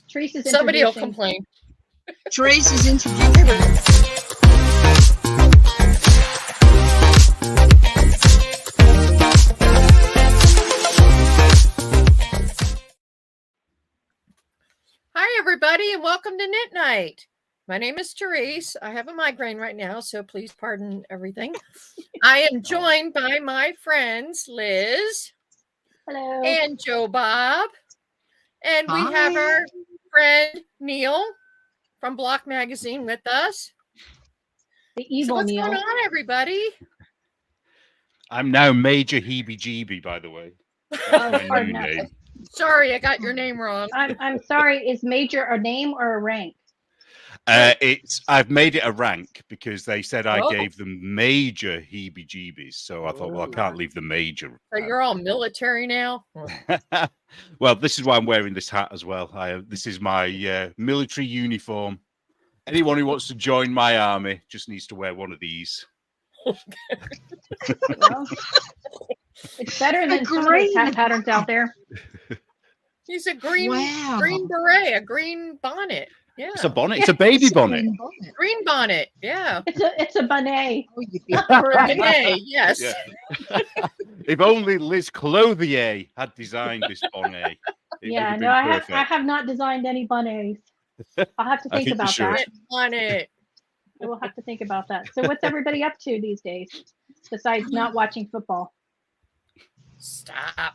Teresa's Somebody will introducing. complain. Teresa's introducing. Hi, everybody, and welcome to Knit Night. My name is Therese. I have a migraine right now, so please pardon everything. I am joined by my friends Liz. Hello. And Joe Bob. And we Hi. have our friend Neil from Block Magazine with us. The evil what's Neil. going on, everybody? I'm now Major Heebie-Jeebie, by the way. Pardon us. Sorry, I got your name wrong. I'm sorry. Is major a name or a rank? I've made it a rank because they said I Oh. gave them major heebie-jeebies. So I thought, well, I can't leave the major. So you're all military now? Well, this is why I'm wearing this hat as well. This is my military uniform. Anyone who wants to join my army just needs to wear one of these. Well, it's better than some of the hat patterns out there. He's a green Wow. beret, a green bonnet. Yeah. It's a bonnet. It's a baby bonnet. Green bonnet. Yeah. It's a bonnet. Oh, you be For a bonnet, yes. Yeah. If only Liz Clothier had designed this bonnet. Yeah, no, I have not designed any bonnets. I'll have to think you about should. that. Bonnet. I will have to think about that. So what's everybody up to these days besides not watching football? Stop.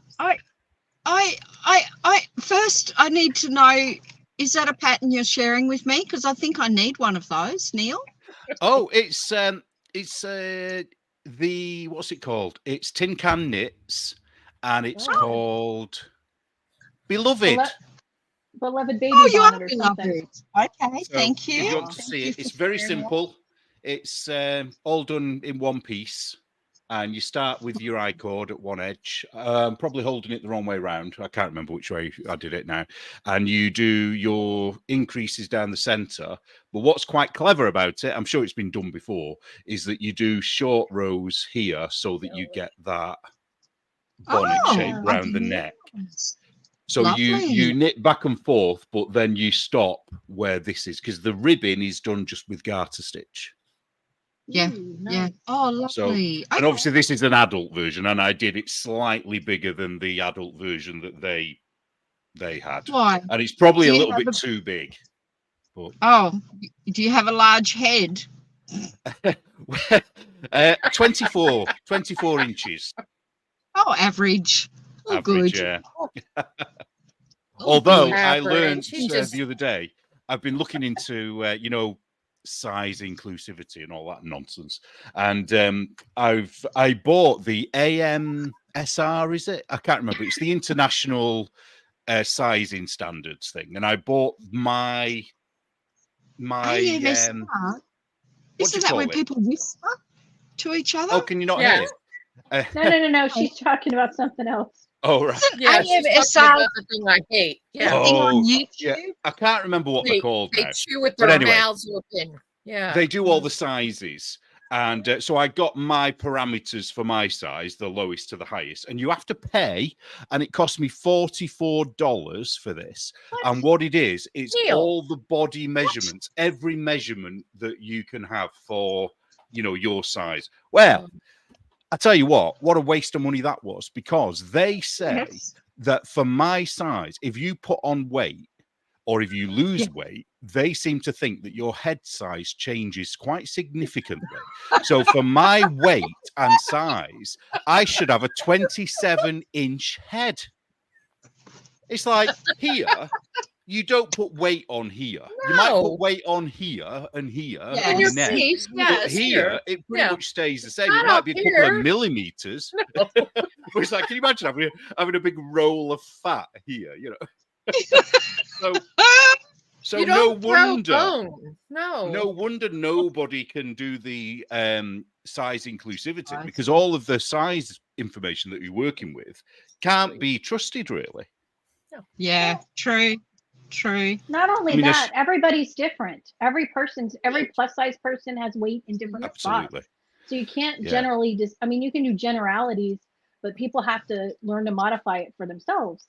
First, I need to know, is that a pattern you're sharing with me? Because I think I need one of those, Neil. Oh, it's the what's it called? It's Tin Can Knits, and it's called Beloved. Beloved baby Oh, you are bonnet or something. beloved. Okay, So, thank you. If you want to see it, it's very simple. It's all done in one piece, and you start with your I-cord at one edge. Probably holding it the wrong way around. I can't remember which way I did it now. And you do your increases down the center. But what's quite clever about it, I'm sure it's been done before, is that you do short rows here so that you get that bonnet shape around the neck. So you knit back and forth, but then you stop where this is, because the ribbing is done just with garter stitch. Yeah, Ooh, nice. yeah. Oh, lovely. So, and obviously this is an adult version, and I did it slightly bigger than the adult version that they had. Why? And it's probably Do a you little have bit too big. But Oh, do you have a large head? 24 inches. Oh, average. Oh, Average, good. yeah. Oh, Although good. I Average. learned He just- the other day, I've been looking into, size inclusivity and all that nonsense. And I bought the AMSR, is it? I can't remember. It's the International Sizing Standards thing. And I bought my AMSR? what do Isn't you that call when it? people whisper to each other? Oh, can you not Yeah. hear it? No. She's talking about something else. Oh, right. Yeah, she's talking AMSR about the thing I hate. Yeah. thing on Oh, YouTube? yeah. I can't remember what they're called They now. chew with But their anyway. mouths open. Yeah. They do all the sizes. And so I got my parameters for my size, the lowest to the highest. And you have to pay. And it cost me $44 for this. What? And what it is, it's Neil. all the body measurements, every measurement that you can have for, your size. Well, I tell you what a waste of money that was, because they say Yes. that for my size, if you put on weight or if you lose weight, they seem to think that your head size changes quite significantly. So for my weight and size, I should have a 27-inch head. It's like here, you don't put weight on here. You might No. put weight on here and here Yeah. and In your neck. face, But yes. here, it pretty Yeah. much stays the same. Not It might up be a couple here. of millimeters. No. It's like, can you imagine having a big roll of fat here? So You no don't throw wonder, bone. No. no wonder nobody can do the size inclusivity, Right. because all of the size information that you're working with can't be trusted, really. Yeah, true. Not only I mean, that, everybody's different. Every plus size person has weight in different Absolutely. spots. So you can't Yeah. generally you can do generalities, but people have to learn to modify it for themselves.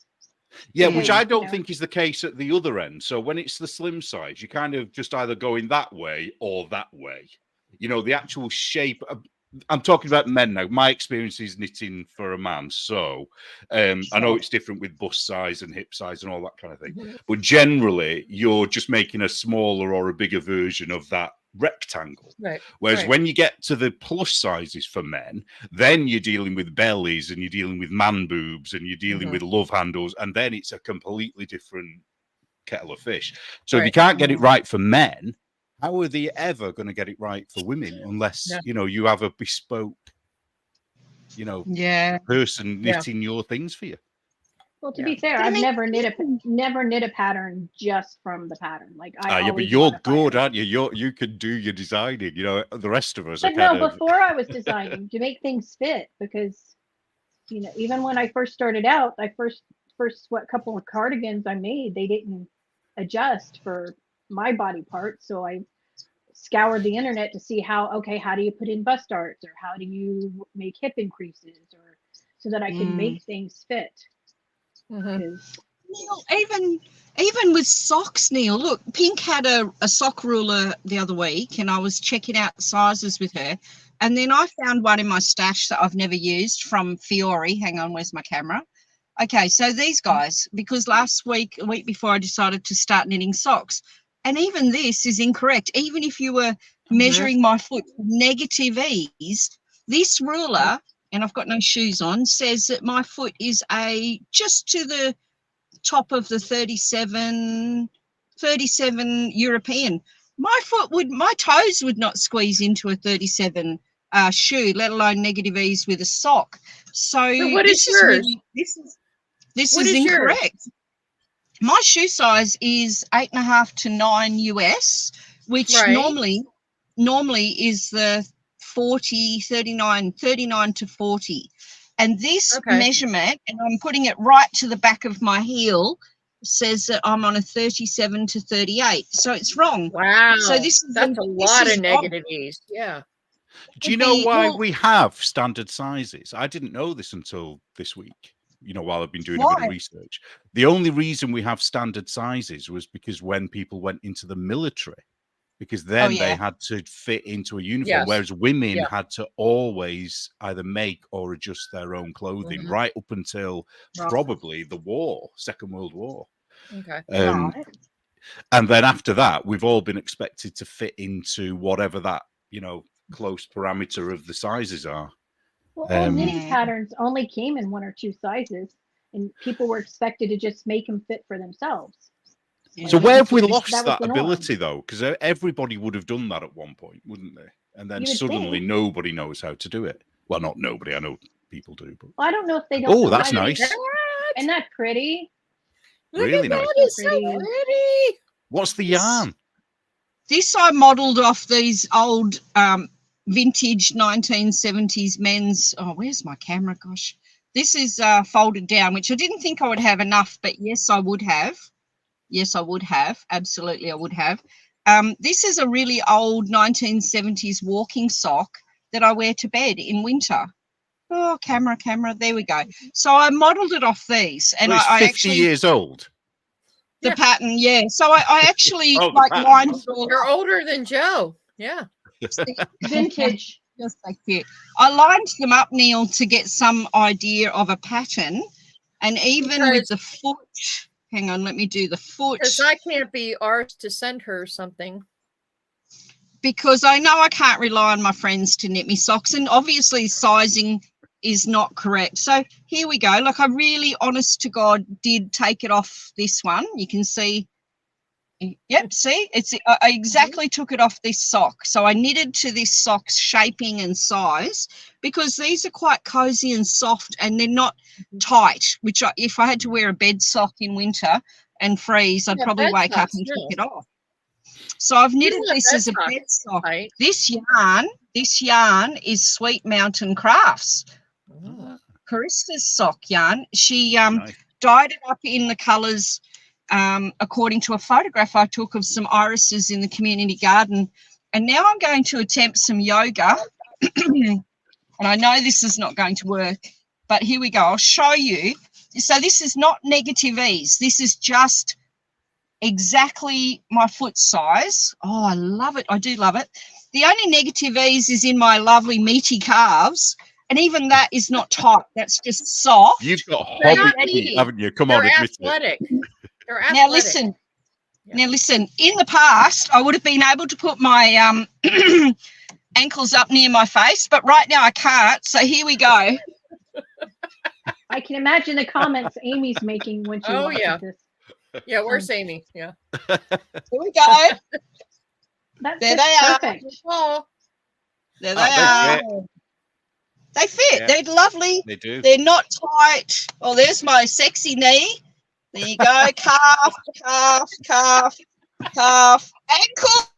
Yeah, which I don't you know. think is the case at the other end. So when it's the slim size, you kind of just either going that way or that way. You know, the actual shape. I'm talking about men now. My experience is knitting for a man. So I know it's different with bust size and hip size and all that kind of thing. Mhm. But generally, you're just making a smaller or a bigger version of that rectangle. Right. Whereas right. when you get to the plus sizes for men, then you're dealing with bellies and you're dealing with man boobs and you're dealing Mhm. with love handles, and then it's a completely different kettle of fish. So if you Right. can't get it right for men, how are they ever going to get it right for women unless Yeah. you know you have a bespoke, you know, Yeah. person Yeah. knitting your things for you? Well, to Yeah. be fair, But I I've mean, never knit a pattern just from the pattern. Like I Yeah, but always you're modify good, it. aren't you? You can do your designing. You know, the rest of us are But no, kind of. before I was designing to make things fit, because you know, even when I first started out, I first what couple of cardigans I made, they didn't adjust for my body parts, so I scoured the internet to see how do you put in bust darts, or how do you make hip increases, or so that I can make things fit. Mhm. Because Neil, even with socks, Neil, look, Pink had a sock ruler the other week and I was checking out sizes with her. And then I found one in my stash that I've never used from Fiore. Hang on, where's my camera? Okay, so these guys, because last week, a week before, I decided to start knitting socks. And even this is incorrect. Even if you were measuring my foot negative ease, this ruler, and I've got no shoes on, says that my foot is just to the top of the 37 European. My toes would not squeeze into a 37 shoe, let alone negative ease with a sock. So what is this is yours? really this What is is yours? incorrect. My shoe size is 8.5 to 9 US, which Right. normally is the 39 to 40. And this Okay. measurement, and I'm putting it right to the back of my heel, says that I'm on a 37 to 38. So it's wrong. Wow. So this is That's a this lot is of wrong. negative ease. Yeah. Do you know The- why well- we have standard sizes? I didn't know this until this week, you know, while I've been doing a bit Why? of research. The only reason we have standard sizes was because when people went into the military, because then they yeah. had to fit into a uniform, Yes. whereas women Yeah. had to always either make or adjust their own clothing Mhm. right up until Right. probably the war, Second World War. Okay. Right. And then after that, we've all been expected to fit into whatever that, you know, close parameter of the sizes are. well, old knitting Yeah. patterns only came in one or two sizes, and people were expected to just make them fit for themselves. So Like, where have we that lost was that the norm. ability, though? Because everybody would have done that at one point, wouldn't they? And then You would suddenly think. nobody knows how to do it. Well, not nobody. I know people do, but Well, I don't know if they don't. oh, know that's how to- nice. Isn't that pretty? Look Really at that. nice. It's so Pretty. pretty. What's the yarn? This I modelled off these old vintage 1970s men's. Oh, where's my camera? Gosh, this is folded down, which I didn't think I would have enough, but yes, I would have. Yes, I would have. Absolutely, I would have. This is a really old 1970s walking sock that I wear to bed in winter. Oh, camera. There we go. So I modelled it off these, and Well, it's I 50 actually years old. the Yeah. pattern, yeah. So I actually Oh, the like pattern. lined it all You're up. older than Joe. Yeah. Vintage. Just like you. I lined them up, Neil, to get some idea of a pattern. And even with the foot, hang on, let me do the foot. Because I can't be arsed to send her something. Because I know I can't rely on my friends to knit me socks. And obviously sizing is not correct. So here we go. Like I really, honest to God, did take it off this one. You can see. Yep, see, I exactly took it off this sock. So I knitted to this sock's shaping and size because these are quite cozy and soft and they're not tight, which if I had to wear a bed sock in winter and freeze, I'd probably wake up and take it off. So I've knitted this as a bed sock. Right? This yarn is Sweet Mountain Crafts. Carista's sock yarn. She Nice. dyed it up in the colours according to a photograph I took of some irises in the community garden. And now I'm going to attempt some yoga. And I know this is not going to work, but here we go. I'll show you. So this is not negative ease. This is just exactly my foot size. Oh, I love it. I do love it. The only negative ease is in my lovely meaty calves. And even that is not tight. That's just soft. You've got They're hobbit not feet, meaty. haven't you? Come They're on, admit it. athletic. They're athletic. Now listen. Yeah. Now listen. In the past, I would have been able to put my ankles up near my face, but right now I can't. So here we go. I can imagine the comments Amy's making when she Oh, watches yeah. this. Yeah, where's Amy? Yeah. Here we go. That's There just they are. perfect. Oh, There they Oh, are. they fit. They fit. Yeah. They're lovely. They do. They're not tight. Oh, there's my sexy knee. There you go. Calf, calf, calf, calf, ankle.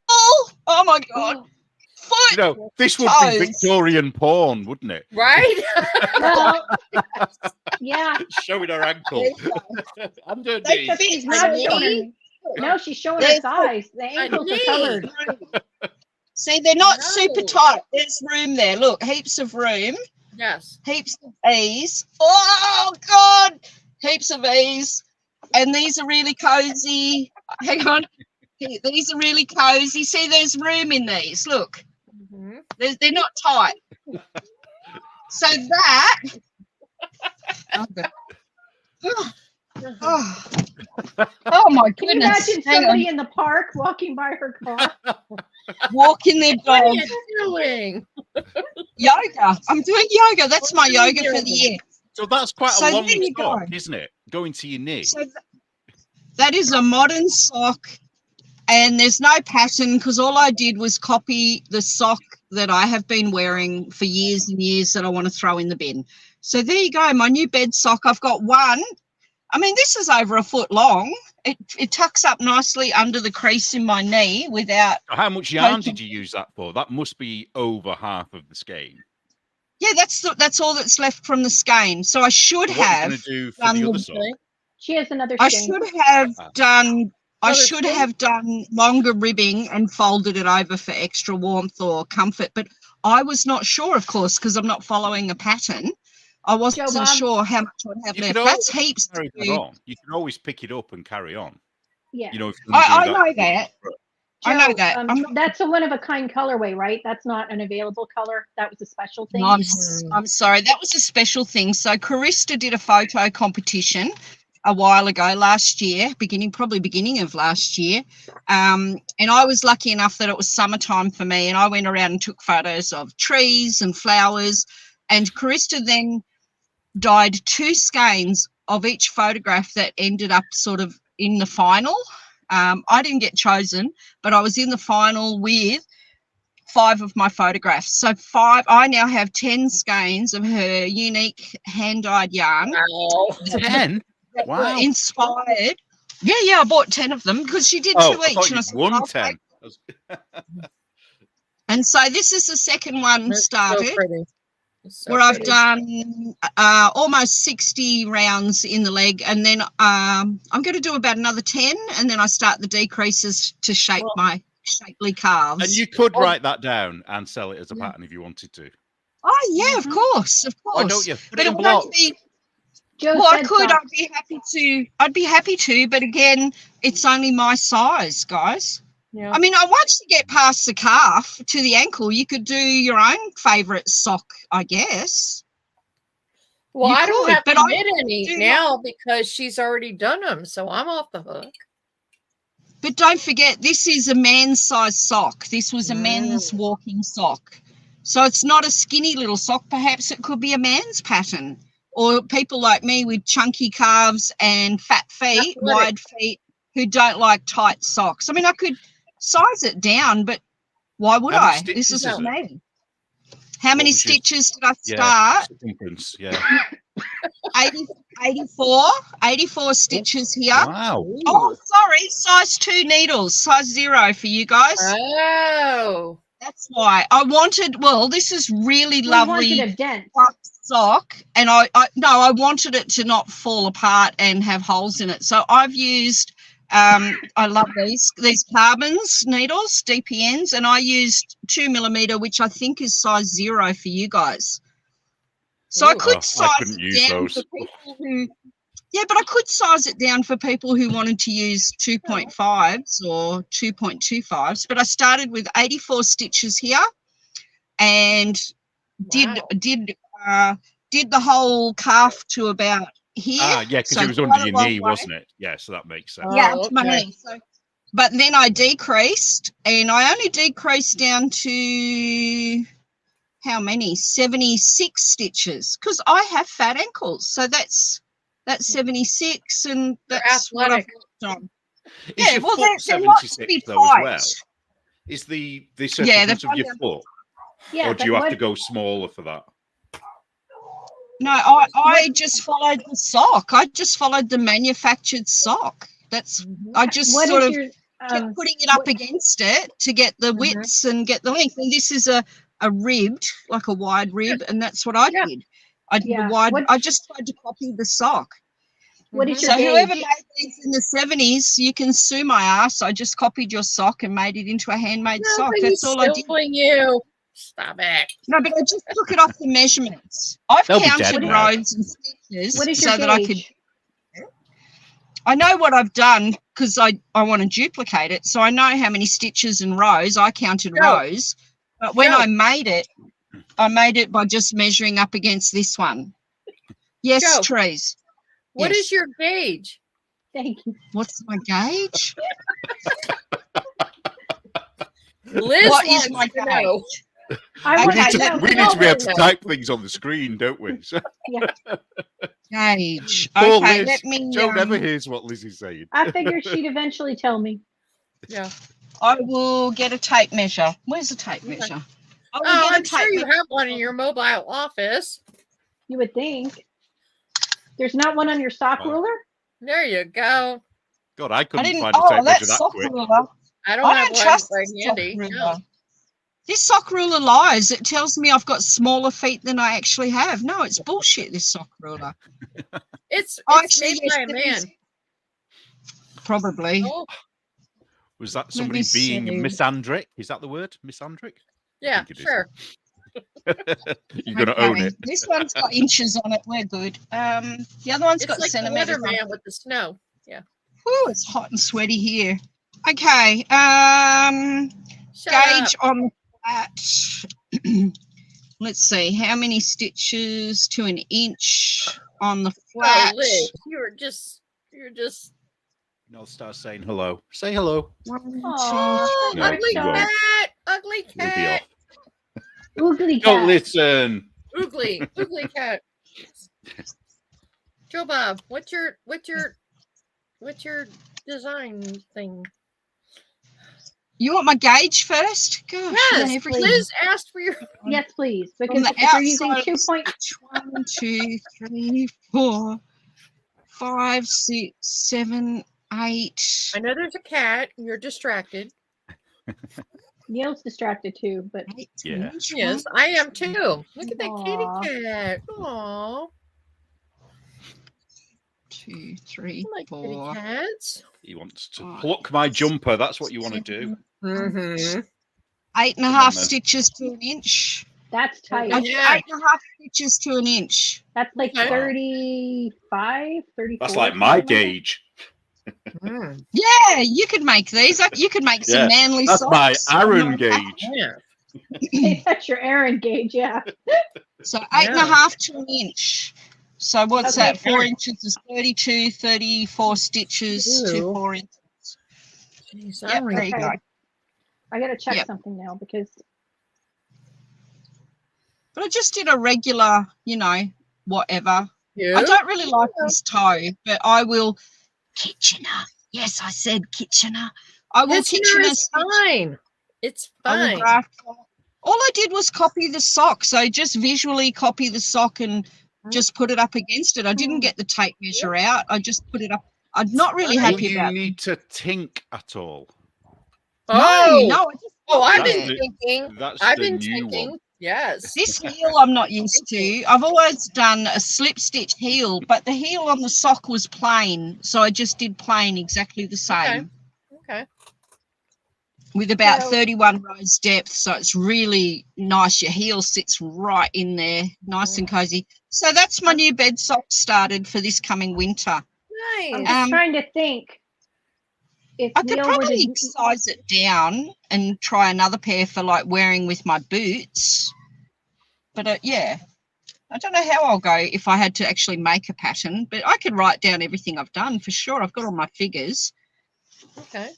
Oh my God. Foot. You know, this would be Toes. Victorian porn, wouldn't it? right? Well, yeah. Showing her ankle. And her They knee. fit. She's not knee? showing her. No, she's showing her There's- thighs. The ankles are knee. covered. See, they're not No. super tight. There's room there. Look, heaps of room. Yes. Heaps of ease. Oh God, heaps of ease. And these are really cozy. Hang on. These are really cozy. See, there's room in these. Look, Mhm. they're not tight. So that. Oh, oh my Can you goodness. imagine Hang on. somebody in the park walking by her car? Walking their What are dog. you doing? Yoga. I'm doing yoga. That's my What are you yoga for the doing? year. So that's quite So a long there you go. sock, isn't it? Going to your knee. So that is a modern sock, and there's no pattern because all I did was copy the sock that I have been wearing for years and years that I want to throw in the bin. So there you go, my new bed sock. I've got one. I mean, this is over a foot long. It tucks up nicely under the crease in my knee without. How much yarn did you use that for? That must be over half of the skein. Yeah, that's all that's left from the skein. So I should So what are you have. going to do for done the the- other sock? She has another I skein. should have done. I Another should skein? have done longer ribbing and folded it over for extra warmth or comfort, but I was not sure, of course, because I'm not following a pattern. I wasn't Bob. sure how much I'd have You left. could That's always heaps to Carry that do. on. You can always pick it up and carry on. Yeah. You know, if you're gonna I do know that. I know Joe, that. I'm not, that's a one of a kind colorway, right? That's not an available color. That was a special thing. no, I'm sorry. That was a special thing. So Carista did a photo competition a while ago, last year, probably beginning of last year. And I was lucky enough that it was summertime for me, and I went around and took photos of trees and flowers. And Carista then dyed 2 skeins of each photograph that ended up sort of in the final. I didn't get chosen, but I was in the final with 5 of my photographs. So I now have 10 skeins of her unique hand-dyed yarn. Wow. 10? That were Wow. inspired. Yeah, I bought 10 of them because she did 2 Oh, I each. thought And I you said, won "I'll 10. take-" And so this is the second one That's started. so pretty. It's so Where I've pretty. done almost 60 rounds in the leg, and then I'm going to do about another 10, and then I start the decreases to shape Well- my shapely calves. And you could write that down and sell it as a pattern if you wanted to. Oh yeah, of course, of course. Why don't you? Put But it it in won't blocks. be. Joe Well, I said could. socks. I'd be happy to. I'd be happy to, but again, it's only my size, guys. Yeah. I mean, once you get past the calf to the ankle, you could do your own favourite sock, I guess. Well, you I don't could, have but to I knit any do now because she's already done them, so I'm off the hook. But don't forget, this is a man's size sock. This was a men's walking sock. So it's not a skinny little sock. Perhaps it could be a man's pattern. Or people like me with chunky calves and fat feet, Athletic. wide feet, who don't like tight socks. I mean, I could size it down, but why would How many I? This is stitches for is it? me. How many was your- stitches did I Yeah. start? Circumference, yeah. 84 stitches here. Wow. Oh, sorry, size 2 needles, size 0 for you guys. Oh. That's why I wanted. Well, this is really We lovely wanted a dent. sock, and I wanted it to not fall apart and have holes in it. So I've used. I love these carbons needles, DPNs, and I used 2mm, which I think is size 0 for you guys. So I Ooh. could Oh, I size couldn't it use down those. for people who Yeah, but I could size it down for people who wanted to use 2.5s or 2.25s. But I started with 84 stitches here, and did the whole calf to about here. Ah, yeah, because so it was quite under a your long knee, way. wasn't it? Yeah, so that makes sense. Yeah, Oh, up to my okay. knee. So, but then I decreased, and I only decreased down to how many? 76 stitches, because I have fat ankles. So that's 76, and that's what I've athletic. worked on. Is Yeah, your well, foot they're not to 76 be though as tight. well? Is the Yeah, circumference of your foot? Yeah, Or do you have to go smaller for that? No, I just followed the sock. I just followed the manufactured sock. That's I just what sort is of your kept putting it up against it to get the widths and get the length. And this is a ribbed, like a wide rib, and that's what I did. I did a wide. I just tried to copy the sock. What is your So whoever gauge? made these in the 70s, you can sue my ass. I just copied your sock and made it into a handmade sock. That's all I did. You. Stop it. No, but I just took it off the measurements. I've They'll be counted dead now. rows and stitches What is so your that I could. gauge? I know what I've done because I want to duplicate it. So I know how many stitches and rows. I counted rows. But when I made it by just measuring up against this one. Yes, Joe, Trees. What is your gauge? Thank you. What's my gauge? Liz What is wants my to know. I Okay, want to let know. We need to be able to type things on the screen, don't we? So, Gauge. poor Okay, Liz. let me. Joe never hears what Liz is saying. I figured she'd eventually tell me. Yeah. I will get a tape measure. Where's the tape measure? Oh, I'm sure you have one in your mobile office. You would think. There's not one on your sock ruler? There you go. God, I I couldn't didn't. find a tape measure That's that sock quick. ruler. I don't I have don't one trust right this sock handy. ruler. No. This sock ruler lies. It tells me I've got smaller feet than I actually have. No, it's bullshit, this sock ruler. It's Actually, made yes, by a there man. is. Probably. Oh, Was that Let somebody me being see. misandric? Is that the word? Misandric? yeah, think it is. sure. You're going to own Okay, it. This one's got inches on it. We're good. The other one's It's got like the centimeters on it. weatherman with the snow. Yeah. Whew, it's hot and sweaty here. Okay. Shut Gauge up. on the flat. Let's see. How many stitches to an inch on the flat? Oh, Liz, you're just I'll start saying hello. Say hello. 1, Aw, 2, No, ugly you won't. cat. Ugly You'll be cat. off. Oogly Don't cat. listen. Ugly cat. Joe Bob, what's your design thing? You want my gauge first? Gosh, Yes, everything. Liz asked for your. Yes, please. From Because the if you're using outside 2 of point, stitch, 1, 2, 3, 4, 5, 6, 7, 8. I know there's a cat. You're distracted. Neil's distracted too, but 8 Yeah. Yes, I am too. Look at that Aw. kitty cat. Aww. 2, 3, I like 4. kitty cats. He wants to pluck my jumper. That's what you want to do. Mm-hmm. 8 and a Come on, half then. stitches to an inch. that's tight. Oh, yeah. 8 and a half stitches to an inch. That's like Okay. 35, 34. That's like my something like that. gauge. Mm. Yeah, you could make these. You could make some Yeah, manly That's socks. my Aaron gauge. Yeah. That's your Aaron gauge, yeah. So 8 and a Yeah. half to an inch. So what's Okay. that? 4 inches is 32, 34 stitches to Ew. 4 inches. Jeez, Yep, there you Okay. go. I gotta check Yep. something now because But I just did a regular, whatever. You? I don't really like this toe, but I will Kitchener. Yes, I said Kitchener. I will Kitchener Kitchener. is fine. It's I will fine. graft. All I did was copy the sock. So just visually copy the sock and just put it up against it. I didn't get the tape measure out. I just put it up. I'm not really Do Do happy you about it. need to tink at all? Oh, No, I just I've That's been the- thinking. That's I've the been new thinking. one. Yes. This heel I'm not used to. I've always done a slip stitch heel, but the heel on the sock was plain. So I just did plain exactly the same. Okay. with about So- 31 rows depth. So it's really nice. Your heel sits right in there, nice and cozy. So that's my new bed sock started for this coming winter. I'm Nice. just trying to think. If I could Neil were probably to, size it down and try another pair for like wearing with my boots. But yeah, I don't know how I'll go if I had to actually make a pattern, but I could write down everything I've done for sure. I've got all my figures. Okay.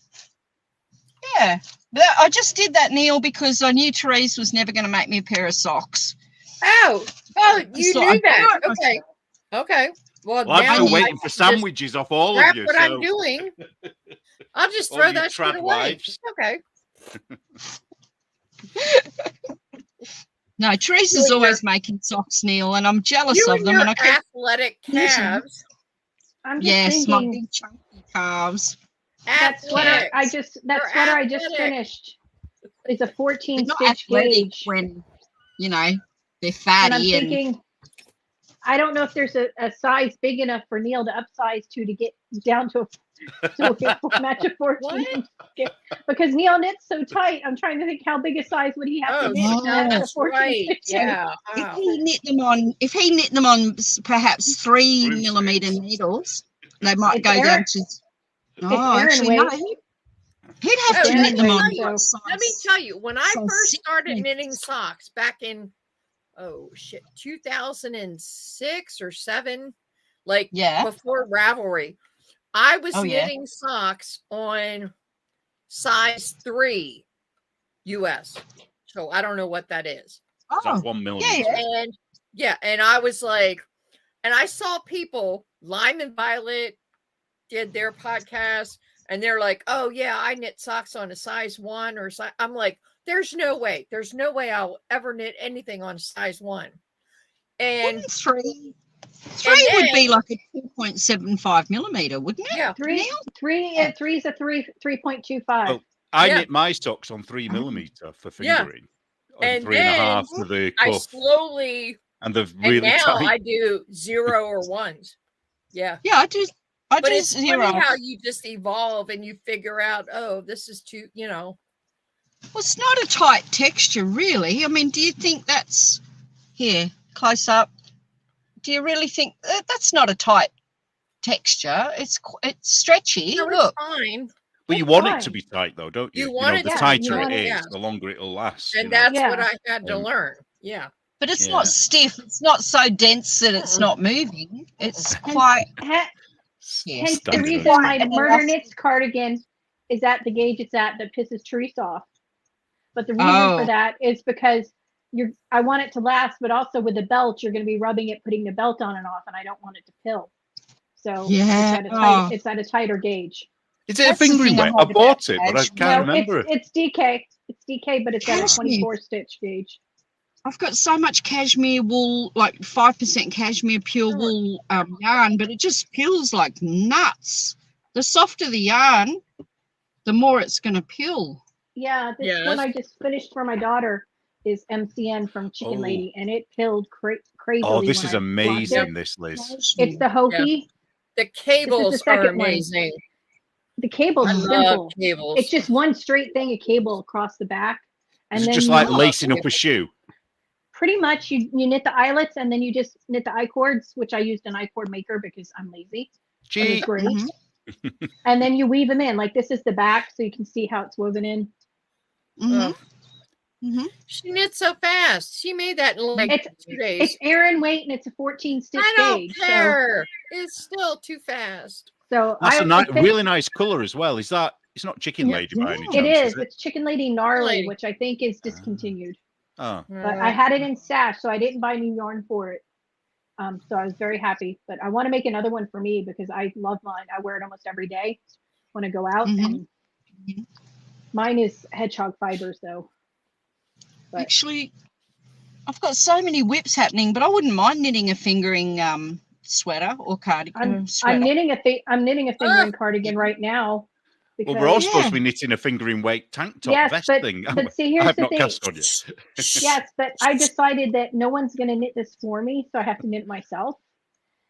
Yeah, but I just did that, Neil, because I knew Therese was never going to make me a pair of socks. Oh, you So knew I that. do it Okay. Okay. Well, Well, I'm now still I waiting for sandwiches off all of That's you. what So I'm doing. I'll just All throw you that shit trad away. wives. Okay. No, Therese You is and always making socks, Neil, and I'm jealous You of and them. your And I keep athletic using them. calves. I'm just Yes, my thinking big chunky calves. that sweater Athletics. that They're sweater I just athletic. finished is a 14 They're not stitch athletic gauge. when, you know, they're And I'm fatty and thinking, I don't know if there's a size big enough for Neil to upsize to get down to a match of 14. Because Neil knits so tight, I'm trying to think how big a size would he have to Oh, knit to match the that's 14 right. stitches. Yeah. if Wow. he knit them on perhaps 3 Broomsticks. millimeter needles, they might It's go Aaron- down to. Oh, Aaron actually, no. weight. He'd have Oh, to Aaron knit them weight, on so- what Let me size. tell you, when I size first 6 started weight. knitting socks back in 2006 or 7, like Yeah. before Ravelry, I was Oh, yeah. knitting socks on size 3 US. So I don't know what that is. Is Oh, that 1 millimeter? yeah. And I was like, and I saw people, Lime and Violet did their podcast, and they're like, oh yeah, I knit socks on a size 1 or size. I'm like, there's no way I'll ever knit anything on size 1. And Wouldn't 3 And would be then- like a 2.75 millimeter, wouldn't it? yeah, Three Yeah. is a 3.25. Oh, I Yeah. knit my socks on 3 millimeter for Yeah. fingering. And 3.5 for the I cuff. slowly, And they're and really now tight. I do 0 or 1s. Yeah. Yeah, I do But it's 0. funny how you just evolve and you figure out, oh, this is too, Well, it's not a tight texture, really. I mean, do you think that's here, close up? Do you really think that's not a tight texture? It's stretchy. no, Look, it's fine. But you It's want it fine. to be tight, though, don't you? You want know, it the to be tighter tight, it is, yeah. the longer it'll last. And you know. that's Yeah. what I had to learn. Yeah. but it's Yeah. not stiff. It's not so dense that it's not moving. It's quite. Hence the Standard. reason Quite my an murder elastic. knits cardigan is at the gauge it's at that pisses Therese off. But the reason Oh. for that is because I want it to last, but also with the belt, you're going to be rubbing it, putting the belt on and off, and I don't want it to pill. So Yeah. it's at a tighter gauge. Is it a That's the fingering thing I weight? I love about bought it, but I cashmere. can't No, remember it. it's DK. It's DK, but it's at a Cashmere. 24 stitch gauge. I've got so much cashmere wool, like 5% cashmere pure wool yarn, but it just peels like nuts. The softer the yarn, the more it's going to peel. Yeah, this Yes. one I just finished for my daughter is MCN from Chicken Oh. Lady, and it peeled crazily. Oh, this when is I amazing, washed it. this, Liz. It's the Hoki. The cables are second one. amazing. The cable's I simple. love cables. It's just one straight thing, a cable across the back, and Is it then just you like knit- lacing up a shoe? pretty much you knit the eyelets, and then you just knit the I-cords, which I used an I-cord maker because I'm lazy. It was Gee, great. Mhm. And then you weave them in. Like this is the back, so you can see how it's woven in. Mhm. Oh, Mhm. she knits so fast. She made that in like It's 2 days. It's Aaron weight, and it's a 14 stitch I don't gauge. care. It's still too fast. So that's I a think really nice colour as well. Is that? It's not Chicken Yeah. Lady by any chance. it is. it? It's Chicken Lady Gnarly, Lady. which I think is discontinued. Oh, But I had it in stash, so I didn't buy new yarn for it. So I was very happy. But I want to make another one for me because I love mine. I wear it almost every day when I go out. Mhm. And Mhm. mine is hedgehog fibers, though. But Actually, I've got so many whips happening, but I wouldn't mind knitting a fingering sweater or cardigan. I'm knitting a fingering cardigan right now. well, we're all because- supposed to be knitting a fingering weight tank top Yes, vest but- thing. but see, here's I've the not thing. cast on yet. Yes, but I decided that no one's going to knit this for me, so I have to knit it myself.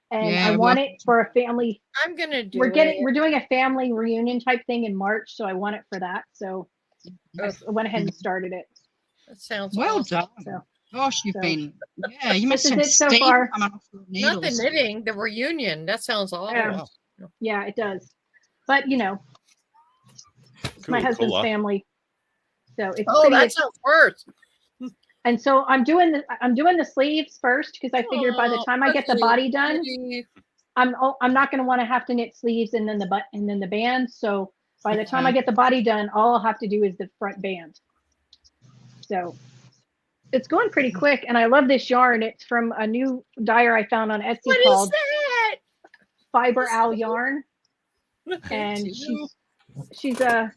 And Yeah, I want well- it for a family. I'm gonna do We're it. doing a family reunion type thing in March, so I want it for that. So went ahead and started it. That sounds Well awesome. done. So Gosh, you've So, been, yeah, you must this is have it so steam far. coming off your Not the needles. knitting, the reunion. That sounds awful. Yeah. Wow. Yeah, it does. But you know, it's my Cool husband's colour. family, so it's Oh, pretty. that sounds worse. And so I'm doing the sleeves first because I figured by the time I get the body done, I'm not going to want to have to knit sleeves and then the band. So by the time I get the body done, all I'll have to do is the front band. So it's going pretty quick, and I love this yarn. It's from a new dyer I found on Etsy What called is that? Fiber Owl Yarn, and she's a.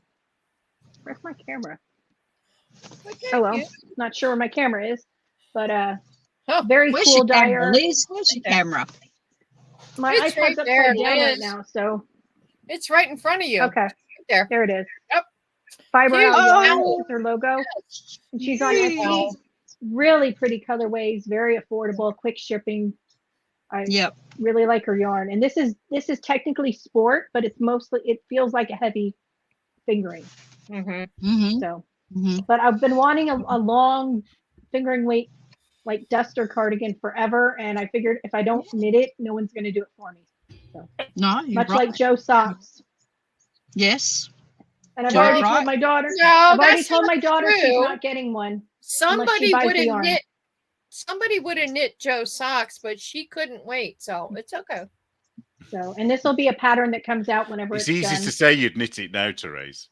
Where's my camera? Oh well, not sure where my camera is, but very Where's cool your camera, dyer. Liz? Where's your camera? My It's iPad's right upside there, down right Liz. now, so It's right in front of you. okay, There. there it is. Yep. Fiber Cute. Owl Yarn Oh. is her logo. And she's on Yay. Etsy. Really pretty colorways, very affordable, quick shipping. I Yep. really like her yarn, and this is technically sport, but it feels like a heavy fingering. Mm-hmm. Mm-hmm. So, Mm-hmm. but I've been wanting a long fingering weight like duster cardigan forever, and I figured if I don't knit it, no one's going to do it for me. So, No, you're much right. like Joe socks. Yes. And I've Joe, already right. told my daughter. No, I've already that's told not my daughter she's true. not getting one. Somebody buys would the have yarn. knit. Somebody would have knit Joe socks, but she couldn't wait, so it's okay. So, and this will be a pattern that comes out whenever It's it's easy done. to say you'd knit it now, Therese.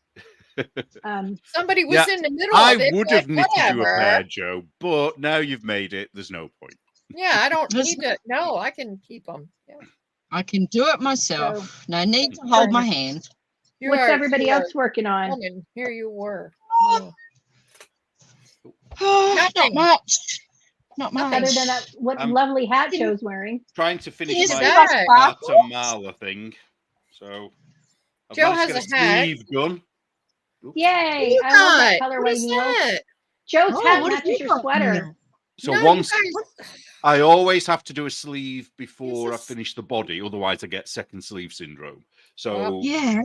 Somebody was Yeah, in the middle I of it. would but have knitted you a whatever. pair, Joe, but now you've made it. There's no point. Yeah, I don't That's- need to. No, I can keep them. Yeah. I can do it myself. No need to hold my hand. You What's are- everybody you are else working on? woman. Here you were. Yeah. Not Nothing. much. Not much. Other than that, what lovely hat Joe's wearing. Trying to finish Is my that? Guatemala thing. So I've Joe managed to has get a hat. sleeve done. Yay! You I love that got? What colorway, is Neil. that? Joe's Oh, hat what have matches you your got, sweater. Neil? So No, you once guys- I always have to do a sleeve before I This is- finish the body, otherwise I get second sleeve syndrome. So Well, Yeah.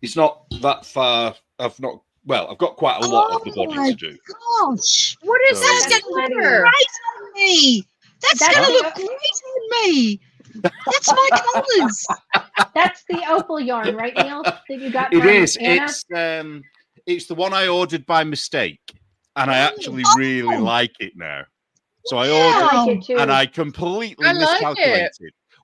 it's not that far. I've got quite a lot of the body my to do. Gosh. What is So- this That's gonna pretty. sweater? Great on me. That's That's going to the- look great on me. That's my colours. That's the opal yarn, right, Neil? That you got It from is. Anna? It's the one I ordered by mistake, and I actually really like it now. So I I ordered, like it too. and I completely I like miscalculated.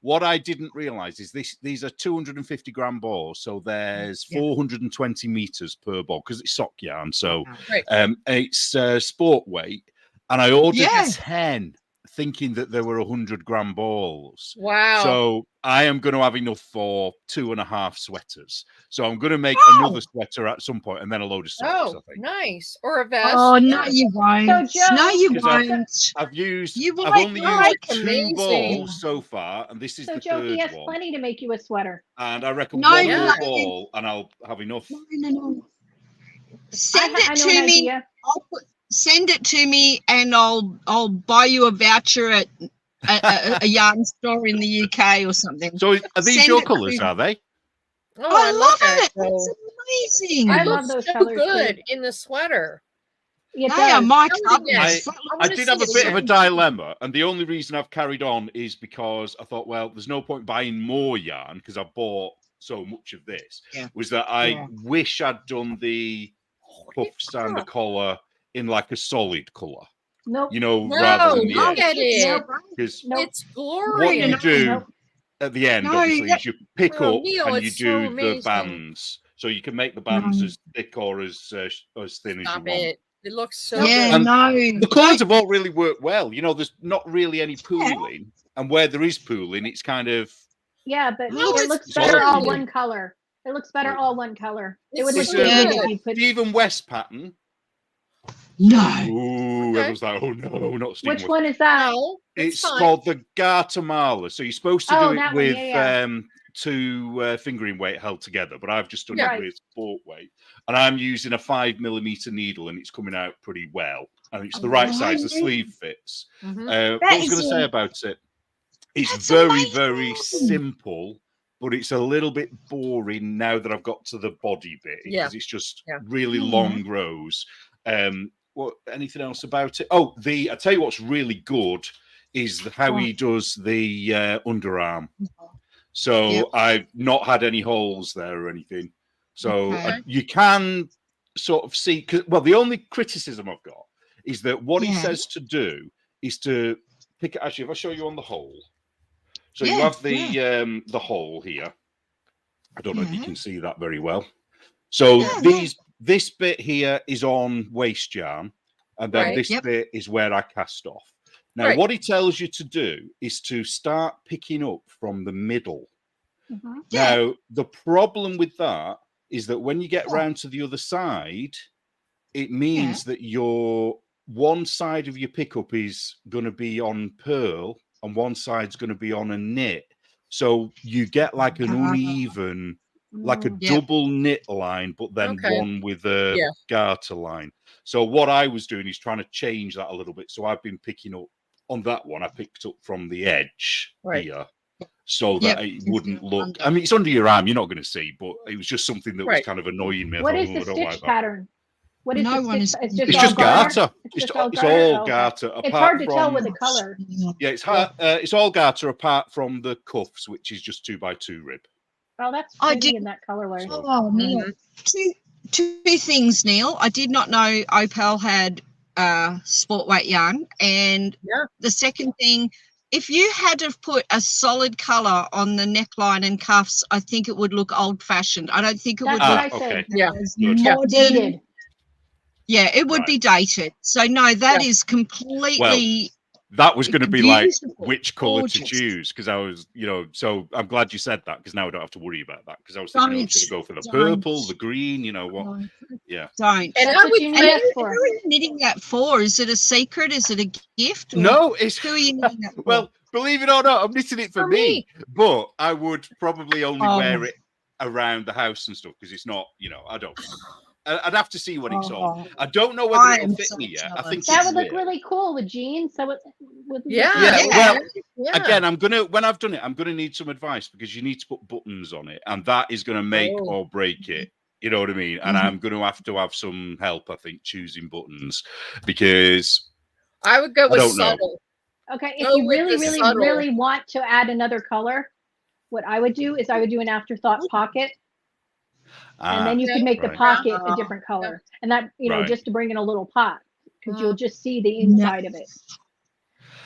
What I didn't realize is these are 250 gram balls, so there's 420 meters per ball because it's sock yarn. So Right. it's sport weight, and I ordered Yeah. 10, thinking that there were 100 gram balls. Wow. So I am going to have enough for 2.5 sweaters. So I'm going to make another sweater at some point, and then a load of socks. Oh, I think nice. Or a vest. Oh, no, you won't. So, Joe- no, you 'Cause I've- won't. I've used. You I've like- only oh, used that's 2 amazing. balls so far, and this is So the Joe, he third has one. plenty to make you a sweater. And I reckon No, one no. more ball, and I'll have enough. No. Send I it know to an me. idea. Send it to me, and I'll buy you a voucher at a yarn store in the UK or something. So are these Send your it colours? to- Are they? Oh, I love that. it. It's amazing. I It love looks those so colors, too. good in the sweater. It They are does. my Show it colours. again. I wanna did see have a it bit of a again. dilemma, and the only reason I've carried on is because I thought, well, there's no point buying more yarn because I bought so much of this. Yeah. Was that I Yeah. wish I'd done the puffs and the collar in like a solid colour, Nope. you know, No, rather than the look edge. at it. Nope. Because Nope. It's what you glorious. do Nope. at the end, No, obviously, yeah. is you pick Oh, up Neil, and you it's so do the amazing. bands. So you can make the bands No. as thick or as thin as you Stop want. it. It looks so Yeah, good. And no. The colours have all really worked well. You know, there's not really any pooling, and where there is pooling, it's kind of Yeah, but No, it it's looks better all gorgeous. one color. It looks better Right. all one color. It would It's look so good good. if you put. Stephen West pattern. No. Ooh, Okay. everyone's like, oh no, not Stephen Which West. one is that? No, It's fine. called the Guatemala. So you're supposed to Oh, do that it one, with yeah. two fingering weight held together, but I've just done Yeah. it with sport weight, and I'm using a 5mm needle, and it's coming out pretty well, and it's the right size. The sleeve fits. Mhm. What That I was is going to say a- about it, it's That's very amazing. simple, but it's a little bit boring now that I've got to the body bit because it's just really long rows. What? Anything else about it? Oh, I tell you what's really good is how he does the underarm. So I've not had any holes there or anything. So you can sort of see. Well, the only criticism I've got is that what he says to do is to pick. Actually, if I show you on the hole, so you have the hole here. I don't know if you can see that very well. So this bit here is on waste yarn, and then this bit is where I cast off. Now, what he tells you to do is to start picking up from the middle. Now, the problem with that is that when you get round to the other side, it means that your one side of your pickup is going to be on purl and one side's going to be on a knit. So you get like an uneven, like a double knit line, but then one with a garter line. So what I was doing is trying to change that a little bit. So I've been picking up on that one. I picked up from the edge here so that it wouldn't look. I mean, it's under your arm. You're not going to see, but it was just something that was kind of annoying me. What is the stitch pattern? What is it's just garter. It's all garter. It's hard to tell with the color. Yeah, it's all garter apart from the cuffs, which is just 2x2 rib. Oh, that's pretty in that colorway. Oh, Neil. Two things, Neil. I did not know Opal had sport weight yarn, and the second thing, if you had to put a solid color on the neckline and cuffs, I think it would look old-fashioned. I don't think it would look dated. Yeah, it would be dated. So no, that is completely. That was going to be like which color to choose, because I was, so I'm glad you said that, because now I don't have to worry about that, because I was thinking I should go for the purple, the green, what? Yeah. Don't. And that's what you need for. Who are you knitting that for? Is it a secret? Is it a gift? No, it's. Who are you knitting that for? Well, believe it or not, I'm knitting it for me, but I would probably only wear it around the house and stuff, because it's not, I don't. I'd have to see what it's on. I don't know whether it'll fit me yet. I think that would look really cool with jeans. So again, when I've done it, I'm gonna need some advice, because you need to put buttons on it, and that is gonna make or break it. You know what I mean? And I'm gonna have to have some help, I think, choosing buttons, because I would go with subtle. Okay, if you really want to add another color, what I would do is I would do an afterthought pocket. And then you can make the pocket a different color, and that just to bring in a little pop, because you'll just see the inside of it.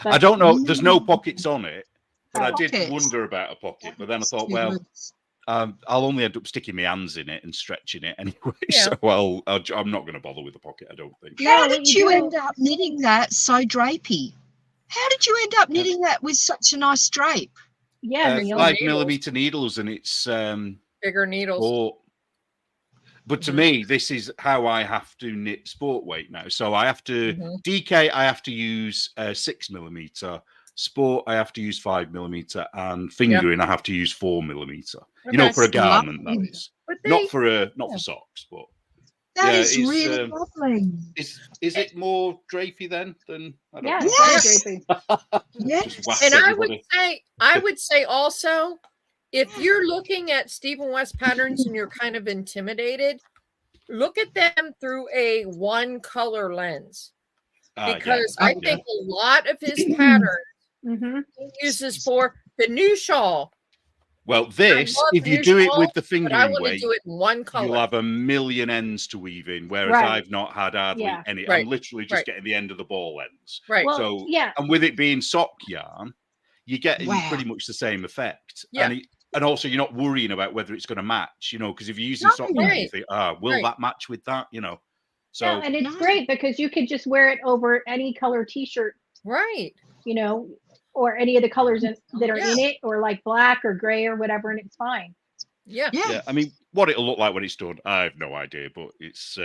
But I don't know. There's no pockets on it, but I did wonder about a pocket. But then I thought, well, I'll only end up sticking my hands in it and stretching it anyway. So I'm not going to bother with the pocket, I don't think. How did you end up knitting that so drapey? How did you end up knitting that with such a nice drape? Yeah, 5mm needles, and it's bigger needles. But to me, this is how I have to knit sport weight now. So I have to DK. I have to use 6mm. Sport, I have to use 5mm, and fingering, I have to use 4mm. For a garment, that is. Not for socks, but that is really lovely. Is it more drapey then than? I don't know. Yes. Drapey. Yes. And I would say also, if you're looking at Stephen West patterns and you're kind of intimidated, look at them through a one color lens, because I think a lot of his patterns he uses for the new shawl. Well, if you do it with the fingering weight, do it in one color. You'll have a million ends to weave in, whereas I've not had hardly any. I'm literally just getting the end of the ball ends. Right. Well, so and with it being sock yarn, you get pretty much the same effect. Yeah. And also, you're not worrying about whether it's going to match, because if you're using sock yarn, you think, will that match with that, So and it's great because you could just wear it over any color T-shirt, right? Or any of the colors that are in it, or like black or gray or whatever, and it's fine. Yeah. I mean, what it'll look like when it's done, I have no idea, but it's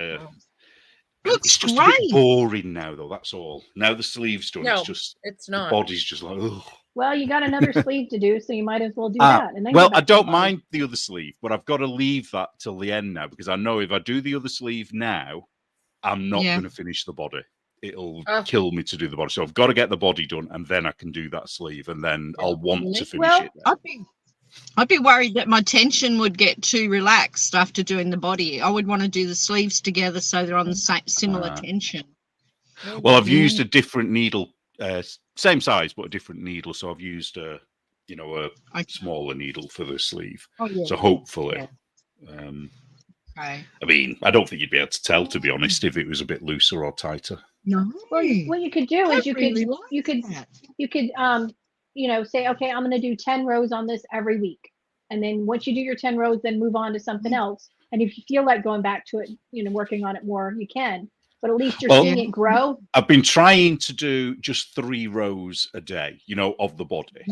looks just great. A bit boring now, though. That's all. Now the sleeve's done, it's not. The body's just like, ugh. Well, you got another sleeve to do, so you might as well do that. And then I don't mind the other sleeve, but I've got to leave that till the end now, because I know if I do the other sleeve now, I'm not going to finish the body. It'll kill me to do the body. So I've got to get the body done, and then I can do that sleeve, and then I'll want to finish it. I'd be worried that my tension would get too relaxed after doing the body. I would want to do the sleeves together so they're on the same similar tension. Well, I've used a different needle, same size but a different needle. So I've used a smaller needle for the sleeve. Oh, yeah. So hopefully, Okay. I mean, I don't think you'd be able to tell, to be honest, if it was a bit looser or tighter. No. Well, what you could do is you could that. say, okay, I'm going to do 10 rows on this every week. And then once you do your 10 rows, then move on to something else. And if you feel like going back to it, working on it more, you can. But at least you're seeing it grow. I've been trying to do just 3 rows a day, of the body,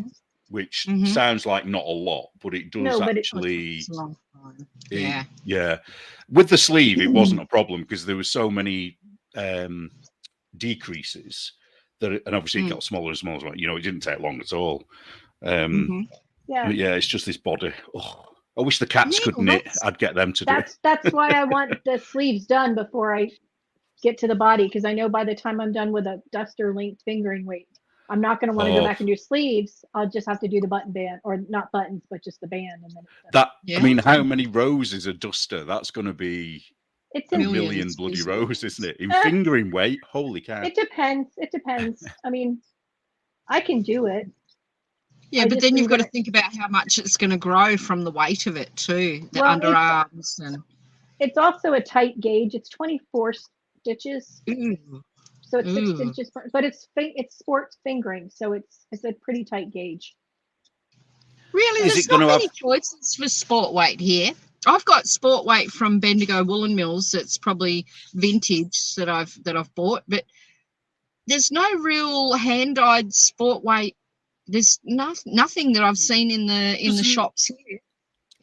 which sounds like not a lot, but it does actually. It's a long time. Yeah. With the sleeve, it wasn't a problem because there were so many decreases that, and obviously it got smaller and smaller. It didn't take long at all. Yeah. But yeah, it's just this body. Oh, I wish the cats could knit. I'd get them to do it. That's why I want the sleeves done before I get to the body, because I know by the time I'm done with a duster linked fingering weight, I'm not going to want to go back and do sleeves. I'll just have to do the button band, or not buttons, but just the band. And then I mean, how many rows is a duster? That's going to be a million bloody rows, isn't it? In fingering weight, holy cow! It depends. I mean, I can do it. Yeah, but then you've got to think about how much it's going to grow from the weight of it too. The underarms and. It's also a tight gauge. It's 24 stitches. So it's 6 inches, but it's sports fingering, so it's a pretty tight gauge. Really, there's not many choices for sport weight here. I've got sport weight from Bendigo Woolen Mills. That's probably vintage that I've bought, but there's no real hand-dyed sport weight. There's nothing that I've seen in the shops here.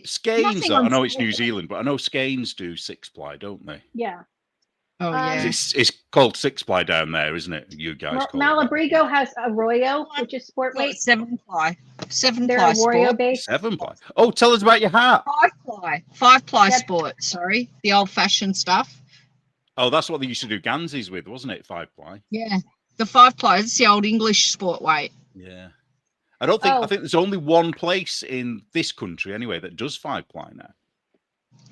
Skeins, I know it's New Zealand, but I know Skeins do 6-ply, don't they? Yeah. Oh yeah. It's called 6-ply down there, isn't it? You guys call Malabrigo has Arroyo, which is sport weight. 7-ply. 7-ply They're Arroyo sport. based. 7-ply. Oh, tell us about your hat. 5-ply. 5-ply sport. Sorry, the old-fashioned stuff. Oh, that's what they used to do Ganses with, wasn't it? 5-ply. Yeah, the 5-ply. It's the old English sport weight. Yeah. I think there's only one place in this country anyway that does 5-ply now.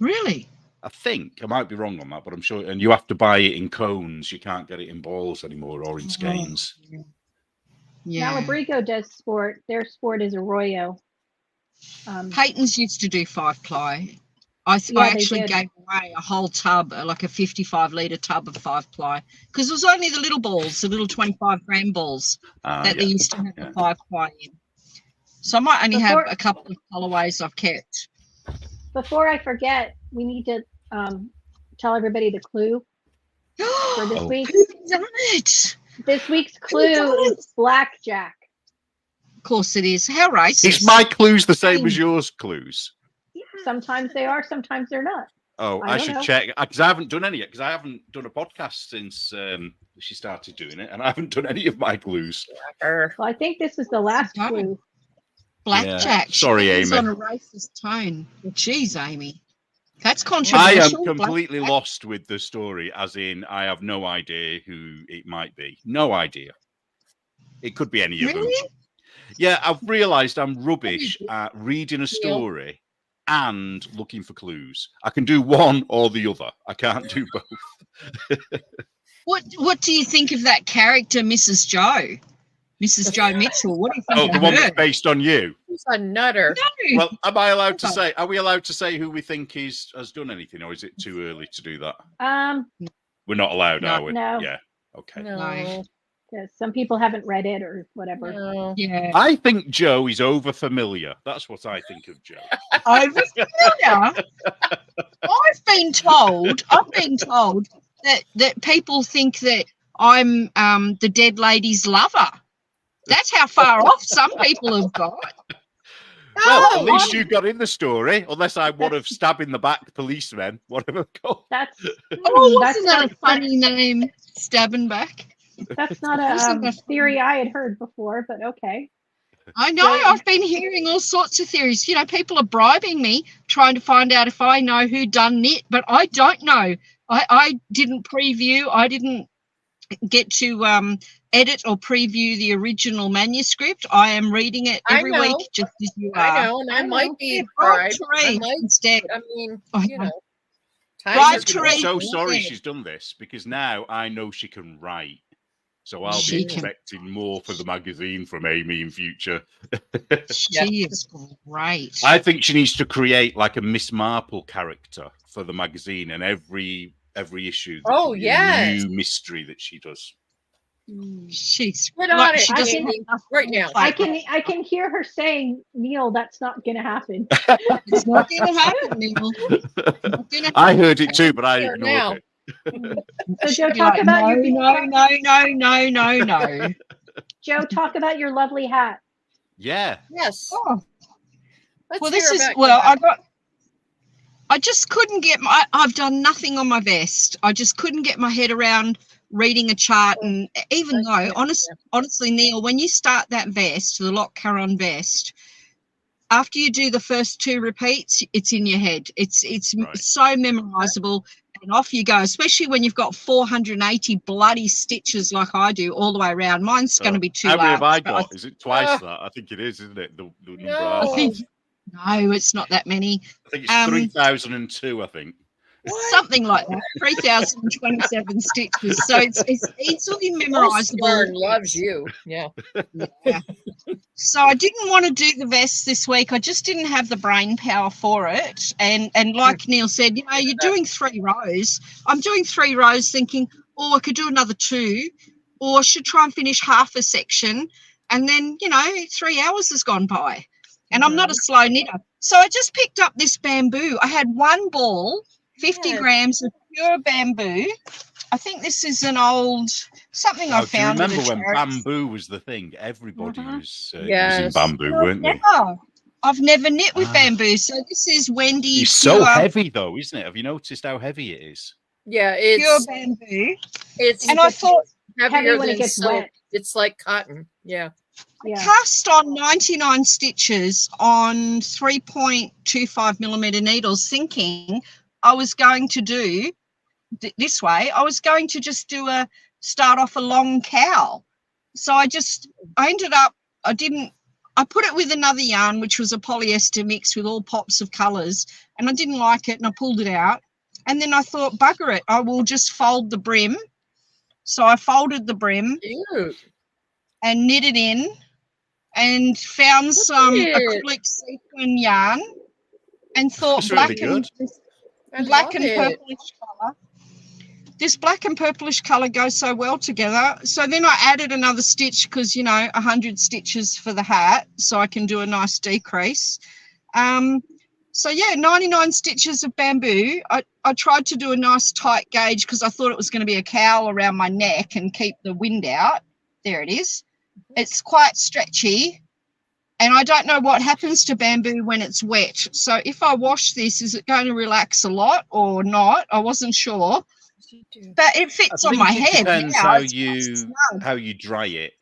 Really? I think I might be wrong on that, but I'm sure. And you have to buy it in cones. You can't get it in balls anymore or in skeins. Yeah. Malabrigo does sport. Their sport is Arroyo. Peyton's used to do 5-ply. I actually gave away a whole tub, like a 55-litre tub of 5-ply, because it was only the little balls, the little 25-gram balls that they used to have the 5-ply in. So I might only have a couple of colourways I've kept. Before I forget, we need to tell everybody the clue for this week. Who's done it? This week's clue is blackjack. Of course it is. How racist. Is my clues the same as yours clues? Sometimes they are, sometimes they're not. Oh, I should check, because I haven't done any yet, because I haven't done a podcast since she started doing it, and I haven't done any of my clues. Well, I think this is the last clue. Blackjack. Yeah. Sorry, Amy. It's on a racist tone. Jeez, Amy. That's controversial. I am completely lost with the story, as in I have no idea who it might be. No idea. It could be any of them. Yeah, I've realised I'm rubbish at reading a story and looking for clues. I can do one or the other. I can't do both. What do you think of that character, Mrs. Joe? Mrs. Joe Mitchell. What do you think of the one that's based on you? He's a nutter. No. Well, am I allowed to say? Are we allowed to say who we think has done anything, or is it too early to do that? We're not allowed, are we? No. Yeah. Okay. No. Because some people haven't read it or whatever. No. Yeah. I think Joe is over familiar. That's what I think of Joe. Over familiar? I've been told that people think that I'm the dead lady's lover. That's how far off some people have got. Well, at least you got in the story, unless I'm one of stabbing the back policemen, whatever. That's wasn't that a funny name, stabbing back? That's not a theory I had heard before, but okay. I know. I've been hearing all sorts of theories. People are bribing me, trying to find out if I know who done knit, but I don't know. I didn't preview. I didn't get to edit or preview the original manuscript. I am reading it every week, just as you are. I know, and I might be bribe. I might, instead. I mean, I know. Bribe I'm Therese. so sorry she's done this, because now I know she can write. So I'll be expecting more for the magazine from Amy in future. She is great. I think she needs to create like a Miss Marple character for the magazine, and every issue. Oh, a new mystery that she does. She's good on it. She doesn't right now. I can hear her saying, Neil, that's not going to happen. It's not going to happen, Neil. I heard it too, but I ignored it. So Joe, talk about your no. Joe, talk about your lovely hat. Yeah. Yes. Oh. Well, this is I just couldn't get I've done nothing on my vest. I just couldn't get my head around reading a chart, and even though honestly, Neil, when you start that vest, the Lock Caron vest, after you do the first 2 repeats, it's in your head. It's so memorizable, and off you go, especially when you've got 480 bloody stitches like I do all the way around. Mine's going to be too large. How many have I got? Is it twice that? I think it is, isn't it? The number no, it's not that many. I think it's 3002, I think. Something like that, 3,027 stitches. So it's easily memorizable. Loves you, yeah. So I didn't want to do the vest this week. I just didn't have the brain power for it. And like Neil said, you're doing 3 rows. I'm doing 3 rows, thinking, I could do another 2, or I should try and finish half a section. And then 3 hours has gone by, and I'm not a slow knitter. So I just picked up this bamboo. I had 1 ball. 50 grams of pure bamboo. I think this is an old something I found. Do you remember when bamboo was the thing? Everybody was using bamboo, weren't they? I've never knit with bamboo, so this is Wendy. It's so heavy, though, isn't it? Have you noticed how heavy it is? Yeah, it's pure bamboo. And I thought heavier when it gets wet. It's like cotton. Yeah. I cast on 99 stitches on 3.25 millimeter needles, thinking I was going to do this way. I was going to just start off a long cowl. So I ended up, I put it with another yarn, which was a polyester mix with all pops of colours, and I didn't like it, and I pulled it out. And then I thought, bugger it, I will just fold the brim. So I folded the brim and knit it in, and found some acrylic sequin yarn, and thought black and purplish colour. This black and purplish colour goes so well together. So then I added another stitch because, 100 stitches for the hat, so I can do a nice decrease. 99 stitches of bamboo. I tried to do a nice tight gauge because I thought it was going to be a cowl around my neck and keep the wind out. There it is. It's quite stretchy. And I don't know what happens to bamboo when it's wet. So if I wash this, is it going to relax a lot or not? I wasn't sure. But it fits on my head. Depends how you dry it.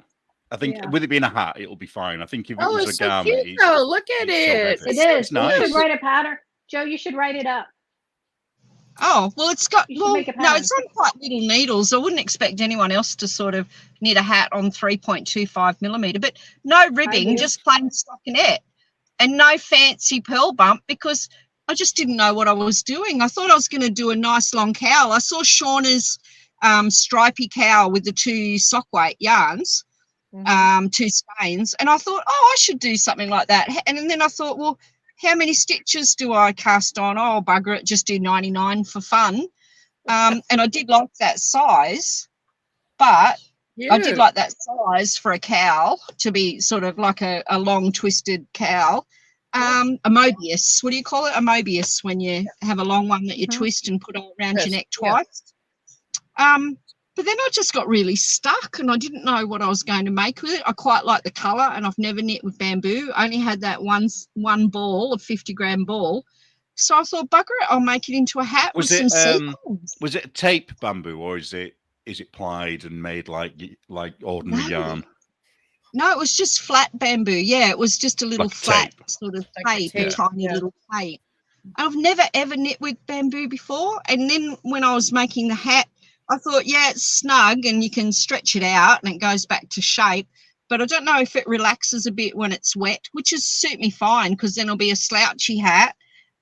I think with it being a hat, it'll be fine. I think if it was a garment, look at it. It is. Nice. You should write a pattern. Joe, you should write it up. Oh, well, it's got, it's on quite little needles. I wouldn't expect anyone else to sort of knit a hat on 3.25 millimeter, but no ribbing, just plain stockinette, and no fancy pearl bump, because I just didn't know what I was doing. I thought I was going to do a nice long cowl. I saw Shauna's stripy cowl with the 2 sock weight yarns, 2 skeins, and I thought, I should do something like that. And then I thought, well, how many stitches do I cast on? Oh, bugger it, just do 99 for fun. And I did like that size, but I did like that size for a cowl, to be sort of like a long twisted cowl. A Mobius, what do you call it? A Mobius, when you have a long one that you twist and put around your neck twice. But then I just got really stuck, and I didn't know what I was going to make with it. I quite like the colour, and I've never knit with bamboo. I only had that one ball, a 50-gram ball. So I thought, bugger it, I'll make it into a hat with some sequins. Was it tape bamboo, or is it plied and made like ordinary yarn? No, it was just flat bamboo. Yeah, it was just a little flat sort of tape, a tiny little tape. I've never ever knit with bamboo before. And then when I was making the hat, I thought, yeah, it's snug and you can stretch it out and it goes back to shape. But I don't know if it relaxes a bit when it's wet, which is suit me fine because then it'll be a slouchy hat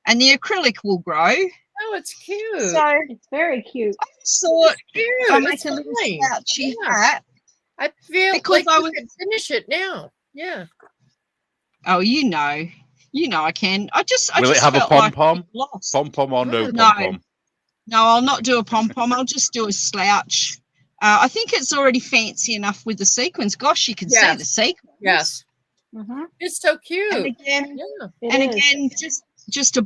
and the acrylic will grow. Oh, it's cute. So It's very cute. I thought Cute. I'll make It's a little fine. slouchy Yeah. hat. I feel Because like I you was- could finish it now. Yeah. Oh, you know I can. I just Will it just have a felt like pom-pom? lost. Pom-pom or no No. pom-pom? No, I'll not do a pom-pom. I'll just do a slouch. I think it's already fancy enough with the sequins. Gosh, you can see Yes. the sequins. Yes. Mhm. It's so cute. And again, Yeah. It is. again, just a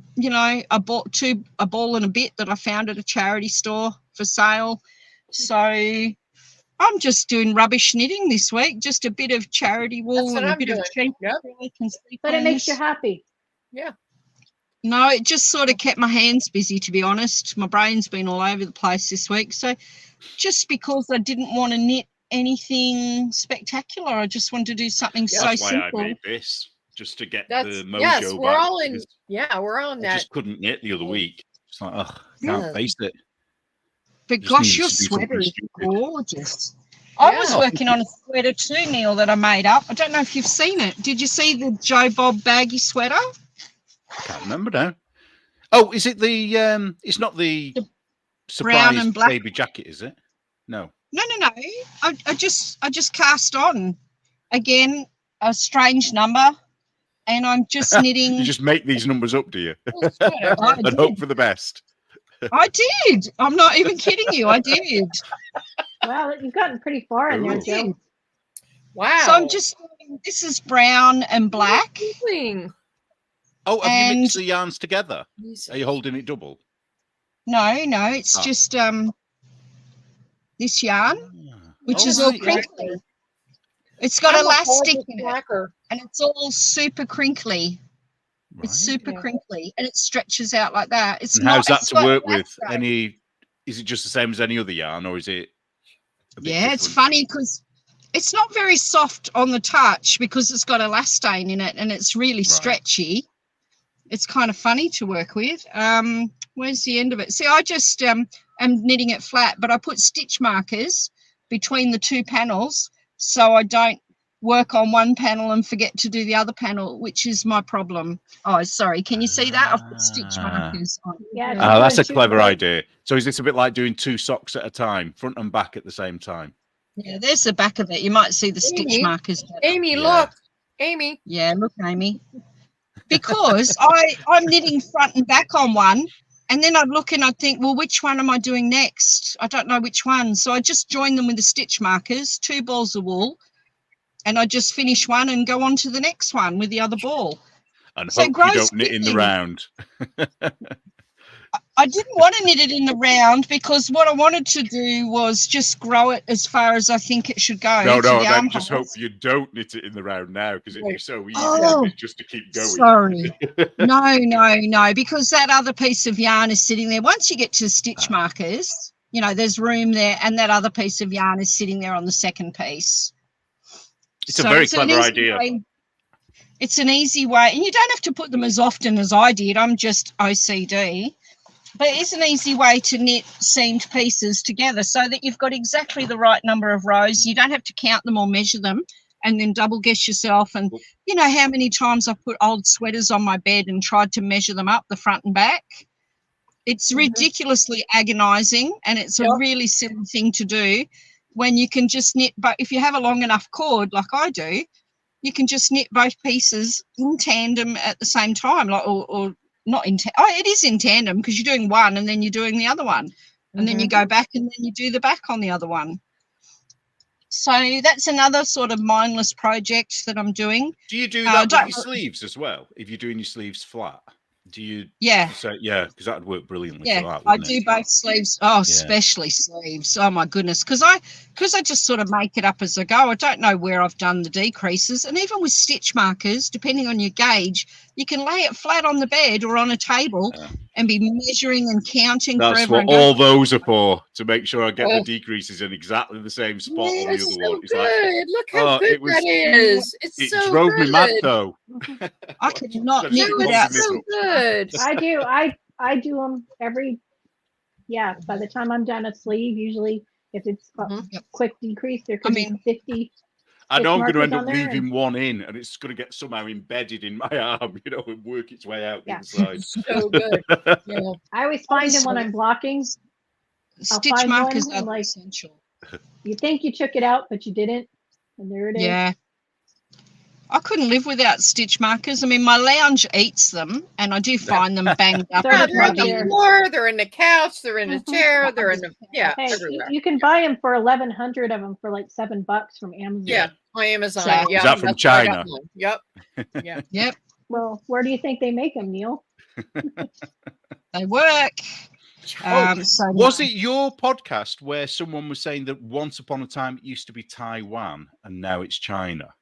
a ball and a bit that I found at a charity store for sale. So I'm just doing rubbish knitting this week. Just a bit of charity wool That's what and a I'm bit of doing. cheap Yep. acrylic and But it makes you sequins. happy. Yeah. No, it just sort of kept my hands busy, to be honest. My brain's been all over the place this week. So just because I didn't want to knit anything spectacular, I just wanted to do something so That's why simple. I made this, just to get That's the mojo yes. back. We're all in. because Yeah, we're on I that. just couldn't knit the other week. It's like, ugh, Yeah. can't face it. But Just gosh, needed your to do something sweater is stupid. gorgeous. I was Yeah. working on a sweater too, Neil, that I made up. I don't know if you've seen it. Did you see the Joe Bob baggy sweater? I can't remember now. Oh, is it the? It's not the The surprise brown and black. baby jacket, is it? No. No. I just cast on again a strange number, and I'm just knitting. You just make these numbers up, do you? Cool sweater. I And did. hope for the best. I did. I'm not even kidding you. I did. Wow, you've gotten pretty far in there, Ooh. Jill. Wow. So I'm just. This is brown and black. Amazing. Oh, have you And- mixed the yarns together? Amazing. Are you holding it double? No, it's Ah. just this yarn, which Oh, is all right, yeah. crinkly. It's got I'm a elastic horrible in it, slacker. and it's all super crinkly. It's Right. super Yeah. crinkly, and it stretches out like that. It's And not. how's that it's to got work with? elastane. Any? Is it just the same as any other yarn, or is it? A bit Yeah, it's different? funny because it's not very soft on the touch because it's got elastane in it, and it's really stretchy. It's kind of funny to work with. Where's the end of it? See, I just am knitting it flat, but I put stitch markers between the two panels so I don't work on one panel and forget to do the other panel, which is my problem. Oh, sorry. Can you see that? I've put stitch Ah. markers on. Yeah, Oh, she's Oh, that's doing a two clever rows. idea. So is this a bit like doing 2 socks at a time, front and back at the same time? Yeah, there's the back of it. You might see the stitch Amy? markers better. Amy, Yeah. look. Amy. Yeah, look, Amy. Because I'm knitting front and back on one, and then I'd look and I'd think, well, which one am I doing next? I don't know which one. So I just join them with the stitch markers, 2 balls of wool, and I just finish one and go on to the next one with the other ball. And So it hope you grows don't knit in the quickly. round. I didn't want to knit it in the round because what I wanted to do was just grow it as far as I think it should go. No, to no, the I meant just hope armholes. you don't knit it in the round now because it'd be so easy Oh, just to keep going. Sorry. No, because that other piece of yarn is sitting there. Once you get to stitch markers, there's room there, and that other piece of yarn is sitting there on the second piece. It's a very clever an easy idea. way- It's an easy way, and you don't have to put them as often as I did. I'm just OCD. But it's an easy way to knit seamed pieces together so that you've got exactly the right number of rows. You don't have to count them or measure them and then double guess yourself. And you know how many times I've put old sweaters on my bed and tried to measure them up the front and back? It's ridiculously agonizing, and it's a really silly thing to do when you can just knit. But if you have a long enough cord like I do, you can just knit both pieces in tandem at the same time, or not in it is in tandem because you're doing one and then you're doing the other one, and then you go back and then you do the back on the other one. So that's another sort of mindless project that I'm doing. Do you do that with your sleeves as well? If you're doing your sleeves flat, do you? Yeah. So, yeah, because that would work brilliantly. Yeah, for that, I wouldn't do it? both sleeves. Oh, especially sleeves. Oh my goodness, because I just sort of make it up as I go. I don't know where I've done the decreases, and even with stitch markers, depending on your gauge, you can lay it flat on the bed or on a table and be measuring and counting That's forever. what and all go, those are for, to make sure I get the decreases in exactly the same spot on the It's other so one. It's good. like, Look how good it was- that is. It's it so drove good. me mad though. I could not That's knit so No, without. it's so good. I do them every Yeah, by the time I'm done a sleeve, usually if it's a Mhm. quick decrease, there could be 50 I know I'm going to markers end up on there, and- leaving one in, and it's going to get somehow embedded in my arm, and work its way out the Yeah. inside. So good. Yeah. I always find them when I'm blocking. I'll Stitch find markers one are and, like, essential. You think you took it out, but you didn't, and there it is. Yeah. I couldn't live without stitch markers. I mean, my lounge eats them, and I do find them banged up. So Yeah, does they're on my the chair. floor, they're in the couch, they're in the Mhm. chair, they're in the Hey, everywhere. you can buy them for 1,100 of them for like $7 from Amazon. Yeah, on Amazon. Exactly. Yeah, Is that from that's where I got China? mine. Yep. Yeah. Yep, Well, where do you think they make them, Neil? they work. So Was it your podcast where someone was saying that once upon a time it used to be Taiwan and now it's China?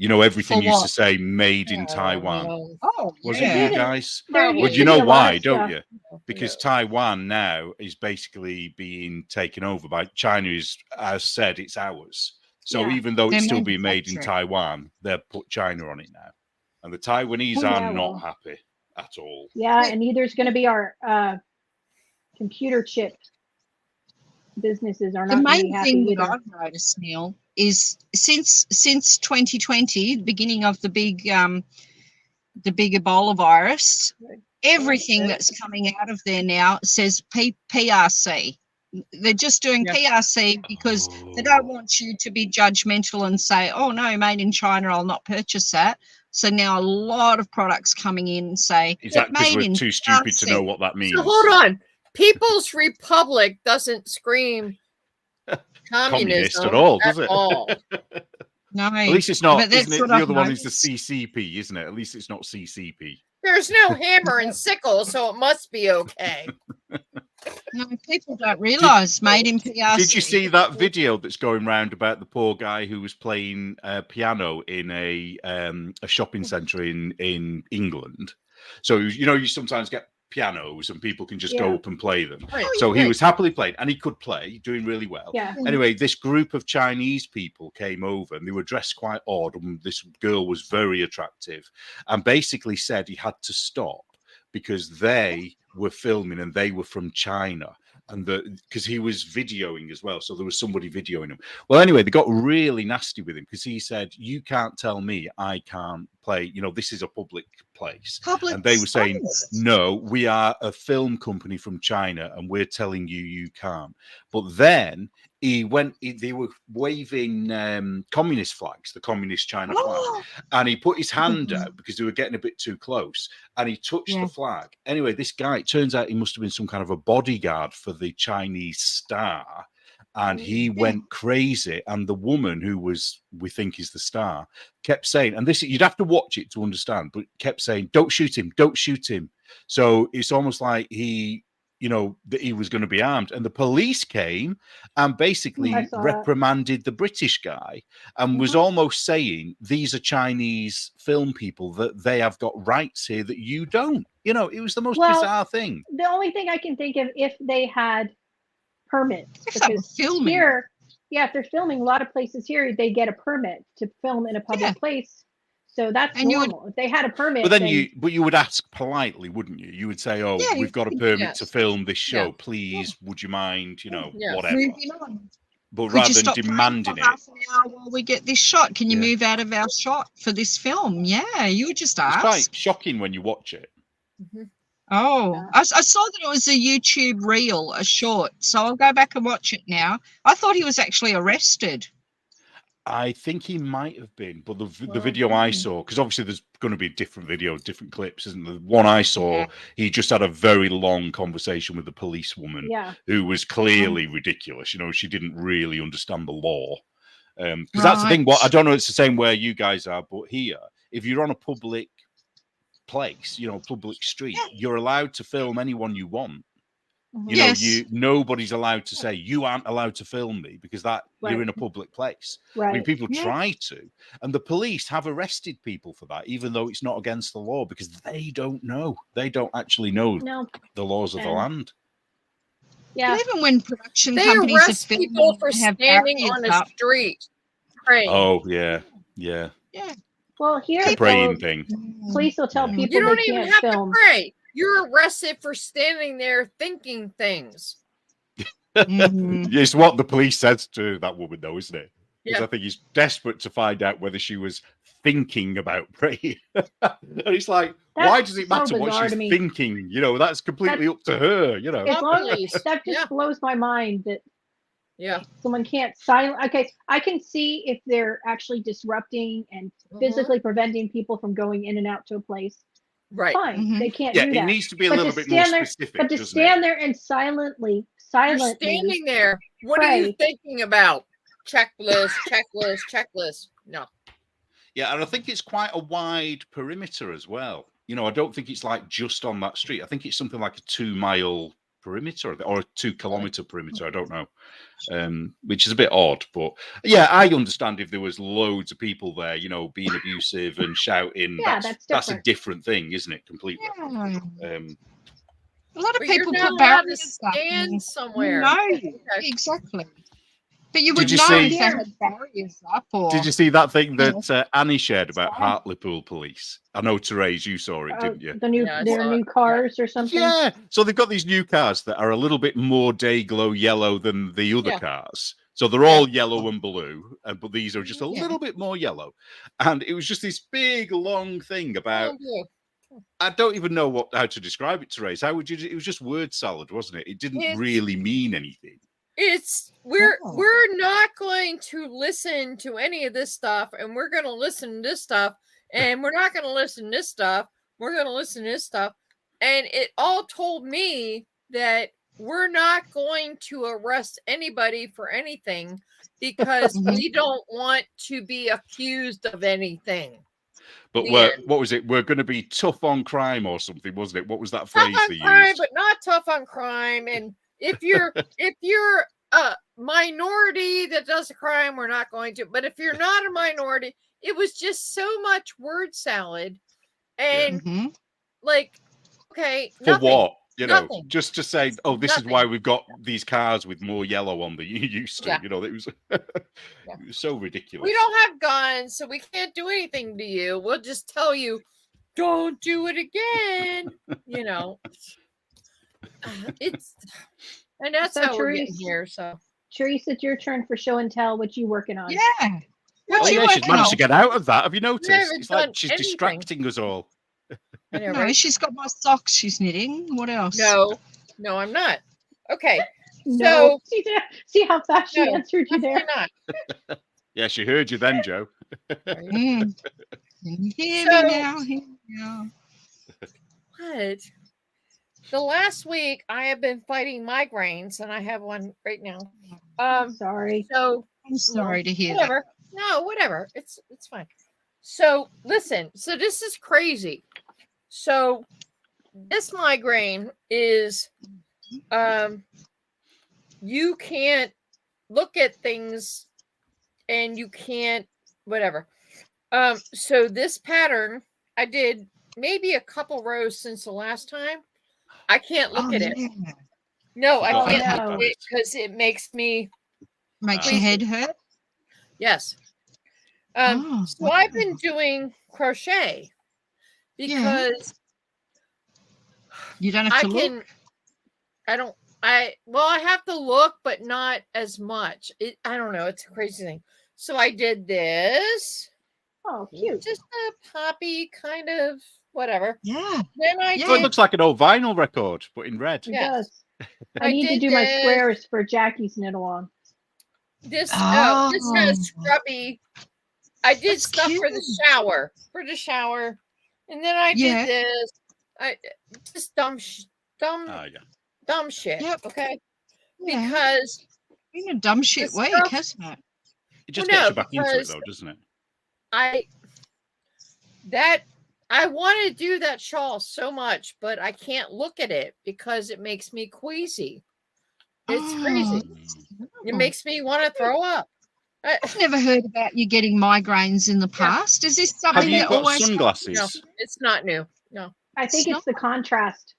Everything For used to what? say made in I don't Taiwan. know. Oh, Was yeah. it you guys? There Probably. Well, used you to be know a lot why, of don't stuff. you? Because Taiwan now is basically being taken over by China. Has said it's ours. So Yeah. even though it's They're still being made in manufacturing. Taiwan, they've put China on it now, and the Taiwanese Oh, are yeah, not well. happy at all. Yeah, and neither's going to be our computer chip businesses are The not going to main be happy thing that either. I've noticed, Neil, is since 2020, the beginning of the big Ebola virus, everything that's coming out of there now says PRC. They're just doing Yeah. PRC because they don't want you to be judgmental and say, "Oh no, made in China, I'll not purchase that." So now a lot of products coming in and say, Is that because "Made we're in too stupid to know PRC." what that means? So hold on. People's Republic doesn't scream Communist communism at all, does it? all. No, At least it's not, but that's isn't it? what The I've other one is the noticed. CCP, isn't it? At least it's not CCP. There's no hammer and sickle, so it must be okay. No, people don't realise made in PRC. Did you see that video that's going round about the poor guy who was playing piano in a shopping centre in England? So you sometimes get pianos and people can just go up and play them. Right. So he was happily playing, and he could play, doing really well. Yeah. Anyway, this group of Chinese people came over, and they were dressed quite odd, and this girl was very attractive, and basically said he had to stop because they were filming and they were from China, and because he was videoing as well, so there was somebody videoing him. Well, anyway, they got really nasty with him because he said, "You can't tell me I can't play. This is a public place." And they were saying, "No, we are a film company from China, and we're telling you you can't." But then they were waving communist flags, the communist China flag, and he put his hand out because they were getting a bit too close, and he touched the flag. Anyway, this guy, it turns out he must have been some kind of a bodyguard for the Chinese star, and he went crazy. And the woman who we think is the star, kept saying, and this, you'd have to watch it to understand, but kept saying, "Don't shoot him, don't shoot him." So it's almost like that he was going to be armed, and the police came and basically reprimanded the British guy and was almost saying, "These are Chinese film people, that they have got rights here that you don't." It was the most bizarre thing. The only thing I can think of, if they had permits, If they were filming. here, if they're filming, a lot of places here, they get a permit to film in a public place. So that's normal. If they had a permit, but then you would ask politely, wouldn't you? You would say, "Oh, we've got a permit to film this show. Please, would you mind? Whatever." Moving on. But Could rather you than stop demanding for it, half an hour while we get this shot? Can you move out of our shot for this film? Yeah, you would just ask. It's quite shocking when you watch it. Oh, I saw that it was a YouTube reel, a short. So I'll go back and watch it now. I thought he was actually arrested. I think he might have been, but the video I saw, because obviously there's going to be different videos, different clips, isn't there? The one I saw, he just had a very long conversation with the policewoman who was clearly ridiculous. She didn't really understand the law. Because that's the thing. What I don't know, it's the same where you guys are, but here, if you're on a public place, public street, you're allowed to film anyone you want. Nobody's allowed to say you aren't allowed to film me because you're in a public place. I mean, people try to, and the police have arrested people for that, even though it's not against the law, because they don't know. They don't actually know the laws of the land. Yeah. But even when production They companies arrest people for standing on a street praying. Oh yeah. Well, here the praying thing. Police will tell people You don't they even can't have film. to pray. you're arrested for standing there thinking things. It's what the police said to that woman, though, isn't it? Because Yeah. I think he's desperate to find out whether she was thinking about praying. And it's like, why does it That's matter so what bizarre she's to me. thinking? You know, that's completely up to her. You know, As long Please. as that just Yeah. blows my mind that Yeah. someone can't silence. Okay, I can see if they're actually disrupting and physically preventing people from going in and out to a place. Right. Fine, they can't yeah, do it that. needs to be a But little to bit more stand there- specific. But to doesn't stand it? there and silently You're standing there. What are you pray. thinking about? Checklist. No. Yeah, and I think it's quite a wide perimeter as well. You know, I don't think it's like just on that street. I think it's something like a 2-mile perimeter or a 2-kilometer perimeter. I don't know, which is a bit odd. But yeah, I understand if there was loads of people there, you know, being abusive and shouting. Yeah, that's a different thing, isn't it? Completely. Yeah. A lot of But you're people not put allowed to barriers up. stand somewhere. No, Okay. exactly. But you Did would you know see- if they had barriers up or. Did you see that thing Yeah. that Annie shared about Fine. Hartlepool Police? I know, Therese, you saw it, didn't you? The new Yeah, I their saw new it. cars or something. Yeah. So they've got these new cars that are a little bit more day glow yellow than the other Yeah. cars. So they're all yellow and blue, but these are just a Yeah. little bit more yellow. And it was just this big, long thing about. Oh, I don't even know how to describe it, Therese. How would you? It was just word salad, wasn't it? It didn't It's- really mean anything. we're not going to listen to any of this stuff, and we're going to listen to this stuff, and we're not going to listen to this stuff. We're going to listen to this stuff, and it all told me that we're not going to arrest anybody for anything because we don't want to be accused of anything. But what was it? We're going to be tough on crime or something, wasn't it? What was that Tough phrase on they crime, used? but not tough on crime. And if you're a minority that does a crime, we're not going to. But if you're not a minority, it was just so much word salad, and like, okay, For nothing. what? You know, Nothing. just to say, oh, this is Nothing. why we've got these cars with more yellow on than you used to. Yeah. You know, it was, it was so ridiculous. We don't have guns, so we can't do anything to you. We'll just tell you, don't do it again. You know, and that's So how we're getting Therese- here. So Therese, it's your turn for show and tell. What you working on? Yeah. Oh, What you yeah, she's working managed on? to get out of that. Have you noticed? haven't It's like done she's anything. distracting us all. I know, No, right? she's got my socks she's knitting. What else? No, I'm not. Okay, No. See how fast she No, answered you there. definitely not. Yeah, she heard you then, Joe. Mm. Can you hear So- me now? Hear me now? What? The last week I have been fighting migraines, and I have one right now. Sorry. So I'm sorry to hear that. whatever. No, whatever. It's fine. So listen. So this is crazy. So this migraine is, you can't look at things, and you can't whatever. So this pattern I did maybe a couple rows since the last time. I can't look at it. Yeah. No, I Oh, can't no. look at it because it makes me Makes your head hurt? yes. Oh, So I've been doing crochet because You don't have I to look. can. I have to look, but not as much. I don't know. It's a crazy thing. So I did this, Oh, cute. just a poppy kind of whatever. Yeah. Then I Yeah. So it did looks like an old vinyl record, but in red. It Yes. does. I I need to did do my this. squares for Jackie's knit along. this. This Oh. has scrubby. I did That's stuff for the cute. shower, and then I Yeah. did this. I just dumb Ah, yeah. dumb shit. Yep. Okay, Yeah. because In a dumb shit the week, stuff- hasn't it? It just Well, gets no, you back into it, because- though, doesn't it? I want to do that shawl so much, but I can't look at it because it makes me queasy. It's crazy. It makes me want to throw up. I've never heard about you getting migraines in the past. Is this Have something you that got always sunglasses? No, it's not new. No, I think It's it's the contrast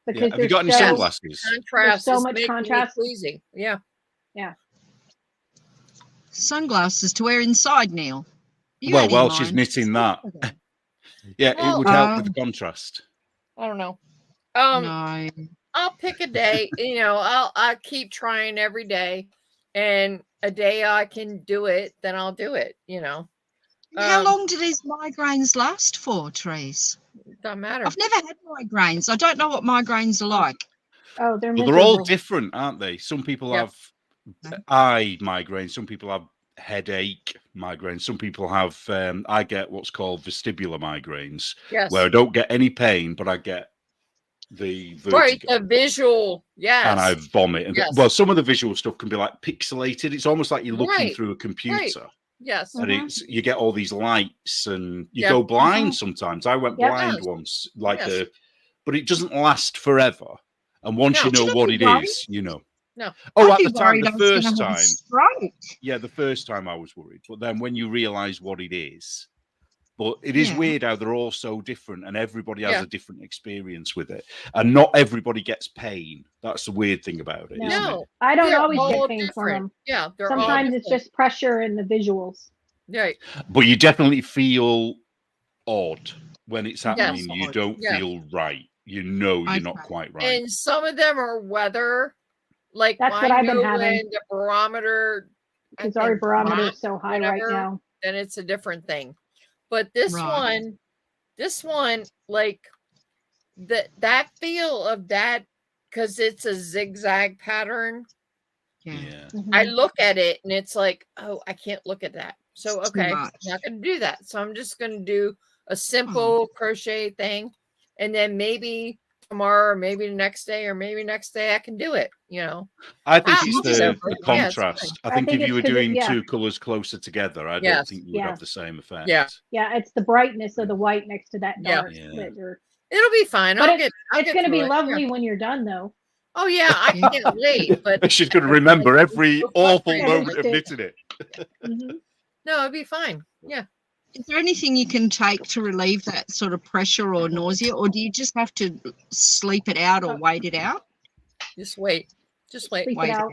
because Yeah. Have you there's got any so, sunglasses? contrast. so is much making me contrast. queasy. Yeah. sunglasses to wear inside, Neil? You Well, had in while she's mind. knitting that, yeah, it Well- would help with the contrast. I don't know. No. I'll pick a day. I'll keep trying every day, and a day I can do it, then I'll do it. How long do these migraines last for, Therese? Doesn't matter. I've never had migraines. I don't know what migraines are like. Oh, they're Well, miserable. they're all different, aren't they? Some people Yep. have eye migraines. Some people have headache migraines. Some people have, I get what's called vestibular migraines, Yes. where I don't get any pain, but I get the Right, vertigo. the visual. Yes. And I vomit. And Yes. well, some of the visual stuff can be like pixelated. It's almost like you're looking Right. through a computer. Yes. And you get all these lights, and you Yep. go blind sometimes. I went Yep. blind Yes. once, Yes. but it doesn't last forever. And once No. you know Should I what be it worried? is, you know. No. Oh, I'd at be the time, worried the I was gonna first have a time, stroke. yeah, the first time I was worried. But then when you realize what it is, but it is Yeah. weird how they're all so different, and everybody has Yeah. a different experience with it, and not everybody gets pain. That's the weird thing about it, No. isn't it? No. I don't They're always all get pain from different. them. Yeah, they're all Sometimes it's different. just pressure in the visuals. Right. But you definitely feel odd when it's happening. Yes. You don't Yeah. feel right. You know you're not Okay. quite right. And some of them are weather. Like That's what mine I've been go having. when the barometer, I Because our think, barometer drops, is so high right whatever, now. then it's a different thing. But this Right. one, like that feel of that, because it's a zigzag pattern. Yeah. Yeah. I Mhm. look at it and it's like, oh, I can't look at that. So It's too okay, I'm much. not gonna do that. So I'm just gonna do a simple crochet thing, and then maybe tomorrow, or maybe the next day, or maybe next day I can do it. I think Ah, it's okay, so the good. Yeah, it's contrast. I I think think if you it's were 'cause doing yeah. two colors closer together, I don't Yes. think you would Yeah. have the same effect. Yeah. Yeah, it's the brightness of the white next to that Yeah. dark Yeah. that you're. It'll be fine. But I'll it's get going to be through it. lovely Yeah. when you're done, though. Oh yeah, I Yeah. can't wait. But She's going to remember every so awful frustrating. moment of Finished knitting it. Mhm. No, it'll be fine. Yeah. Is there anything you can take to relieve that sort of pressure or nausea, or do you just have to sleep it out or wait it out? Just wait. Just wait. Sleep Wait it out.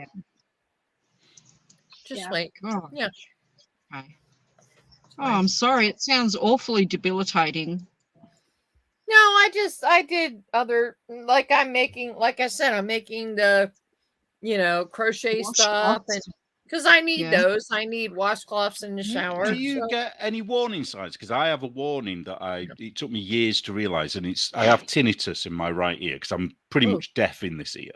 Just Yeah. wait. Oh, Yeah. okay. Oh, I'm sorry. It sounds awfully debilitating. No, I did other, like I'm making, like I said, I'm making the crochet stuff, and Washcloths. because I need Yeah. those. I need washcloths in the shower. Do you so- get any warning signs? Because I have a warning that it took me years to realize, and I have tinnitus in my right ear because I'm pretty Oh. much deaf in this ear,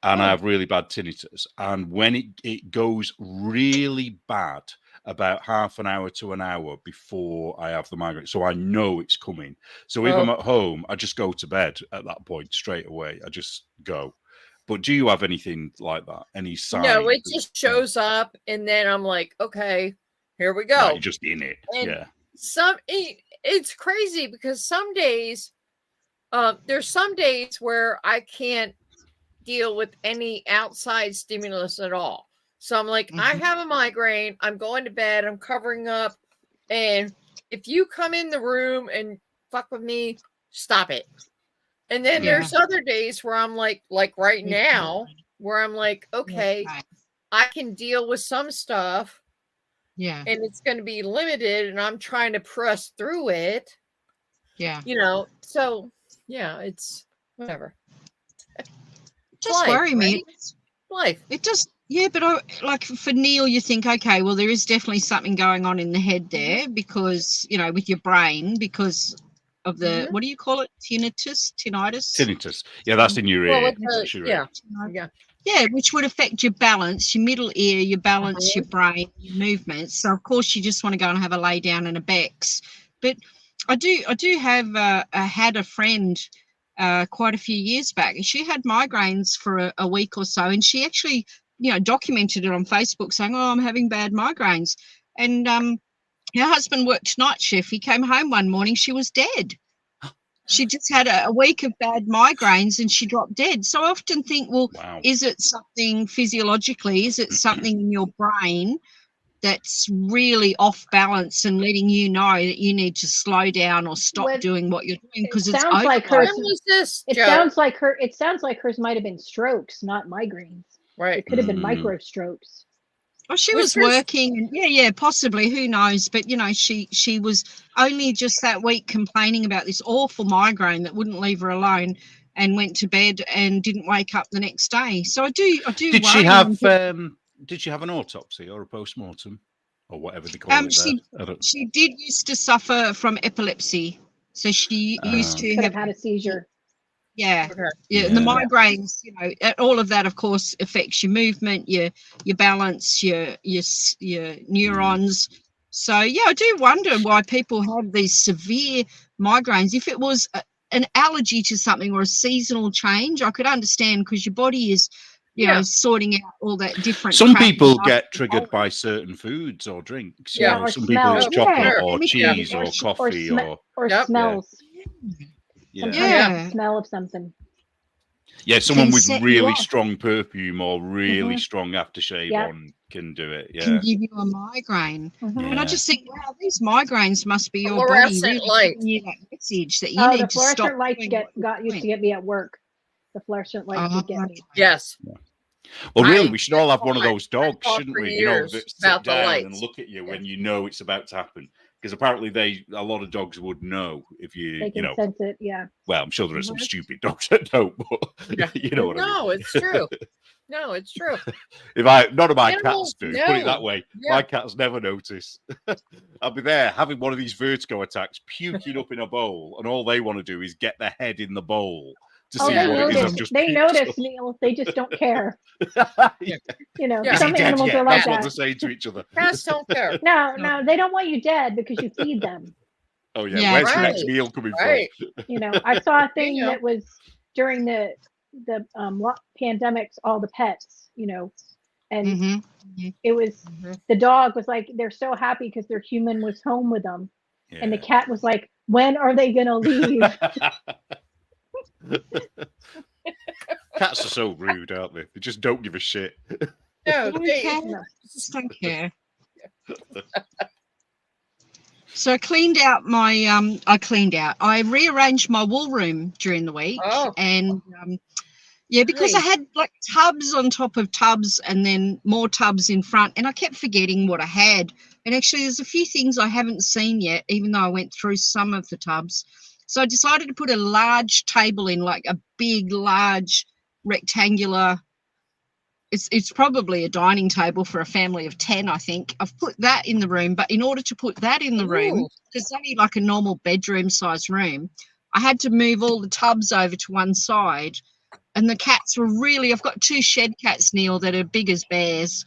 and I Oh. have really bad tinnitus. And when it goes really bad, about half an hour to an hour before I have the migraine, so I know it's coming. So if I'm at home, I just go to bed at that point straight away. I just go. But do you have anything like that? Any sign? No, it just shows up, and then I'm like, okay, here we go. Right, you're just in it. And yeah. It's crazy because some days, there's some days where I can't deal with any outside stimulus at all. So I'm like, I have a migraine. I'm going to bed. I'm covering up. And if you come in the room and fuck with me, stop it. And then there's other days where I'm like right now, where I'm like, okay, I can deal with some stuff. Yeah. And it's going to be limited, and I'm trying to press through it. Yeah. So yeah, it's whatever. Just Life, worry me. right? Life. It just, yeah, but like for Neil, you think, okay, well, there is definitely something going on in the head there because, with your brain, because of the, what do you call it? Tinnitus? Yeah, that's in your ear. Well, That's your ear. Yeah, which would affect your balance, your middle ear, your balance, your brain, your movements. So of course you just want to go and have a lay down and a Bex. But I do have had a friend quite a few years back. She had migraines for a week or so, and she actually, documented it on Facebook saying, "Oh, I'm having bad migraines." And her husband worked night shift. He came home one morning, she was dead. She just had a week of bad migraines and she dropped dead. So I often think, well, is it something physiologically? Is it something in your brain that's really off balance and letting you know that you need to slow down or stop doing what you're doing? Because it sounds like hers. It sounds like hers might have been strokes, not migraines. Right. It could have been micro strokes. Well, she was working, and possibly, who knows? But she was only just that week complaining about this awful migraine that wouldn't leave her alone, and went to bed and didn't wake up the next day. So I do. Did she worry have when did she have an autopsy or a post-mortem or whatever they call it there? She did used to suffer from epilepsy, so she used to Could have have had a seizure. Yeah. Okay. Yeah, and the Yeah. migraines, you know, all of that, of course, affects your movement, your balance, your neurons. So yeah, I do wonder why people have these severe migraines. If it was an allergy to something or a seasonal change, I could understand, because your body is, you know, sorting out all that different. Some crap people and get triggered by certain foods or drinks. You Yeah, know, or some people it's smells. chocolate Yeah. or cheese or coffee or Yeah. smells. yeah. Sometimes Yeah. the smell of something. Yeah, someone can with set you really off. strong perfume or really Mhm. strong aftershave Yeah. on can do it. Can Yeah. give you a migraine. Mhm. And I Yeah. just think, wow, these migraines must be your body Fluorescent really light. giving you that message that you Oh, the need to stop fluorescent lights doing what got you're used to doing. get me at work. The fluorescent lights would get me. Yes. Well, really, I- we should all have one of I- those dogs, thought shouldn't for we? You know, years that about sit the down and lights. look at you when Yeah. you know it's about to happen. Because apparently a lot of dogs would know if They you can know. sense it. Yeah. Well, I'm sure there are some Mhm. stupid dogs that don't, but Yeah. you know what I mean. No, it's true. No, it's true. If none of my Animals cats do, put it that know. way. Yeah. My cats never notice. I'll be there having one of these vertigo attacks, puking up in a bowl, and all they want to do is get their head in the bowl to Oh, see they what it is I've notice. just They puked notice, on. Neil. They just don't care. Yeah. You know, Yeah. Is he some dead animals yet? are like That's what that. they're saying to each other. Cats don't care. No, they don't want you dead because you feed them. Oh yeah, Yeah, where's the right. next meal coming Right. You know, I saw a thing Bingo. that was during the pandemics, all the pets, you know, and Mm-hmm. it was Mhm. the dog was like, they're so happy because their human was home with them. from? And the cat was like, when are they going to leave? Cats are so rude, aren't they? They just don't give a shit. No, Okay. No. Just don't care. So I cleaned out my I rearranged my wool room during the week. Oh. And yeah, because I Nice. had like tubs on top of tubs and then more tubs in front, and I kept forgetting what I had. And actually there's a few things I haven't seen yet, even though I went through some of the tubs. So I decided to put a large table in, like a big, large rectangular. It's probably a dining table for a family of 10, I think. I've put that in the room, but in order to put that in the room, Ooh. because it's only like a normal bedroom size room, I had to move all the tubs over to one side. And the cats were really, I've got 2 shed cats, Neil, that are big as bears.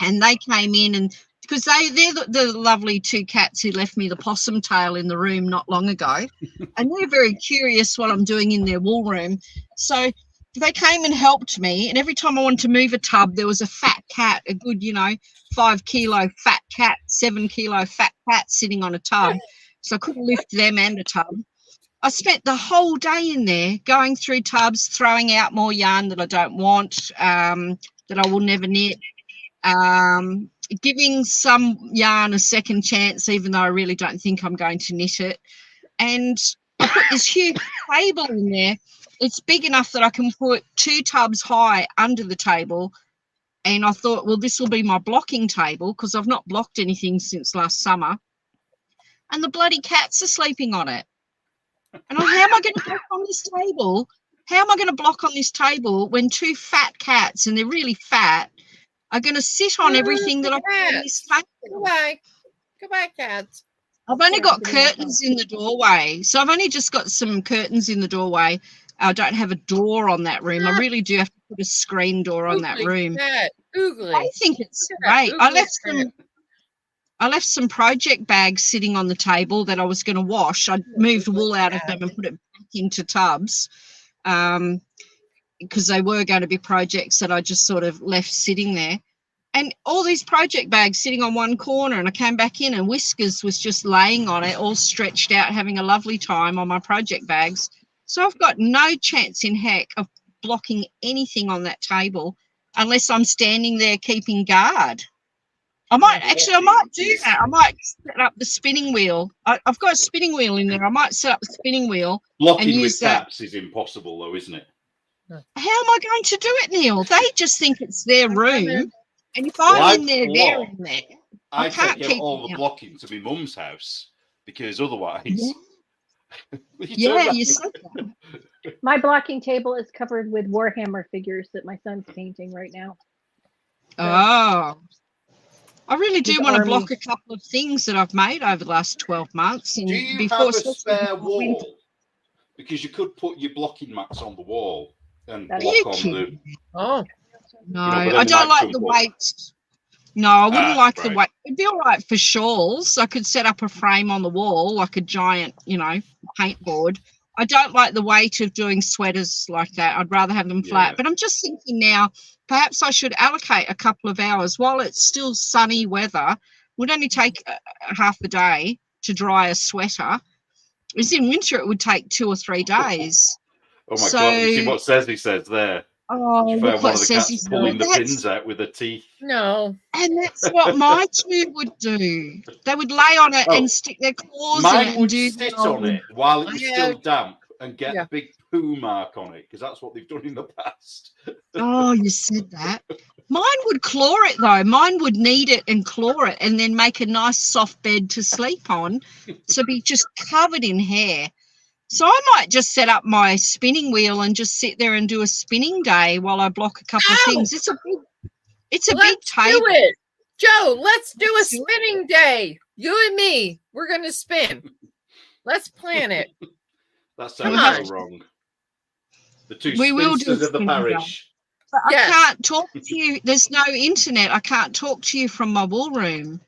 And they came in, and because they're the lovely 2 cats who left me the possum tail in the room not long ago. And they're very curious what I'm doing in their wool room. So they came and helped me, and every time I wanted to move a tub, there was a fat cat, a good, 5 kilo fat cat, 7 kilo fat cat sitting on a tub. So I couldn't lift them and a tub. I spent the whole day in there going through tubs, throwing out more yarn that I don't want, that I will never knit, giving some yarn a second chance, even though I really don't think I'm going to knit it. And I put this huge table in there. It's big enough that I can put 2 tubs high under the table. And I thought, well, this will be my blocking table, because I've not blocked anything since last summer. And the bloody cats are sleeping on it. And how am I going to block on this table? How am I going to block on this table when 2 fat cats, and they're really fat, are going to sit on everything that I put on this table? Goodbye. Goodbye, cats. I've only Yeah, got give me that curtains in the doorway. So I've only just got some curtains in the doorway. I don't have a door on that room. I really do have to put a screen door on that Oogly room. cat. Oogly. I think it's Look at that great. oogly I left some project bags sitting on the table that I was going to wash. I moved wool out of them and put it back into tubs, because they were going to be projects that I just sort of left sitting there. And all these project bags sitting on one corner, and I came back in and Whiskers was just laying on it, all stretched out, having a lovely time on my project bags. So I've got no chance in heck of blocking anything on that table unless I'm standing there keeping guard. I might do that. I might set up the spinning wheel. I've got a spinning wheel in there. I might set up the spinning wheel. Blocking and with use that. cats is impossible, though, isn't it? How am I going to do it, Neil? They just think it's their room. And if I'm Well, in there, they're in there. I can't take keep all them the out. blocking to my mum's house, because otherwise, Yeah. Yeah, you said that. My blocking table is covered with Warhammer figures that my son's painting right now. Oh. I really do His want to army. block a couple of things that I've made over the last 12 months. And Do you before have a especially spare before winter. wall? Because you could put your blocking mats on the wall and Are Are you block on the. kidding? Oh, No, but then I they don't might like jump the up. weight. No, I wouldn't like the Right. weight. It'd be all right for shawls. I could set up a frame on the wall, like a giant, paint board. I don't like the weight of doing sweaters like that. I'd rather have them flat. Yeah. But I'm just thinking now, perhaps I should allocate a couple of hours while it's still sunny weather. Would only take half a day to dry a sweater. Whereas in winter, it would take 2 or 3 days. Oh my So- God! You see what Ceci says there? Oh, She look found one what of the says cats he pulling the said. pins out with her teeth. no. And that's what my two would do. They would lay on it Oh, and stick their claws in Mine it and would do sit the on it while it I was have- still damp and get Yeah. a big poo mark on it because that's what they've done in the past. Oh, you said that. Mine would claw it though. Mine would knead it and claw it and then make a nice soft bed to sleep on to be just covered in hair. So I might just set up my spinning wheel and just sit there and do a spinning day while I block a couple of Ow! things. It's a big Let's table. do it. Joe, let's do a Let's do it. spinning day. You and me, we're going to spin. Let's plan it. That Come sounds on. so wrong. The two We will do spinsters a of the spinning day. parish. But Yes. I can't talk to you. There's no internet. I can't talk to you from my wool room.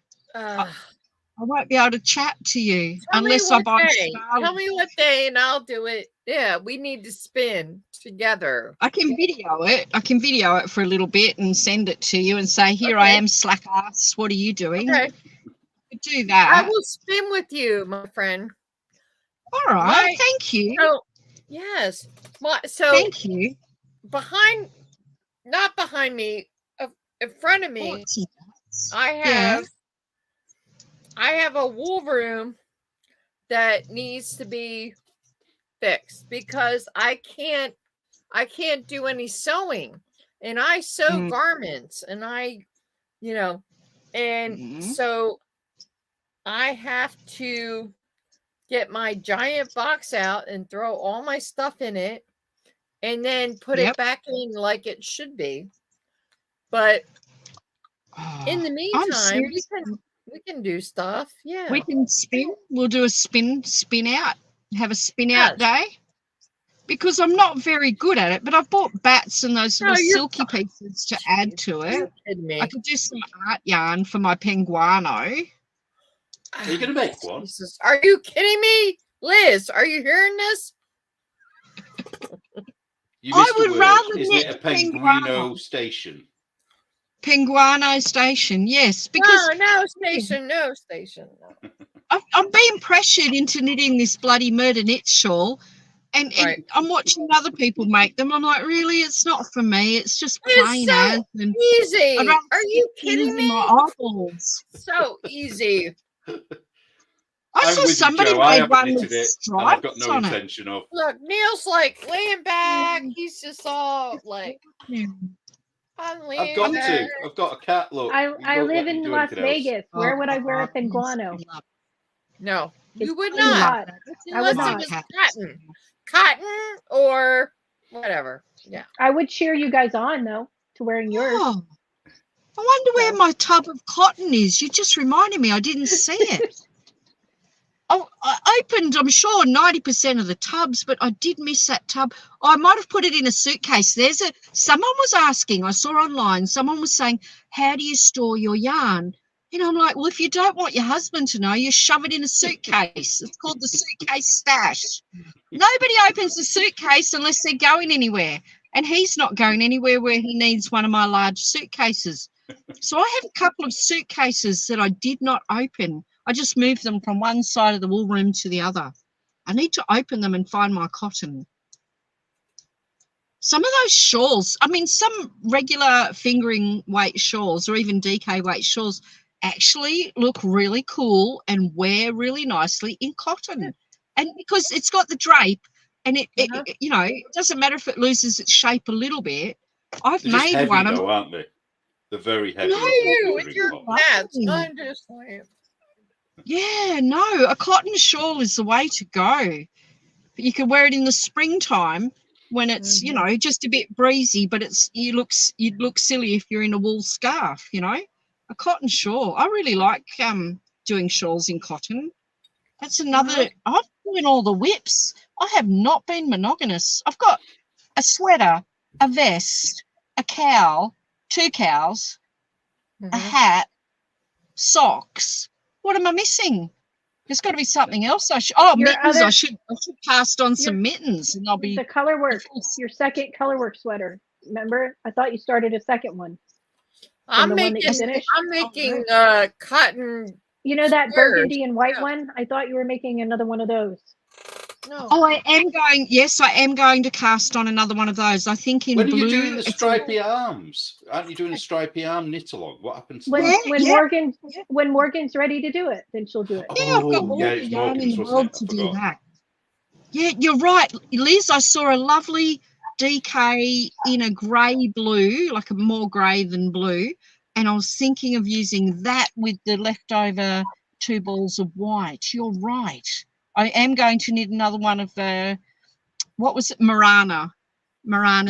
I won't be able to chat to you Tell me unless I what buy day. Starlink. Tell me what day and I'll do it. Yeah, we need to spin together. I can video it. I can video it for a little bit and send it to you and say, here I Okay. am, slack ass. What are you doing? Okay. You do I that. will spin with you, my friend. All right. Right. Thank you. So, yes. So Thank you. not behind me, in front of me, What's that? I have a wool room that needs to be fixed because I can't do any sewing, and I sew garments, and so I have to get my giant box out and throw all my stuff in it and then put it back in like it should be. But in the meantime, we can do stuff. Yeah. We can spin. We'll do a spin out. Have a spin out day. Because I'm not very good at it, but I've bought bats and those little silky pieces to add to it. I could do some art yarn for my penguino. Are you going to make one? Jesus. Are you kidding me? Liz, are you hearing this? You I missed the would word. rather Isn't knit it a the penguino station? Penguino station, yes. Because no station. No. I'm being pressured into knitting this bloody murder knit shawl. And I'm watching other people make them. I'm like, really? It's not for me. It's just plain so as. And easy. Are you kidding me? My eyeballs. So easy. I saw somebody made one with stripes I've got no on it. intention of. Look, Neil's like laying back. He's just all like, I'm laying I've got back. to. I've got a cat. Look. I live in Las Vegas. Where would I wear a penguino? No, you would too not. hot. I would Unless it not. was cotton or whatever. Yeah. I would cheer you guys on though to wearing yours. Oh, I wonder where my tub of cotton is. You just reminded me. I didn't see it. Oh, I opened, I'm sure, 90% of the tubs, but I did miss that tub. I might have put it in a suitcase. Someone was asking, I saw online, someone was saying, how do you store your yarn? And I'm like, well, if you don't want your husband to know, you shove it in a suitcase. It's called the suitcase stash. Nobody opens the suitcase unless they're going anywhere. And he's not going anywhere where he needs one of my large suitcases. So I have a couple of suitcases that I did not open. I just moved them from one side of the wool room to the other. I need to open them and find my cotton. Some of those shawls, some regular fingering weight shawls or even DK weight shawls actually look really cool and wear really nicely in cotton. And because it's got the drape and it doesn't matter if it loses its shape a little bit. I've They're just made heavy, one. Though, aren't they? They're very heavy. No, with your hats. I'm just like... Yeah, no, a cotton shawl is the way to go. You can wear it in the springtime when it's, you know, just a bit breezy, but you'd look silly if you're in a wool scarf, you know, a cotton shawl. I really like doing shawls in cotton. That's another. I'm doing all the whips. I have not been monogamous. I've got a sweater, a vest, a cowl, 2 cowls, a hat, socks. What am I missing? There's got to be something else. Mittens. I should cast on some mittens, and I'll be the color work. Your second color work sweater. Remember, I thought you started a second one. I'm making cotton. You know that burgundy and white one? I thought you were making another one of those. No. Oh, I am going. Yes, I am going to cast on another one of those. I think in when blue. When are you doing the stripy arms? Aren't you doing a stripy arm knit along? What happens to that? When Morgan's ready to do it, then she'll do it. Yeah, I've got all the yarn in the world to do that. Yeah, you're right, Liz. I saw a lovely DK in a grey blue, like a more grey than blue, and I was thinking of using that with the leftover 2 balls of white. You're right. I am going to knit another one of what was it? Marana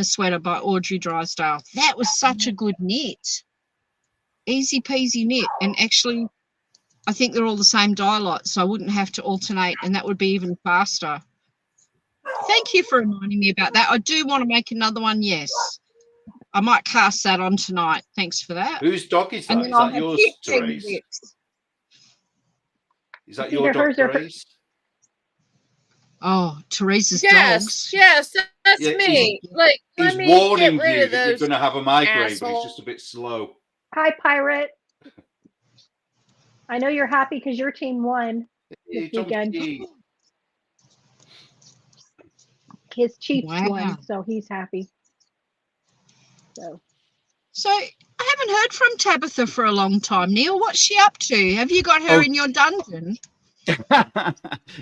sweater by Audrey Drysdale. That was such a good knit. Easy peasy knit. And actually, I think they're all the same dye lot, so I wouldn't have to alternate, and that would be even faster. Thank you for reminding me about that. I do want to make another one, yes. I might cast that on tonight. Thanks for that. Whose dog is that? Is that yours, Therese? Is that your dog, Therese? Oh, Teresa's dogs. Yes, that's me. He's warning you that you're going to have a migraine, but he's just a bit slow. Hi, Pirate. I know you're happy because your team won this weekend. His Chiefs won, so he's happy. So I haven't heard from Tabitha for a long time. Neil, what's she up to? Have you got her in your dungeon?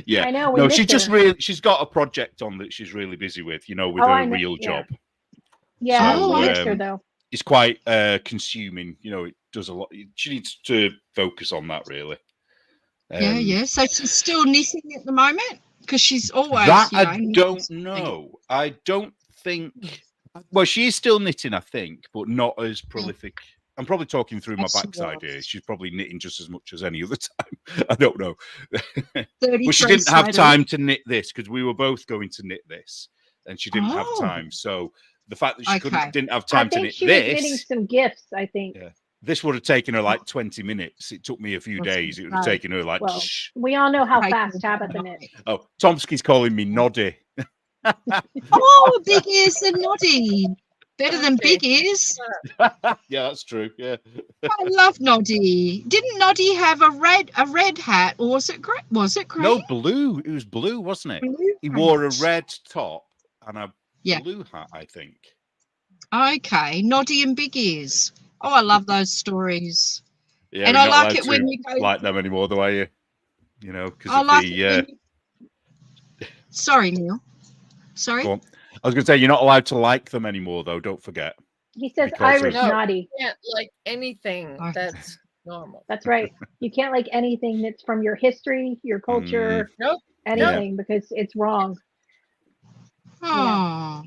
Yeah, I know. No, she's got a project on that she's really busy with. You know, with her real job. Yeah, I like her though. It's quite consuming. You know, it does a lot. She needs to focus on that really. Yeah. So she's still knitting at the moment because she's always. That I don't know. I don't think. Well, she is still knitting, I think, but not as prolific. I'm probably talking through my backside here. She's probably knitting just as much as any other time. I don't know. But she didn't have time to knit this because we were both going to knit this, and she didn't have time. So the fact that she didn't have time to knit she this. was knitting some gifts, I think. Yeah. This would have taken her like 20 minutes. It took me a few days. It would have taken her like. Well, we all know how fast Tabitha knits. Oh, Tomsky's calling me Noddy. Oh, big ears and Noddy. Better than big ears. Yeah, that's true. Yeah. I love Noddy. Didn't Noddy have a red hat, or was it grey? No, blue. It was blue, wasn't it? Blue he wore a red top and a blue hat, I think. Okay, Noddy and big ears. Oh, I love those stories. Yeah, and I like it when you go like them anymore, though, are you? You know, because of the. Sorry, Neil. Sorry. Go on. I was going to say, you're not allowed to like them anymore, though. Don't forget. He says Irish naughty. You can't like anything that's normal. That's right. You can't like anything that's from your history, your culture, anything, because it's wrong. Oh.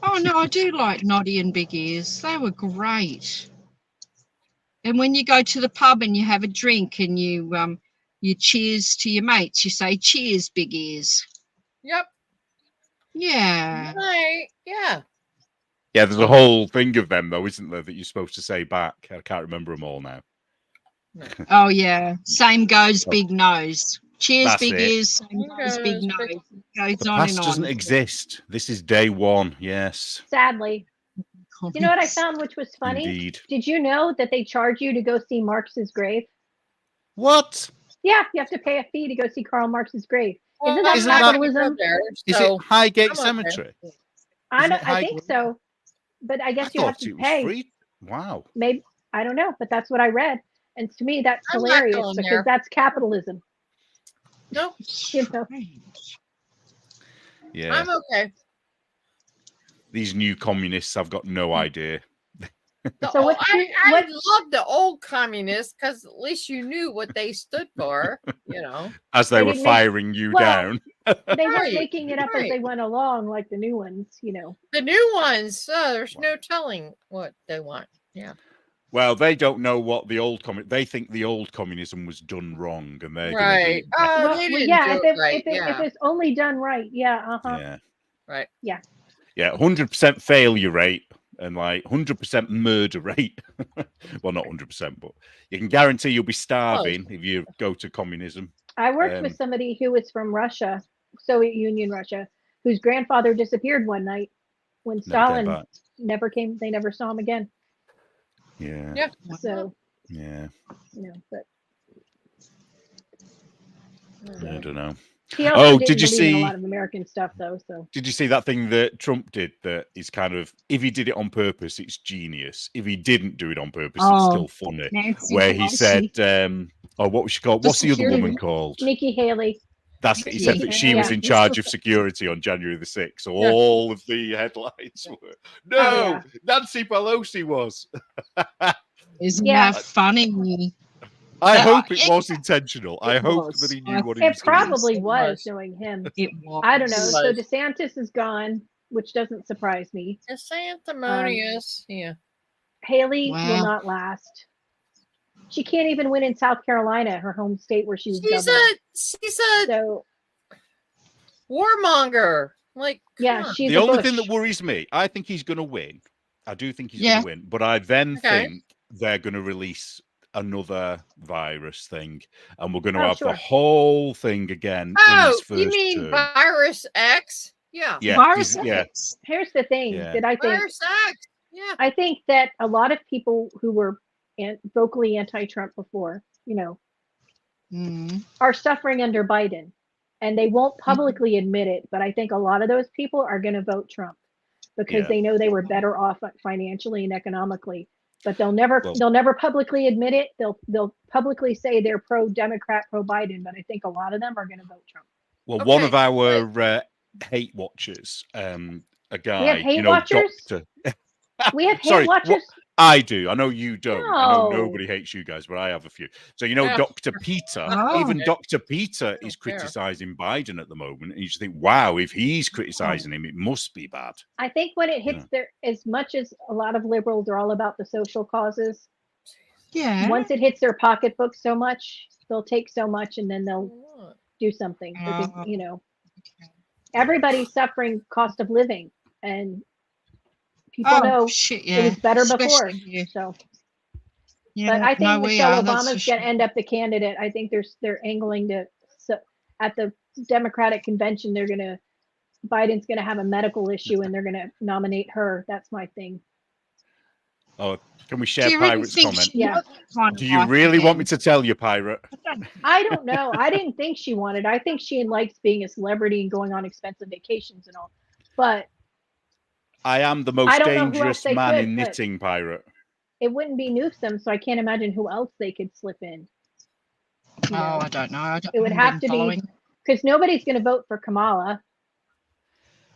Oh, no, I do like Noddy and Big Ears. They were great. And when you go to the pub and you have a drink and you cheers to your mates, you say, cheers, Big Ears. Yep. Yeah. Right. Yeah. Yeah, there's a whole thing of them, though, isn't there, that you're supposed to say back? I can't remember them all now. Oh, yeah. Same goes, big nose. Cheers, That's big it. ears. Same goes, big nose. Goes The on past and on. doesn't exist. This is day one. Yes. Sadly. You know what I found, which was funny? Indeed. Did you know that they charge you to go see Marx's grave? What? Yeah, you have to pay a fee to go see Karl Marx's grave. Well, Isn't that capitalism? Is it Highgate Cemetery? I think so, but I guess you have to pay. Free? Wow. Maybe, I don't know, but that's what I read, and to me that's hilarious because that's capitalism. Nope. You know? Yeah. I'm okay. These new communists, I've got no idea. So I love the old communists because at least you knew what they stood for, you know. As they were firing you down. They weren't Right, making it up as right. they went along, like the new ones, you know. The new ones, there's no telling what they want. Yeah. Well, they don't know what the old they think the old communism was done wrong, and they're going to Right. do. Oh, Well, they well, didn't yeah, do if it right. if it's only done right, yeah, Yeah. Right. Yeah. Yeah, 100% failure rate and like 100% murder rate. Well, not 100%, but you can guarantee you'll be starving if you go to communism. I worked with somebody who was from Russia, Soviet Union, Russia, whose grandfather disappeared one night when Stalin never came. They never saw him again. Yeah. Yeah. So. Yeah. You know, but. I don't know. He also didn't did you believe in a see lot of American stuff, though? So did you see that thing that Trump did? That is kind of, if he did it on purpose, it's genius. If he didn't do it on purpose, it's still funny. Nancy where he Pelosi. said, what was she called? What's the other woman called? Nikki Haley. That's it. He said that she was in charge of security on January the 6th. So all of the headlines were, no, Nancy Pelosi was. Isn't that funny? I hope it was intentional. I hope that he knew what he was doing. It probably was, knowing him. It was. I don't know. So DeSantis is gone, which doesn't surprise me. Sanctimonious. Yeah. Haley will not last. She can't even win in South Carolina, her home state where she was governor. She's a warmonger. Like, yeah, she's the only thing that worries me, I think he's going to win. I do think he's going to win, but I then think they're going to release another virus thing, and we're going to have the whole thing again. You mean Virus X? Yeah. Virus X. Here's the thing that I think. Virus X. Yeah. I think that a lot of people who were vocally anti-Trump before, you know, are suffering under Biden, and they won't publicly admit it. But I think a lot of those people are going to vote Trump because they know they were better off financially and economically. But they'll never publicly admit it. They'll publicly say they're pro-Democrat, pro-Biden, but I think a lot of them are going to vote Trump. Well, one of our hate watchers, a guy, we have hate watchers. We have hate watchers. I do. I know you don't. No. I know nobody hates you guys, but I have a few. So you know, Dr. Peter, even Dr. Peter is criticizing Biden at the moment, and you just think, wow, if he's criticizing him, it must be bad. I think when it hits as much as a lot of liberals are all about the social causes. Yeah. Once it hits their pocketbook so much, they'll take so much, and then they'll do something because you know everybody's suffering cost of living, and people know it was better before. So, but I think Michelle Obama's going to end up the candidate. I think they're angling to at the Democratic convention. Biden's going to have a medical issue, and they're going to nominate her. That's my thing. Oh, can we share Pirate's comment? Yeah. Do you really want me to tell you, Pirate? I don't know. I didn't think she wanted. I think she likes being a celebrity and going on expensive vacations and all. But I am the most dangerous man in knitting, Pirate. It wouldn't be Newsom, so I can't imagine who else they could slip in. I don't know. It would have to be because nobody's going to vote for Kamala.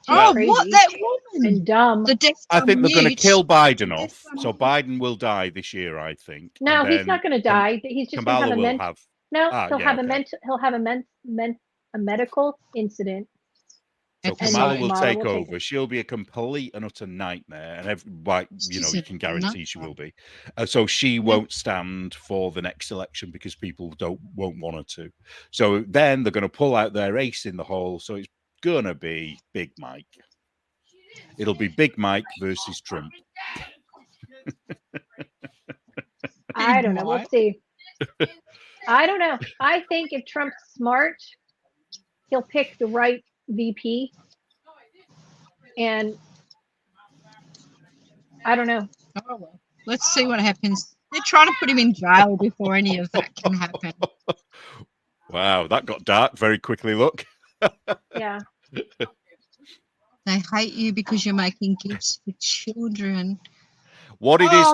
What, that woman? And dumb. I think they're going to kill Biden off, so Biden will die this year. I think. No, he's not going to die. He's just going to have a mental. No, he'll have a medical incident. So Kamala will take over. She'll be a complete and utter nightmare, and you can guarantee she will be. So she won't stand for the next election because people won't want her to. So then they're going to pull out their ace in the hole. So it's going to be Big Mike. It'll be Big Mike versus Trump. I don't know. We'll see. I don't know. I think if Trump's smart, he'll pick the right VP, and I don't know. Oh, well. Let's see what happens. They're trying to put him in jail before any of that can happen. Wow, that got dark very quickly. Look. Yeah. They hate you because you're making gifts for children. What it is,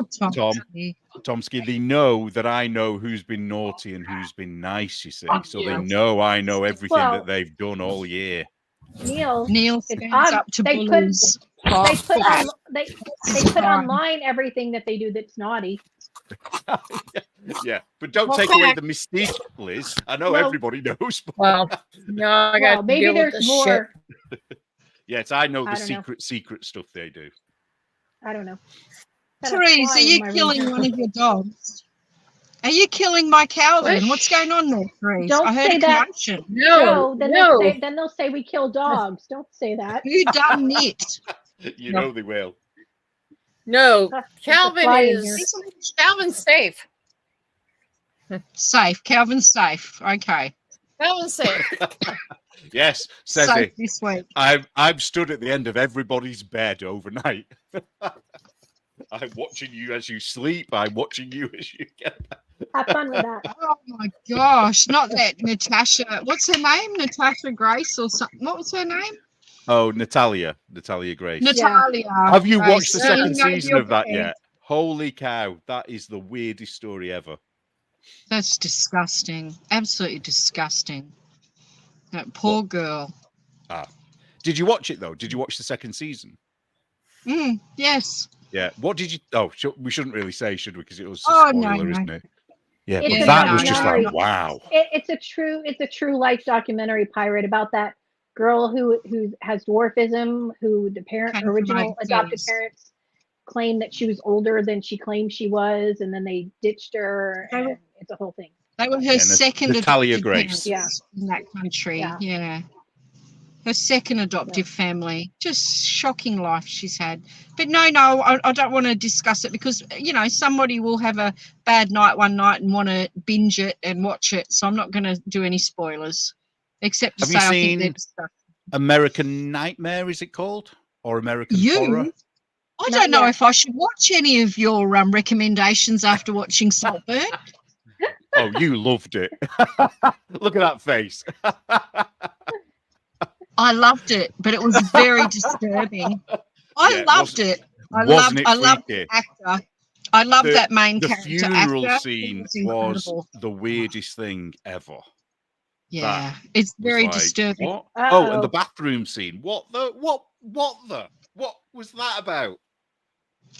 Tomsky, they know that I know who's been naughty and who's been nice, you see. So they know I know everything that they've done all year. Neil stands up to bullies. They put online everything that they do that's naughty. Yeah, but don't Well, take away fact. the mystique, Liz. I know Well- everybody knows. But Well, no, I got Well, to maybe deal with there's this more. shit. yes, I know the I don't know. secret stuff they do. I don't know. Got a Therese, fly are in you my room killing here. one of your dogs? Are you killing my Calvin? What's going on there, Therese? Don't I heard say a that. commotion. No, then no. they'll say we kill dogs. Don't say that. Who done it? You No. know they will. No, There's a Calvin fly in here. is Calvin's safe. Safe. Calvin's safe. Okay. Calvin's safe. Yes, says Safe it. this week. I've stood at the end of everybody's bed overnight. I'm watching you as you sleep. I'm watching you as you get. Have fun with that. Oh my gosh. Not that Natasha. What's her name? Natasha Grace or something. What was her name? Oh, Natalia Grace. Natalia. Have you Grace. watched the second Sitting over season your of that bed. yet? Holy cow, that is the weirdest story ever. That's disgusting. Absolutely disgusting. That poor girl. Did you watch it though? Did you watch the second season? Yes. Yeah. What did you? Oh, we shouldn't really say, should we? Because it was a Oh, spoiler, no, no. isn't it? Yeah, It's but a that was just like, documentary. wow. It's a true life documentary, Pirate, about that girl who has dwarfism, who the Came from original adopted overseas. parents claimed that she was older than she claimed she was, and then they ditched her, They were- and it's a whole thing. They were her second Natalia adopted Grace. parents in that country. Yeah. Yeah. Her second adoptive family. Just shocking life she's had. But no, I don't want to discuss it because, somebody will have a bad night one night and want to binge it and watch it. So I'm not going to do any spoilers, except to Have say you I think they're seen disgusting. American Nightmare, is it called? Or American Horror? I Not don't know yet. if I should watch any of your recommendations after watching Saltburn. Oh, you loved it. Look at that face. I loved it, but it was very disturbing. I loved it. I loved the actor. I loved that main The character. funeral actor. scene was was incredible. the weirdest thing ever. Yeah, it's Was very like, disturbing. What? Oh, and Uh-oh. the bathroom scene. What was that about?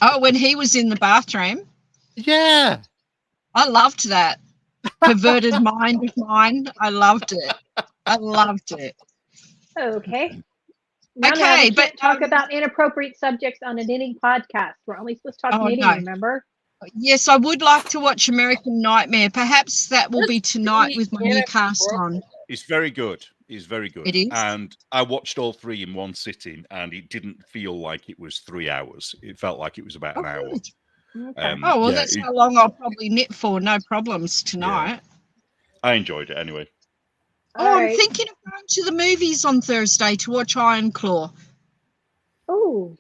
Oh, when he was in the bathroom, Yeah. I loved that. Perverted mind of mine. I loved it. I loved it. Okay. Okay, we but, can't talk about inappropriate subjects on a knitting podcast. We're only supposed to talk Oh, knitting, no. remember? Yes, I would like to watch American Nightmare. Perhaps that will be tonight with my new cast on. It's very good. It's very good. It is? And I watched all three in one sitting, and it didn't feel like it was 3 hours. It felt like it was about an hour. Good. Okay. Oh, well, yeah, that's how long I'll probably knit for. No problems tonight. I enjoyed it anyway. Oh, All I'm right. thinking of going to the movies on Thursday to watch Iron Claw. Oh,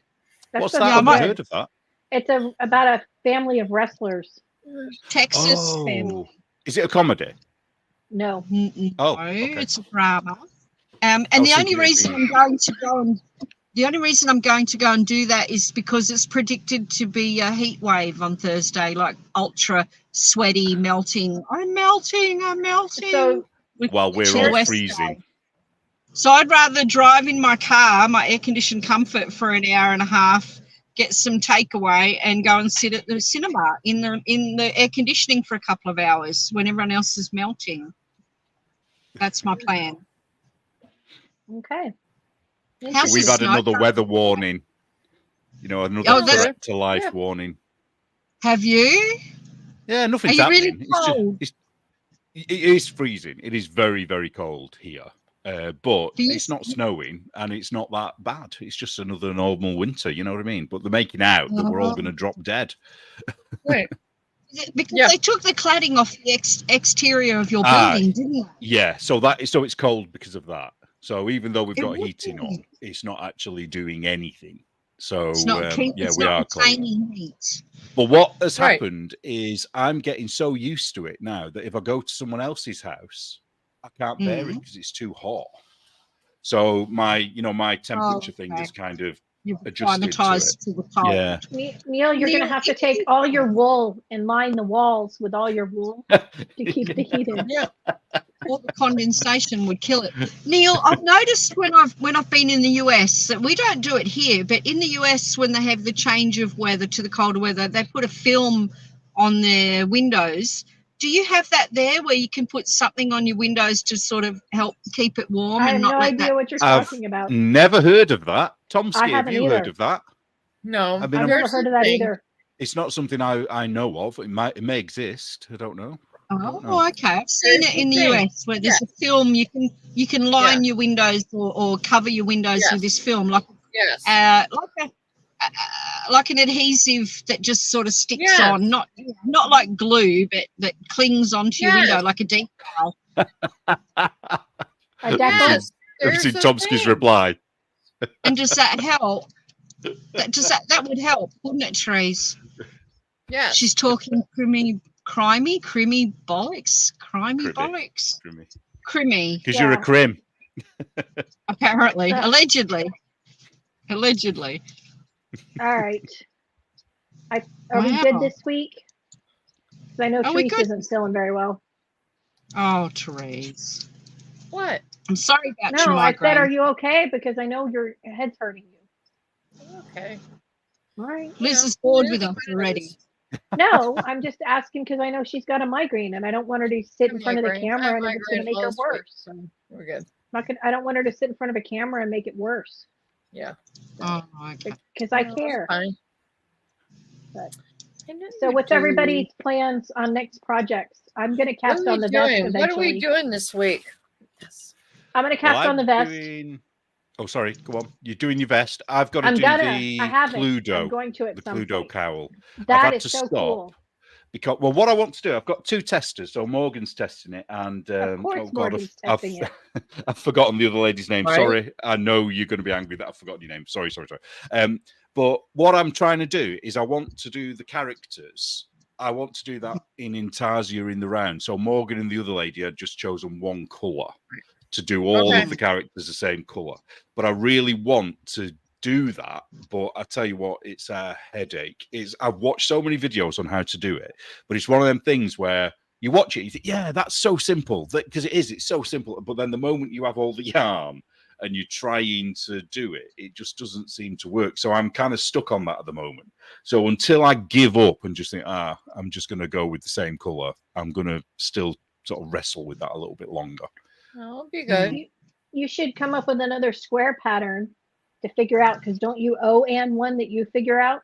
What's supposed that? to I've be not good. heard of that. It's about a family of wrestlers. Texas family. Is it a comedy? No. Oh, No, okay. it's a drama. And I was the only thinking it'd reason be- I'm going to go and do that is because it's predicted to be a heat wave on Thursday, like ultra sweaty, melting. I'm melting. So While we're Chill all West freezing. Day. So I'd rather drive in my car, my air-conditioned comfort, for an hour and a half, get some takeaway, and go and sit at the cinema in the air conditioning for a couple of hours when everyone else is melting. That's my plan. okay. How's We've the had snow another coming? weather warning. Another Oh, that's- threat to life Yeah. warning. Have you? Yeah, nothing's Are you really happening. cold? It is freezing. It is very, very cold here. But Do you- it's not snowing and it's not that bad. It's just another normal winter, you know what I mean? But they're making out that we're all Oh. going to drop dead. Right. Because Yeah. they took the cladding off the exterior of your Ah, building, didn't they? Yeah, so it's cold because of that. So even though we've It got would heating be. on, it's not actually doing anything. So It's not yeah, we are cold. retaining heat. But what has Right. happened is I'm getting so used to it now that if I go to someone else's house, I can't bear it because it's too hot. So my temperature thing okay. is kind of You're adjusted to acclimatized to the cold. yeah. Neil, you're going to have to take all your wool and line the walls with all your wool to keep the heat in. Yeah. All the condensation would kill it. Neil, I've noticed when I've been in the US that we don't do it here, but in the US when they have the change of weather to the colder weather, they put a film on their windows. Do you have that there where you can put something on your windows to sort of help keep it warm I and have not no let idea that? what you're I've talking about. never heard of that. Tomsky, have haven't you heard either. of that? No, I mean, I've never heard of that either. It's not something I know of. It may exist. I don't know. Oh, okay. I've seen it in the There's the US where there's a film you can line your windows or cover your windows with this film, like like an adhesive that just sort of sticks on, not like glue, but that clings onto your window like a decal. A decal? Have you seen Tomsky's reply? And does that help? That would help, wouldn't it, Therese? Yeah. She's talking crimmy bollocks. Crimmy. Because you're a crim. Apparently. Allegedly. All right. Are we good this week? Because I know Therese isn't feeling very well. Oh, Therese. What? I'm sorry about your No, I migraine. said, are you okay? Because I know your head's hurting you. Okay. All right. Liz is bored with us already. No, I'm just asking because I know she's got a migraine and I don't want her to sit in front of the camera and it's going to make her worse. So we're good. I don't want her to sit in front of a camera and make it worse. Yeah. Oh, okay. Because I care. Fine. But, so what's everybody's plans on next projects? I'm going to cast on the vest eventually. What are we doing this week? I'm going to cast on the vest. Oh, sorry. Go on. You're doing your vest. I've got to do the Cluedo. I'm going to it. The Cluedo cowl. That is so cool. Because what I want to do, I've got two testers. So Morgan's testing it, and of course Morgan's testing it. I've forgotten the other lady's name. Right. Sorry, I know you're going to be angry that I've forgotten your name. Sorry. But what I'm trying to do is I want to do the characters. I want to do that in Intarsia in the round. So Morgan and the other lady had just chosen one color to do all of the characters the same color. But I really want to do that. But I tell you what, it's a headache. I've watched so many videos on how to do it, but it's one of them things where you watch it, you think, yeah, that's so simple. Because it's so simple. But then the moment you have all the yarn and you're trying to do it, it just doesn't seem to work. So I'm kind of stuck on that at the moment. So until I give up and just think, I'm just going to go with the same color, I'm going to still sort of wrestle with that a little bit longer. Oh, be good. You should come up with another square pattern to figure out, because don't you owe Anne one that you figure out?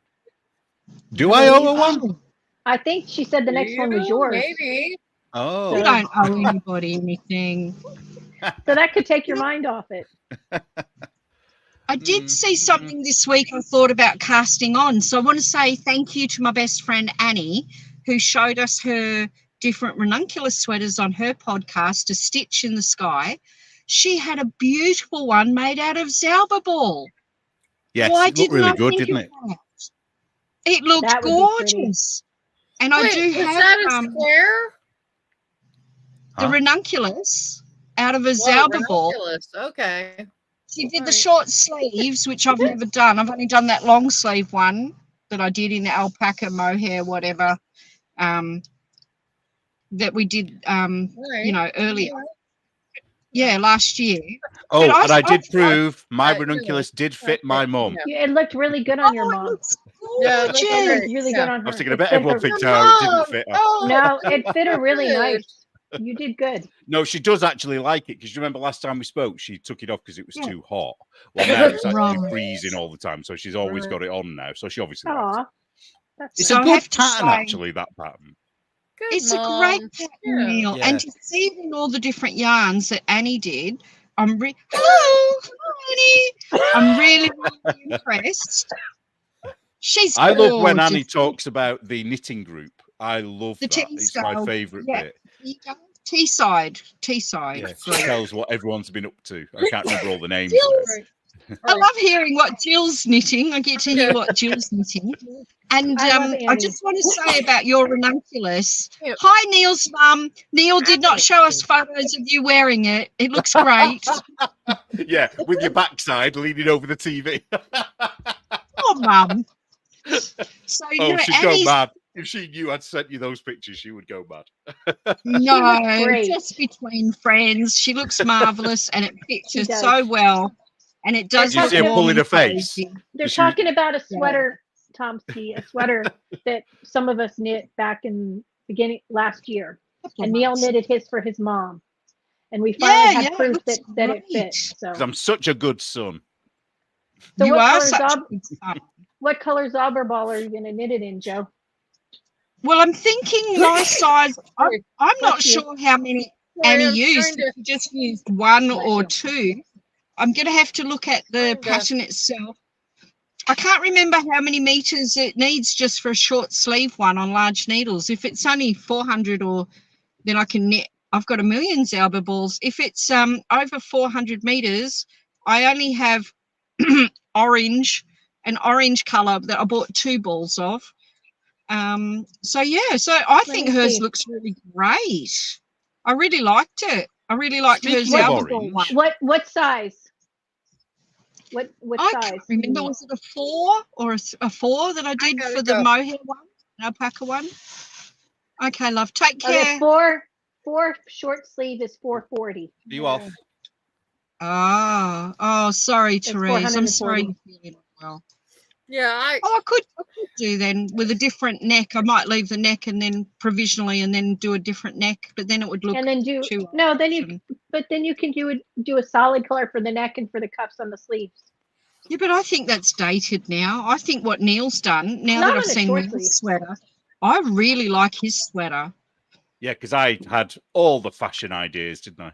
Do I owe one? I think she said the next one was yours. Maybe. Oh. You don't owe anybody anything. So that could take your mind off it. I did see something this week I thought about casting on. So I want to say thank you to my best friend Annie, who showed us her different ranunculus sweaters on her podcast, A Stitch in the Sky. She had a beautiful one made out of Zauber ball. Yes, it looked really good, didn't it? It looked gorgeous. And I do have that a square? The ranunculus out of a Zauber ball. Okay. She did the short sleeves, which I've never done. I've only done that long sleeve one that I did in the alpaca mohair, whatever, that we did, earlier. Yeah, last year. Oh, and I did prove my ranunculus did fit my mum. It looked really good on your mom. Yeah, it looked really good on her. I was thinking, I bet everyone thinks how it didn't fit her. No, it fit her really nice. You did good. No, she does actually like it, because you remember last time we spoke, she took it off because it was too hot. Well, now it's actually freezing all the time, so she's always got it on now. So she obviously likes it. It's a good pattern, actually, that pattern. Good, it's a great pattern, Neil. And to see in all the different yarns that Annie did, I'm really impressed. I love when Annie talks about the knitting group. I love that. It's my favourite bit. Teesside. Yeah, she tells what everyone's been up to. I can't remember all the names. I love hearing what Jill's knitting. I get to hear what Jill's knitting. And I just want to say about your ranunculus. Hi, Neil's mum. Neil did not show us photos of you wearing it. It looks great. Yeah, with your backside leaning over the TV. Oh, mum. So, she'd go mad. If she knew I'd sent you those pictures, she would go mad. No, just between friends. She looks marvellous, and it fits her so well. And it does. You see her pulling her face. They're talking about a sweater Tomsky a sweater that some of us knit back in beginning last year, and Neil knitted his for his mom, and we finally had proof that it fit. So Because I'm such a good son. So you what are color such zob- a good son. what color Zauberball are you going to knit it in, Joe? Well, I'm thinking my size. I'm not Bless you. sure how many Sorry, Annie I'm used. trying to- If you just used one Bless or you. two, I'm going to have to look at the Kinda. pattern itself. I can't remember how many meters it needs just for a short sleeve one on large needles. If it's only 400, or then I can knit. I've got a million Zauber balls. If it's over 400 meters, I only have an orange color that I bought 2 balls of. So I think me hers see. looks really great. I really liked it. I really liked her Speaking of Zauber ball orange, one. What size? What I size? can't remember. Was it a 4 or a 4 that I did gotta for the go. mohair one, alpaca one? Okay, love. Take Okay, care. four short sleeve is 440. are you off? Oh, sorry, It's Therese. I'm sorry 440. you're feeling well. Yeah, I could do then with a different neck. I might leave the neck and then provisionally and then do a different neck, but then it would look And then do too no, then you old. but then you can do a solid color for the neck and for the cuffs on the sleeves. Yeah, but I think that's dated now. I think what Neil's done, now Not that on I've a seen short Neil's sleeve. sweater, I really like his sweater. Yeah, because I had all the fashion ideas, didn't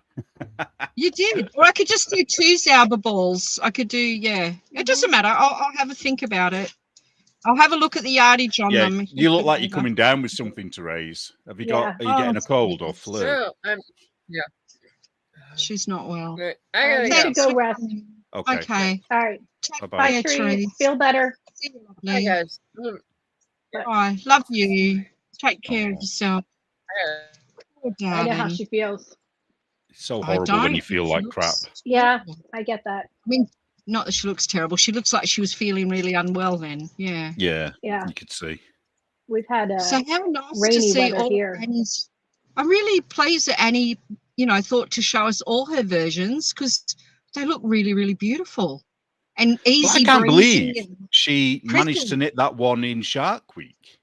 I? You did. Or I could just do 2 Zauber balls. I could do, yeah. It doesn't matter. I'll have a think about it. I'll have a look at the yardage on Yeah, them. you look like you're coming down with something to raise. Have you got? Are you getting a cold or flu? so She's not well. good. I gotta You go. should Thanks go for rest. coming. Okay. Okay. All right. Bye-bye. Bye, Yeah, Therese. Therese. Feel better. See you, Bye, lovely. guys. Bye. Love you. Take care of yourself. Poor I know how darling. she feels. It's so I horrible when don't. you feel She like crap. looks Yeah. terrible. I get that. I mean, not that she looks terrible. She looks like she was feeling really unwell then. Yeah. Yeah, Yeah. you could see. We've had a So how nice to rainy see weather all here. Annie's. I'm really pleased that Annie, thought to show us all her versions because they look really, really beautiful and easy. I can't breezy believe and she managed pretty. to knit that one in Shark Week.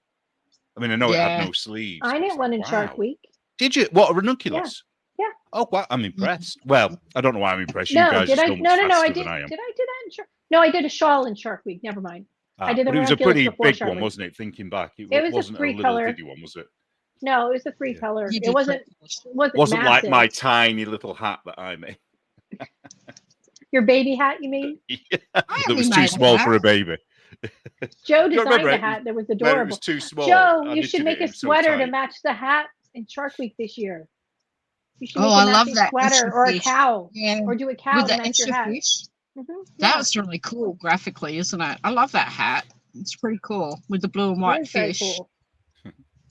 I mean, I know it had Yeah. no sleeves. I but knit it's one like, in Shark wow. Week. Did you? What, a ranunculus? Yeah. Oh, wow, I'm impressed. Well, I don't know why I'm impressed. You No, guys did are I? so much No, I faster did. than I am. Did I do that in Shark? No, I did a shawl in Shark Week. Never mind. I did the But it was a ranunculus pretty before big Shark one, Week. wasn't it? Thinking back, it It was a wasn't a 3 little color. diddy one, was it? No, it was a 3 Yeah. color. You It did wasn't Wasn't like massive. my tiny little hat that I made. Your baby hat, you mean? Yeah, I that only was made too a small for a hat. baby. Joe You designed remember a it? hat that was Well, it adorable. was too small. Joe, I you should knitted make it, a it was so sweater to tight. match the hat in Shark Week this year. You should Oh, make I a love matching that sweater extra or a fish. cowl, Yeah. or do a cowl With to the match your extra hat. fish. Yeah, That's really cool graphically, isn't it? I love that hat. It's pretty cool with the blue and it white is very fish. cool.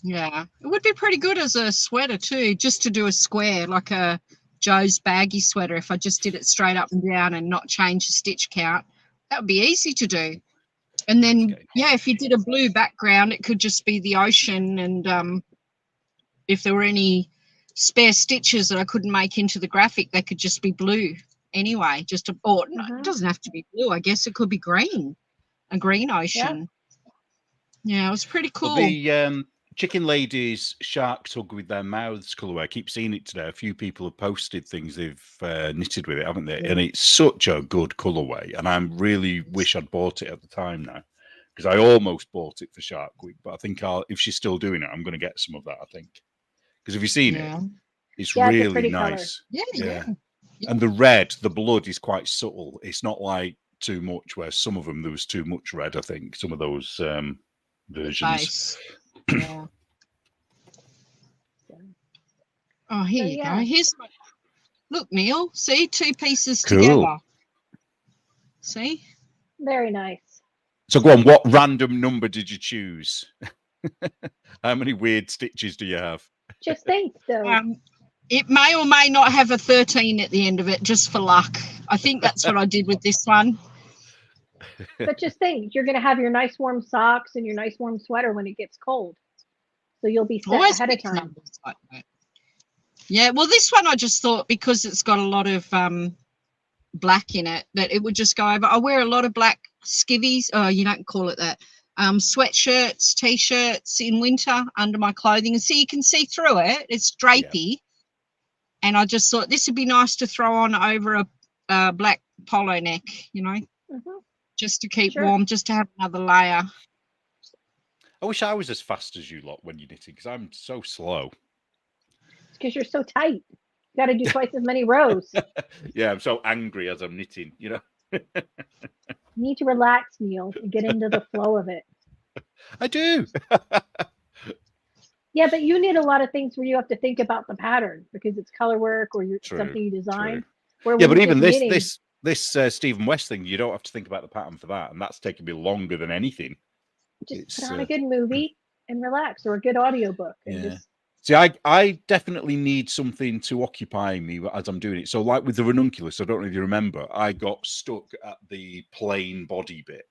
Yeah. It would be pretty good as a sweater too, just to do a square like a Joe's baggy sweater if I just did it straight up and down and not change the stitch count. That would be easy to do. And then, yeah, if you did a blue background, it could just be the ocean. And if there were any spare stitches that I couldn't make into the graphic, they could just be blue anyway. No, it doesn't have to be blue. I guess it could be green, a green ocean. Yeah, it was pretty cool. Well, the Chicken Ladies Shark Tug with their mouths colourway, I keep seeing it today. A few people have posted things they've knitted with it, haven't they? And it's such a good colourway. And I really wish I'd bought it at the time now, because I almost bought it for Shark Week. But I think if she's still doing it, I'm going to get some of that, I think. Because have you seen it? It's really it's a pretty nice. color. Yeah. And the red, the blood is quite subtle. It's not like too much, where some of them, there was too much red, I think, some of those versions. Nice. Yeah. Oh, here So, you yeah. go. Here's my look, Neil. See, 2 pieces Cool. together. See? Very nice. So go on, what random number did you choose? How many weird stitches do you have? Just think, though. It may or may not have a 13 at the end of it, just for luck. I think that's what I did with this one. But just think, you're going to have your nice warm socks and your nice warm sweater when it gets cold. So you'll be set Always ahead of pick time. numbers like that. Yeah, well, this one I just thought because it's got a lot of black in it that it would just go over. I wear a lot of black skivvies. Oh, you don't call it that. sweatshirts, t-shirts in winter under my clothing. And see, you can see through it. It's drapey. Yeah. And I just thought this would be nice to throw on over a black polo neck, you know, just to keep warm, just to have another layer. I wish I was as fast as you lot when you're knitting, because I'm so slow. It's because you're so tight. You got to do twice as many rows. Yeah, I'm so angry as I'm knitting, you know. You need to relax, Neil, and get into the flow of it. I do. Yeah, but you need a lot of things where you have to think about the pattern because it's color work or something you design. Yeah, but even this Stephen West thing, you don't have to think about the pattern for that, and that's taken me longer than anything. Just put on a good movie and relax, or a good audiobook. And See, I definitely need something to occupy me as I'm doing it. So, like with the ranunculus, I don't really remember. I got stuck at the plain body bit.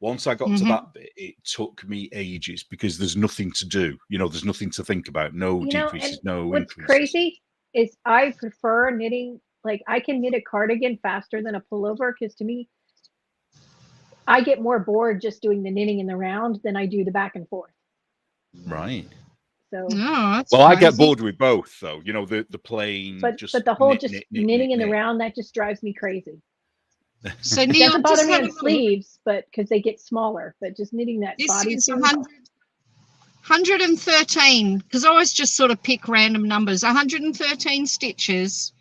Once I got to that bit, it took me ages because there's nothing to do. You know, there's nothing to think about. No decreases, no increases. What's crazy is I prefer knitting. Like, I can knit a cardigan faster than a pullover because to me, I get more bored just doing the knitting in the round than I do the back and forth. Right. So well, crazy. I get bored with both, though. You know, the plain. But the whole knitting in the round, that just drives me crazy. So Neil, it doesn't bother me on sleeves, but because they get smaller. But just knitting that body. This is 113, because I always just sort of pick random numbers. 113 stitches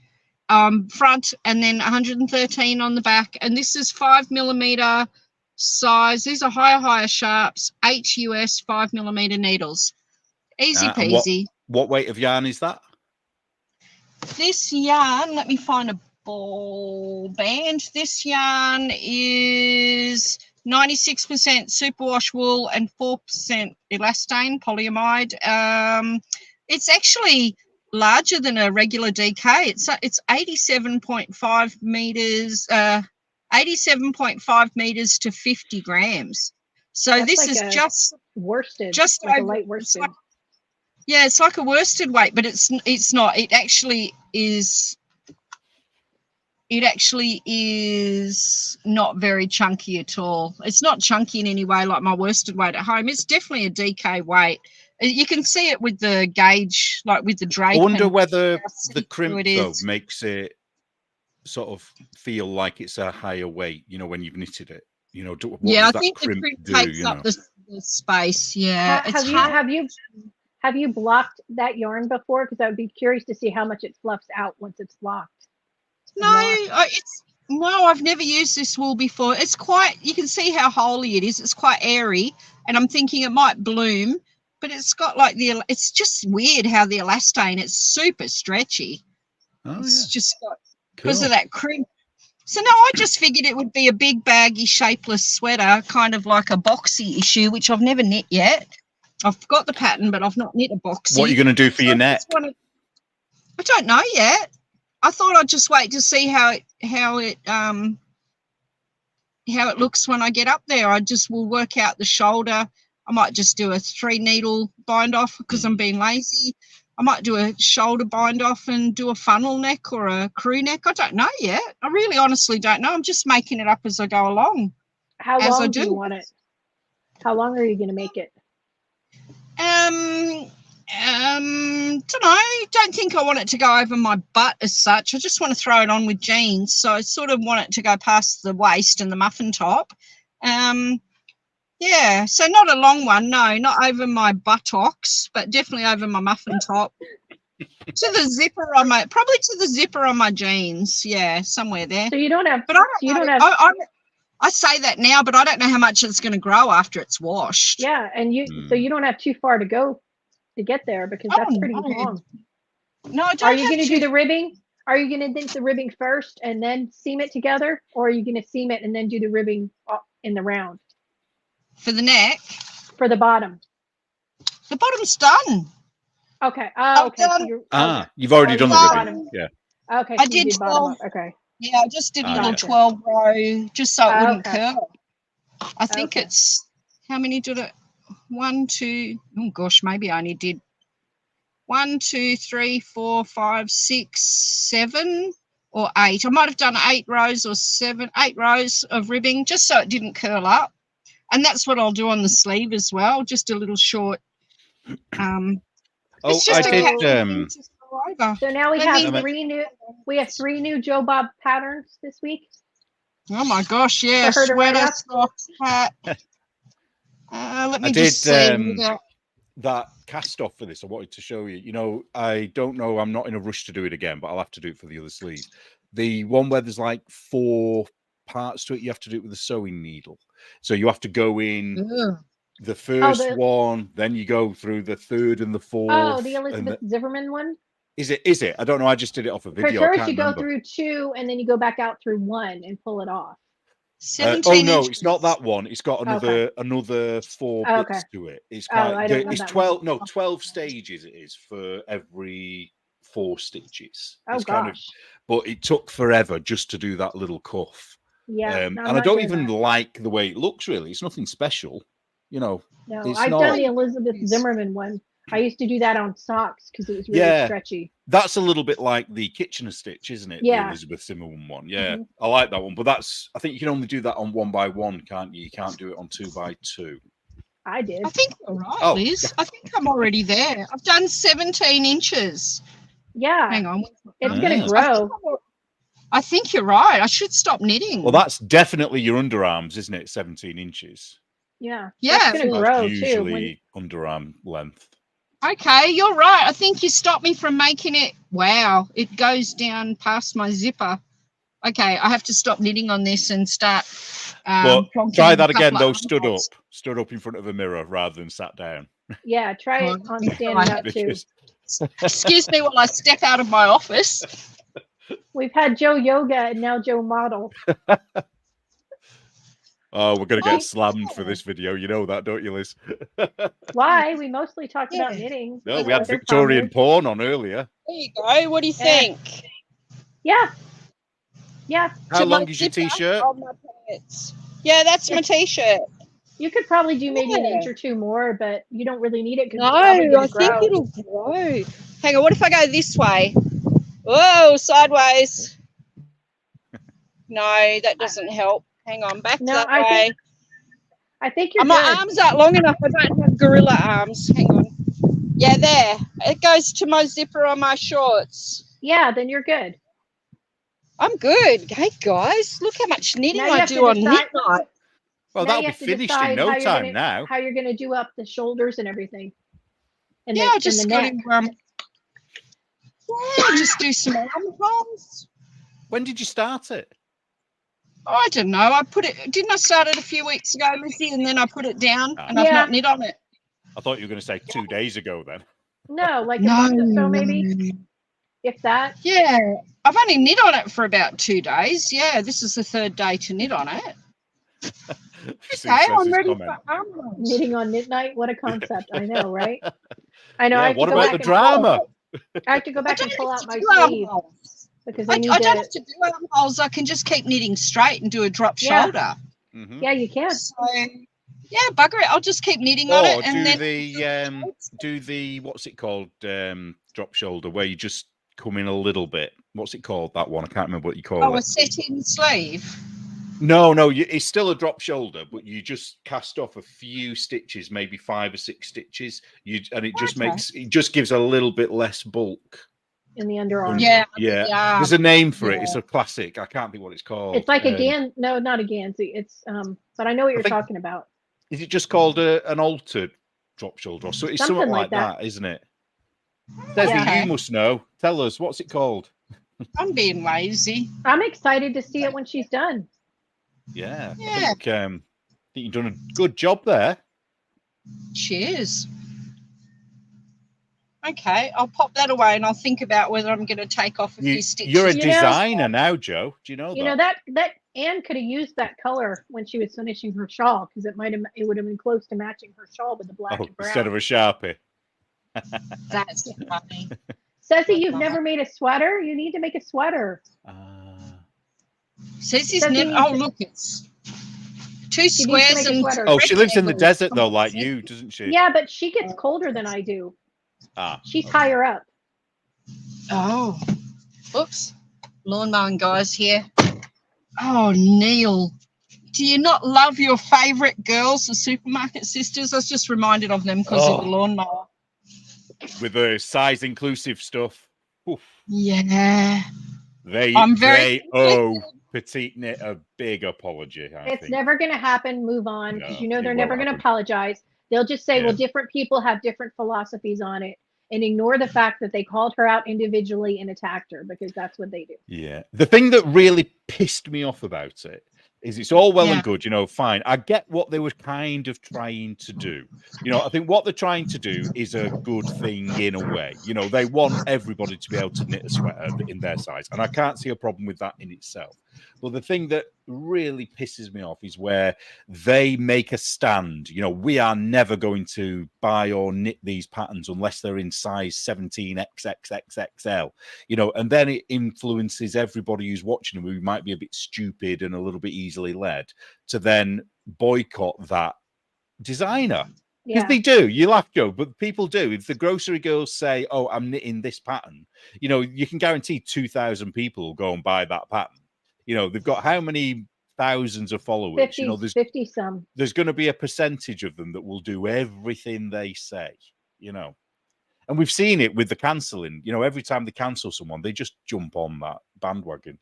front, and then 113 on the back. And this is 5mm size. These are higher sharps, HUS 5mm needles. Easy peasy. What weight of yarn is that? This yarn, let me find a ball band. This yarn is 96% superwash wool and 4% elastane polyamide. It's actually larger than a regular DK. It's 87.5 meters, 87.5 meters to 50 grams. So that's this is just worsted, just like over, a light worsted. Yeah, it's like a worsted weight, but it's not. It actually is. It actually is not very chunky at all. It's not chunky in any way like my worsted weight at home. It's definitely a DK weight. You can see it with the gauge, like with the drape. I wonder whether the crimp though makes it sort of feel like it's a higher weight. You know, when you've knitted it. You know, I think the crimp takes up the space. Yeah, have you blocked that yarn before? Because I would be curious to see how much it fluffs out once it's blocked. No, I've never used this wool before. It's quite, you can see how holey it is. It's quite airy, and I'm thinking it might bloom, but it's got like it's just weird how the elastane, it's super stretchy. It's just got, because of that crimp. So no, I just figured it would be a big baggy shapeless sweater, kind of like a boxy issue, which I've never knit yet. I've got the pattern, but I've not knit a boxy. What are you going to do for your neck? I don't know yet. I thought I'd just wait to see how it looks when I get up there. I just will work out the shoulder. I might just do a 3 needle bind off because I'm being lazy. I might do a shoulder bind off and do a funnel neck or a crew neck. I don't know yet. I really honestly don't know. I'm just making it up as I go along. How long do you want it? How long are you going to make it? Don't know. Don't think I want it to go over my butt as such. I just want to throw it on with jeans. So I sort of want it to go past the waist and the muffin top. Yeah, so not a long one. No, not over my buttocks, but definitely over my muffin top. To the zipper on my, probably to the zipper on my jeans. Yeah, somewhere there. So you don't have, but I say that now, but I don't know how much it's going to grow after it's washed. Yeah, and so you don't have too far to go to get there because that's pretty long. No, I don't. Are you going to do the ribbing? Are you going to knit the ribbing first and then seam it together, or are you going to seam it and then do the ribbing in the round? For the neck? For the bottom. The bottom's done. Okay. Okay. So you've already done the ribbing. Yeah. Okay. I did 12. Okay. Yeah, I just did a little 12 row just so it wouldn't curl. I think it's, how many did it? 1, 2, oh gosh, maybe I only did 1, 2, 3, 4, 5, 6, 7 or 8. I might have done 8 rows or 8 rows of ribbing just so it didn't curl up. And that's what I'll do on the sleeve as well, just a little short. Oh, It's just I a did. catchy thing to throw over. So now we Let have me- we have 3 new Joe Bob patterns this week. Oh my gosh, yeah, For her to write sweater, up? socks, hat. Let me I just did, see. without- that cast off for this. I wanted to show you. You know, I don't know. I'm not in a rush to do it again, but I'll have to do it for the other sleeve. The one where there's like 4 parts to it, you have to do it with a sewing needle. So you have to go in Ugh. the first the- one, then you go through the third and the fourth. Oh, the and Elizabeth Zimmerman one. Is it? I don't know. I just did it off a Because video. I hers can't you go remember. through 2 and then you go back out through 1 and pull it off. 17 no, inches. it's not that one. It's got another 4 Oh, bits okay. to it. It's Oh, quite. I don't know It's that 12. No, 12 stages. It is for every 4 stitches. Oh It's gosh. kind of, but it took forever just to do that little cuff. Yeah. And I'm I not don't doing even that. like the way it looks. Really, it's nothing special. You know. No, it's I've not. done the Elizabeth Zimmerman one. I used to do that on socks because it was really Yeah. stretchy. That's a little bit like the Kitchener stitch, isn't it? Yeah. The Elizabeth Zimmerman one. Yeah, Mhm. I like that one. But that's, I think you can only do that on 1 by 1, can't you? You can't do it on 2 by 2. I did. I think you're right, Oh. Liz. I think I'm already there. I've done 17 inches. Yeah. Hang on. It's Ah. going to grow. I think you're right. I should stop knitting. Well, that's definitely your underarms, isn't it? 17 inches. Yeah. Yeah. It's going to That's grow too. usually underarm length. Okay, you're right. I think you stopped me from making it. Wow, it goes down past my zipper. Okay, I have to stop knitting on this and start. But plonking try in a that again, couple though. of Stood up in front of a mirror rather than sat down. Yeah. Try it Oh, on yeah, standing right. up too. Because- Excuse me while I step out of my office. We've had Joe Yoga and now Joe Model. Oh, we're going to get Oh, slammed for yeah. this video. You know that, don't you, Liz? Why? We mostly talked about Yeah. knitting. No, That's we had what their Victorian problem porn on earlier. There you go. What do you think? is. Yeah. Yeah. How To my long is your zipper t-shirt? on my pants. Yeah, that's my t-shirt. You could probably do maybe an Yeah. inch or 2 more, but you don't really need it because No, it's probably I going to think grow. it'll grow. Hang on, what if I go this way? Whoa, sideways. No, that doesn't help. Hang on, back No, that I way. think- I think you're My good. arms aren't long enough. I don't have gorilla arms. Hang on. Yeah, there. It goes to my zipper on my shorts. Yeah, then you're good. I'm good. Hey, guys, look how much knitting Now you I have do to on decide- midnight. Well, Now that'll you be have to finished decide in no how you're time gonna- now. How you're going to do up the shoulders and everything. And Yeah, the, I and just the got neck. to just do some armholes. When did you start it? I don't know. Didn't I start it a few weeks ago, Lizzie, and then I put it down and I've Yeah. not knit on it. I thought you were going to say 2 days ago then. No, like a month or so maybe, if that. Yeah, I've only knit on it for about 2 days. Yeah, this is the 3rd day to knit on it. Sue Okay, says I'm his ready comment. for armholes. Knitting on knit night. What a concept. I know, right? I know. Yeah, I have to what go about back the and drama? I have to go I back and don't pull have out to my do sleeve armholes. because I I need don't to. have to do armholes. I can just keep knitting straight and do a drop Yeah. shoulder. Mhm. Yeah, you can. So, yeah, bugger it. I'll just keep knitting on Or it. And do then the what's it called? Drop shoulder, where you just come in a little bit. What's it called? That one? I can't remember what you call a it. set-in sleeve. No, it's still a drop shoulder, but you just cast off a few stitches, maybe 5 or 6 stitches. And it just Okay. gives a little bit less bulk. In the underarm. Yeah. Yeah. There's a name for it. yeah. It's a classic. I can't think what it's called. It's like a no, not a Gansey. It's but I know what you're think- talking about. Is it just called an altered drop shoulder? Or so it's something Something like like that, isn't it? Desi, Okay. you must know. Tell us, what's it called? I'm being lazy. I'm excited to see it when she's done. Yeah. Yeah. I think you've done a good job there. Cheers. Okay, I'll pop that away and I'll think about whether I'm going to take off a few stitches. You're a You know- designer now, Joe. Do you know You that? know that Anne could have used that color when she was finishing her shawl because it would have been close to matching her shawl with the black and brown. Instead of a Sharpie. That's funny. Ceci, you've never made a sweater. You need to make a sweater. Says he's Doesn't never. he- Oh, look, it's 2 needs to squares make a and. sweater. Oh, she lives in the rectangles. desert though, like you, doesn't she? Yeah, but she gets colder than I do. She's okay. higher up. Oh, oops. Lawn mowing guys here. Oh, Neil. Do you not love your favourite girls, the supermarket sisters? I was just reminded of them because of the lawnmower. With the size inclusive stuff. Oof. Yeah. They owe Petite Knit a big apology. I It's think. never going to happen. Move on, because No, they're it never won't going to happen. apologize. They'll just say, Yeah. well, different people have different philosophies on it, and ignore the fact that they called her out individually and attacked her, because that's what they do. Yeah. The thing that really pissed me off about it is it's all well and good, fine. I get what they were kind of trying to do. I think what they're trying to do is a good thing in a way. They want everybody to be able to knit a sweater in their size. And I can't see a problem with that in itself. But the thing that really pisses me off is where they make a stand. We are never going to buy or knit these patterns unless they're in size 17XXXXL, and then it influences everybody who's watching them who might be a bit stupid and a little bit easily led to then boycott that designer. Because they do. You laugh, Joe, but people do. If the grocery girls say, oh, I'm knitting this pattern, you can guarantee 2,000 people will go and buy that pattern. They've got how many thousands of followers? 50 some. There's going to be a percentage of them that will do everything they say, And we've seen it with the cancelling. Every time they cancel someone, they just jump on that bandwagon.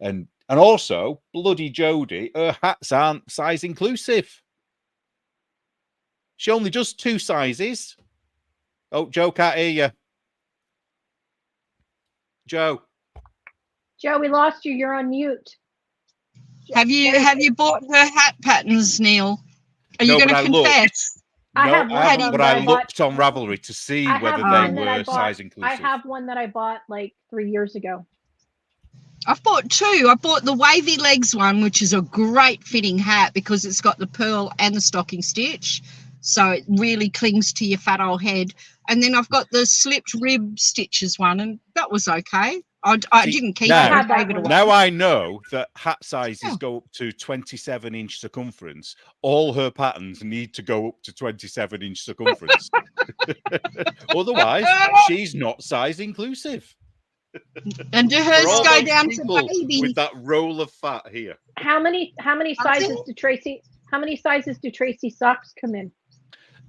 And also, bloody Jodie, her hats aren't size inclusive. She only does 2 sizes. Oh, Joe can't hear you. Joe, we lost you. You're on mute. Have you bought her hat patterns, Neil? Are you going to confess? I looked on Ravelry to see whether they were size inclusive. I have one that I bought like 3 years ago. I've bought 2. I bought the wavy legs one, which is a great fitting hat because it's got the pearl and the stocking stitch. So it really clings to your fat old head. And then I've got the slipped rib stitches one, and that was okay. I didn't keep it. I gave it away. Now I know that hat sizes go up to 27-inch circumference. All her patterns need to go up to 27-inch circumference. Otherwise, she's not size inclusive. And do hers go down to baby with that roll of fat here? How many sizes do Tracy? How many sizes do Tracy socks come in?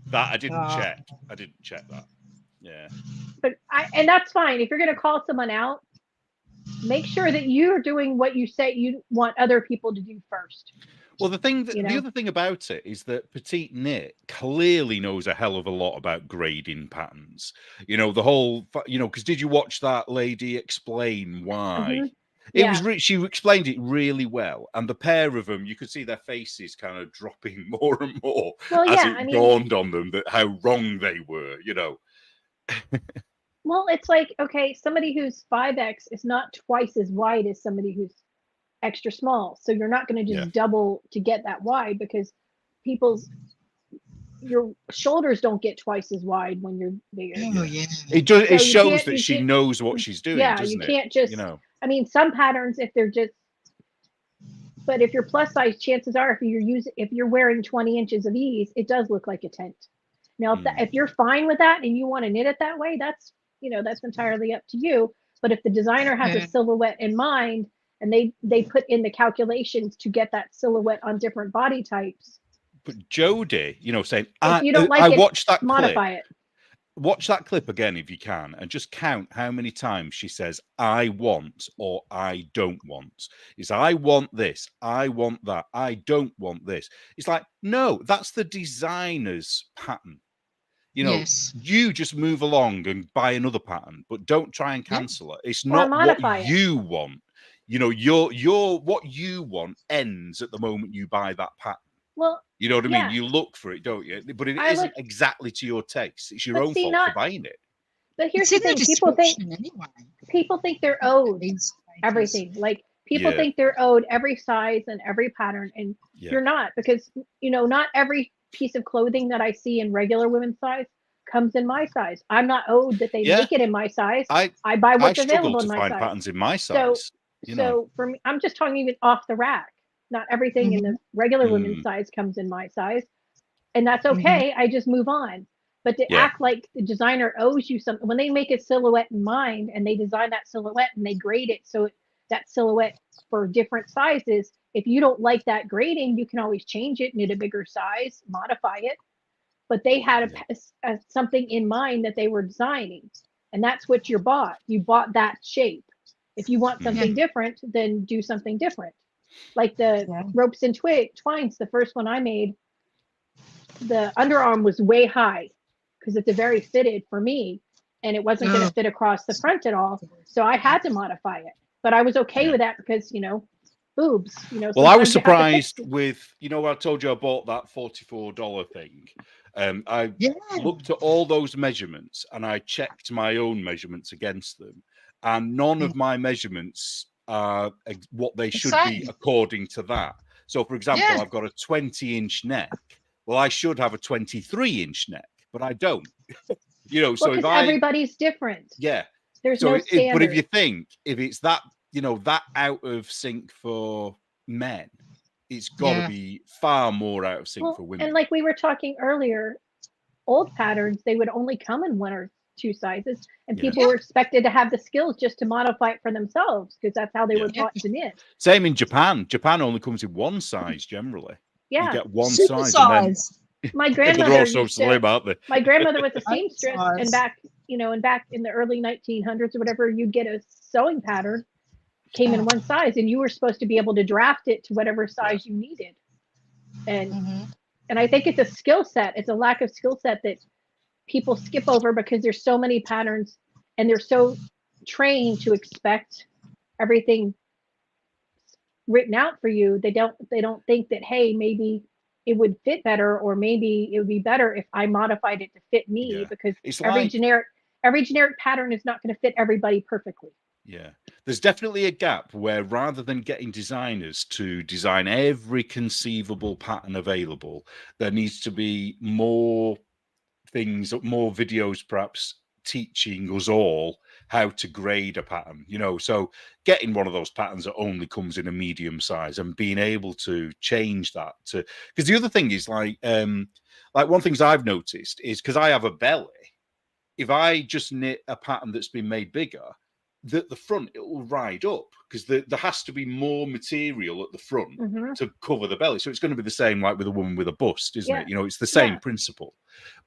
That I didn't check. I didn't check that. Yeah. But and that's fine. If you're going to call someone out, make sure that you're doing what you say you want other people to do first. Well, the other thing about it is that Petite Knit clearly knows a hell of a lot about grading patterns. The whole, because did you watch that lady explain why? Mm-hmm. She explained it really well, and the pair of them, you could see their faces kind of dropping more and more as it dawned on them that how wrong they were. Well, it's like, okay, somebody who's 5X is not twice as wide as somebody who's extra small. So you're not going to just double to get that wide, because your shoulders don't get twice as wide when you're bigger. Oh, yeah. It shows that she knows what she's doing. Yeah, you can't just, some patterns, if you're plus size, chances are if you're wearing 20 inches of these, it does look like a tent. Now, if you're fine with that and you want to knit it that way, that's entirely up to you. But if the designer has a silhouette in mind and they put in the calculations to get that silhouette on different body types. But Jodie, saying, if you don't like I watched that modify clip. Watch that clip again if you can, and just count how many times she says, I want or I don't want. It's I want this, I want that, I don't want this. It's like, no, that's the designer's pattern. You just move along and buy another pattern, but don't try and cancel it. It's not what you want. Your what you want ends at the moment you buy that pattern. Well, you know what I mean? You look for it, don't you? But it isn't exactly to your taste. It's your own fault for buying it. But here's the thing: people think they're owed everything. Like people think they're owed every size and every pattern, and you're not, because not every piece of clothing that I see in regular women's size comes in my size. I'm not owed that they make it in my size. I buy what's available in my size. Patterns in my size. So for me, I'm just talking even off the rack. Not everything in the regular women's size comes in my size, and that's okay. I just move on. But to act like the designer owes you something, when they make a silhouette in mind and they design that silhouette and they grade it so that silhouette for different sizes if you don't like that grading, you can always change it, knit a bigger size, modify it. But they had something in mind that they were designing, and that's what you bought. You bought that shape. If you want something different, then do something different. Like the ropes and twines, the first one I made, the underarm was way high because it's a very fitted for me, and it wasn't going to fit across the front at all. So I had to modify it, but I was okay with that because, you know, boobs, you know. Well, I was surprised with, you know, I told you I bought that $44 thing. I looked at all those measurements and I checked my own measurements against them, and none of my measurements are what they should be according to that. So, for example, I've got a 20-inch neck. Well, I should have a 23-inch neck, but I don't. You know, so if everybody's different. Yeah. There's no standard. But if you think, if it's that, you know, that out of sync for men, it's got to be far more out of sync for women. And like we were talking earlier, old patterns, they would only come in 1 or 2 sizes, and people were expected to have the skills just to modify it for themselves because that's how they were taught to knit. Same in Japan. Japan only comes in 1 size generally. Yeah, you get 1 Super size. size. And then my grandmother they're also slim, aren't they? My grandmother was a seamstress, and back in the early 1900s or whatever, you'd get a sewing pattern, came in 1 size, and you were supposed to be able to draft it to whatever size you needed. And and I think it's a skill set. It's a lack of skill set that people skip over because there's so many patterns, and they're so trained to expect everything written out for you. They don't think that, hey, maybe it would fit better, or maybe it would be better if I modified it to fit me, because It's every generic pattern is not going to fit everybody perfectly. Yeah, there's definitely a gap where rather than getting designers to design every conceivable pattern available, there needs to be more things, more videos perhaps teaching us all how to grade a pattern, you know. So getting one of those patterns that only comes in a medium size and being able to change that to, because the other thing is like one things I've noticed is, because I have a belly, if I just knit a pattern that's been made bigger, the front, it will ride up because there has to be more material at the front to cover the belly. So it's going to be the same like with a woman with a bust, isn't it? You know, it's the same principle.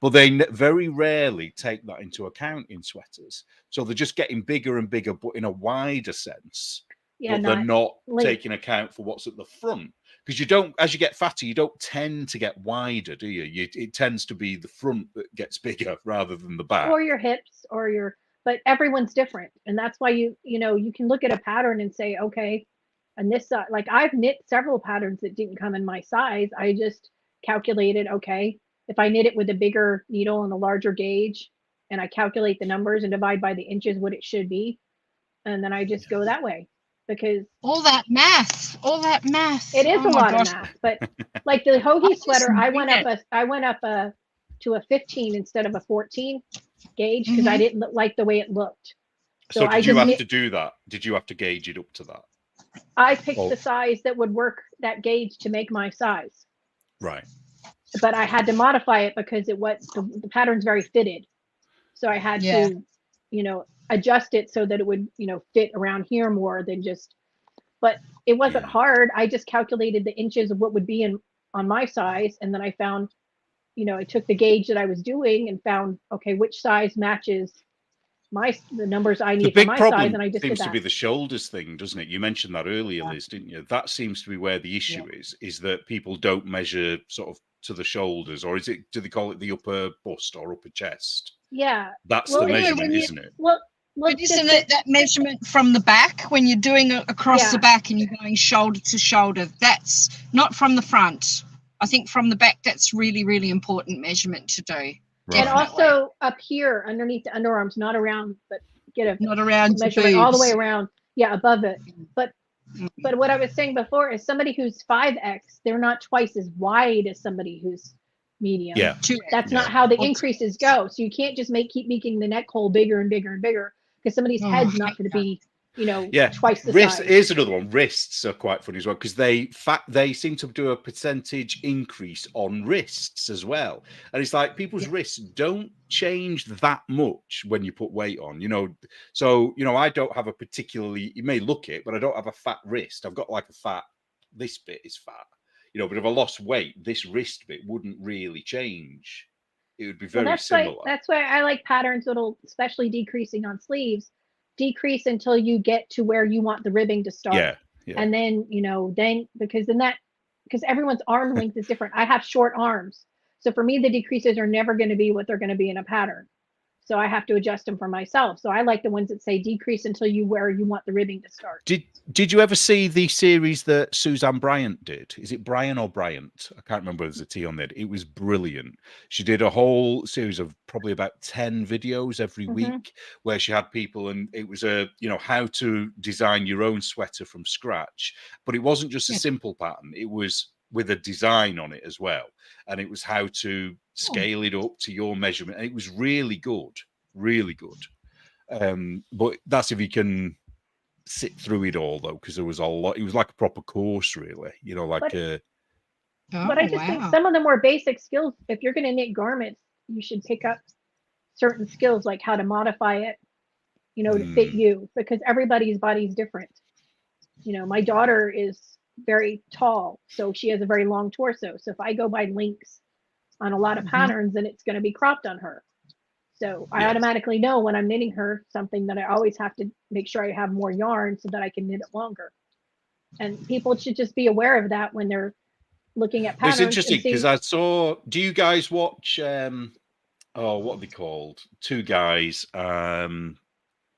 But they very rarely take that into account in sweaters. So they're just getting bigger and bigger, but in a wider sense. Yeah, but they're not taking account for what's at the front. Because you don't, as you get fatter, you don't tend to get wider, do you? It tends to be the front that gets bigger rather than the back. Or your hips, or your, but everyone's different. And that's why you can look at a pattern and say, okay, and this, like I've knit several patterns that didn't come in my size. I just calculated, okay, if I knit it with a bigger needle and a larger gauge, and I calculate the numbers and divide by the inches what it should be, and then I just go that way. Because all that math. It is a lot of math, but like the hoagie sweater, I went up to a 15 instead of a 14 gauge because I didn't like the way it looked. So did you have to do that? Did you have to gauge it up to that? I picked the size that would work that gauge to make my size. Right. But I had to modify it because the pattern's very fitted. So I had to, adjust it so that it would, fit around here more than just, but it wasn't hard. I just calculated the inches of what would be on my size. And then I found, I took the gauge that I was doing and found, okay, which size matches the numbers I need for my size. And I just seems to be the shoulders thing, doesn't it? You mentioned that earlier, Liz, didn't you? That seems to be where the issue is that people don't measure sort of to the shoulders, or do they call it the upper bust or upper chest? Yeah. That's the measurement, isn't it? Well, but isn't it that measurement from the back when you're doing it across the back and you're going shoulder to shoulder? That's not from the front. I think from the back, that's really, really important measurement to do. Right. And also up here underneath the underarms, not around, but not around measurement all the way around. Yeah, above it. But what I was saying before is somebody who's 5X, they're not twice as wide as somebody who's medium. Yeah. That's not how the increases go. So you can't just keep making the neck hole bigger and bigger and bigger, because somebody's head's not going to be, twice the size. Here's another one. Wrists are quite funny as well, because they seem to do a percentage increase on wrists as well. And it's like people's wrists don't change that much when you put weight on, So, I don't have a particularly, you may look it, but I don't have a fat wrist. I've got like a fat this bit is fat, you know, but if I lost weight, this wrist bit wouldn't really change. It would be Well, very similar. that's why I like patterns that'll, especially decreasing on sleeves, decrease until you get to where you want the ribbing to start. Yeah. And then, you know, because everyone's arm length is different. I have short arms. So for me, the decreases are never going to be what they're going to be in a pattern. So I have to adjust them for myself. So I like the ones that say decrease until where you want the ribbing to start. Did you ever see the series that Suzanne Bryant did? Is it Brian or Bryant? I can't remember if there's a T on there. It was brilliant. She did a whole series of probably about 10 videos every week where she had people, and it was how to design your own sweater from scratch. But it wasn't just a simple pattern. It was with a design on it as well. And it was how to scale it up to your measurement. And it was really good, really good. But that's if you can sit through it all, though, because there was a lot. It was like a proper course, really, you know, like but I just think some of the more basic skills, if you're going to knit garments, you should pick up certain skills, like how to modify it, you know, to fit you, because everybody's body is different. You know, my daughter is very tall, so she has a very long torso. So if I go by links on a lot of patterns, then it's going to be cropped on her. So I automatically know when I'm knitting her something that I always have to make sure I have more yarn so that I can knit it longer. And people should just be aware of that when they're looking at patterns. It's interesting because I saw. Do you guys watch? What are they called? Two guys,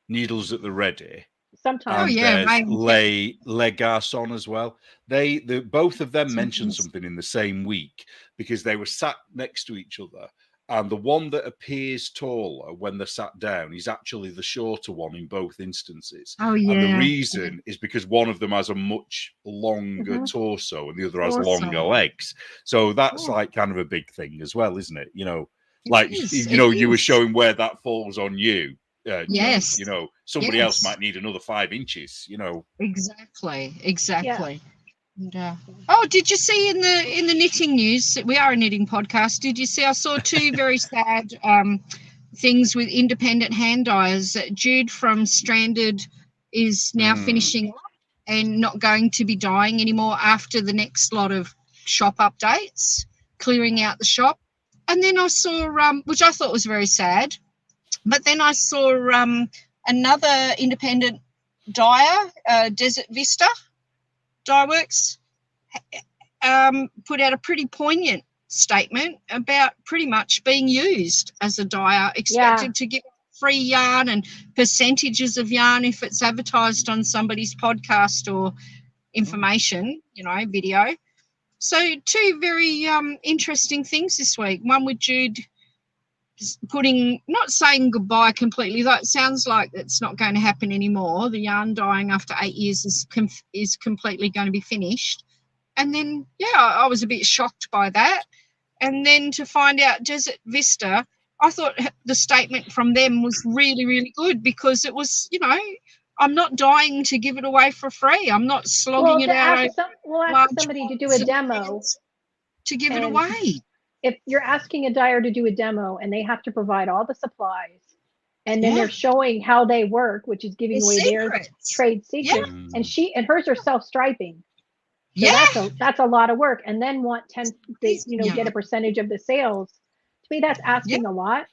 Needles at the Ready. Sometimes. Les Garçons as well. They both of them mentioned something in the same week because they were sat next to each other. And the one that appears taller when they're sat down is actually the shorter one in both instances. Oh, yeah. And the reason is because one of them has a much longer torso and the other has longer legs. So that's like kind of a big thing as well, isn't it? You know, you were showing where that falls on you. Yes. You know, somebody else might need another 5 inches, you know. Exactly. Yeah. And, did you see in the knitting news? We are a knitting podcast. Did you see? I saw two very sad things with independent hand dyers. Jude from Stranded is now finishing up and not going to be dyeing anymore after the next lot of shop updates, clearing out the shop. And then I saw, which I thought was very sad, but then I saw another independent dyer, Desert Vista Dye Works, put out a pretty poignant statement about pretty much being used as a dyer, expected to give free yarn and percentages of yarn if it's advertised on somebody's podcast or information, video. So two very interesting things this week. One with Jude not saying goodbye completely, though it sounds like it's not going to happen anymore. The yarn dyeing after 8 years is completely going to be finished. And then, I was a bit shocked by that. And then to find out Desert Vista, I thought the statement from them was really, really good because it was, I'm not dying to give it away for free. I'm not slogging it out. We'll ask somebody to do a demo. To give it away. If you're asking a dyer to do a demo and they have to provide all the supplies and then they're showing how they work, which is giving away their trade secrets, and hers are self-striping. So that's a lot of work. And then want 10, get a percentage of the sales. To me, that's asking a lot.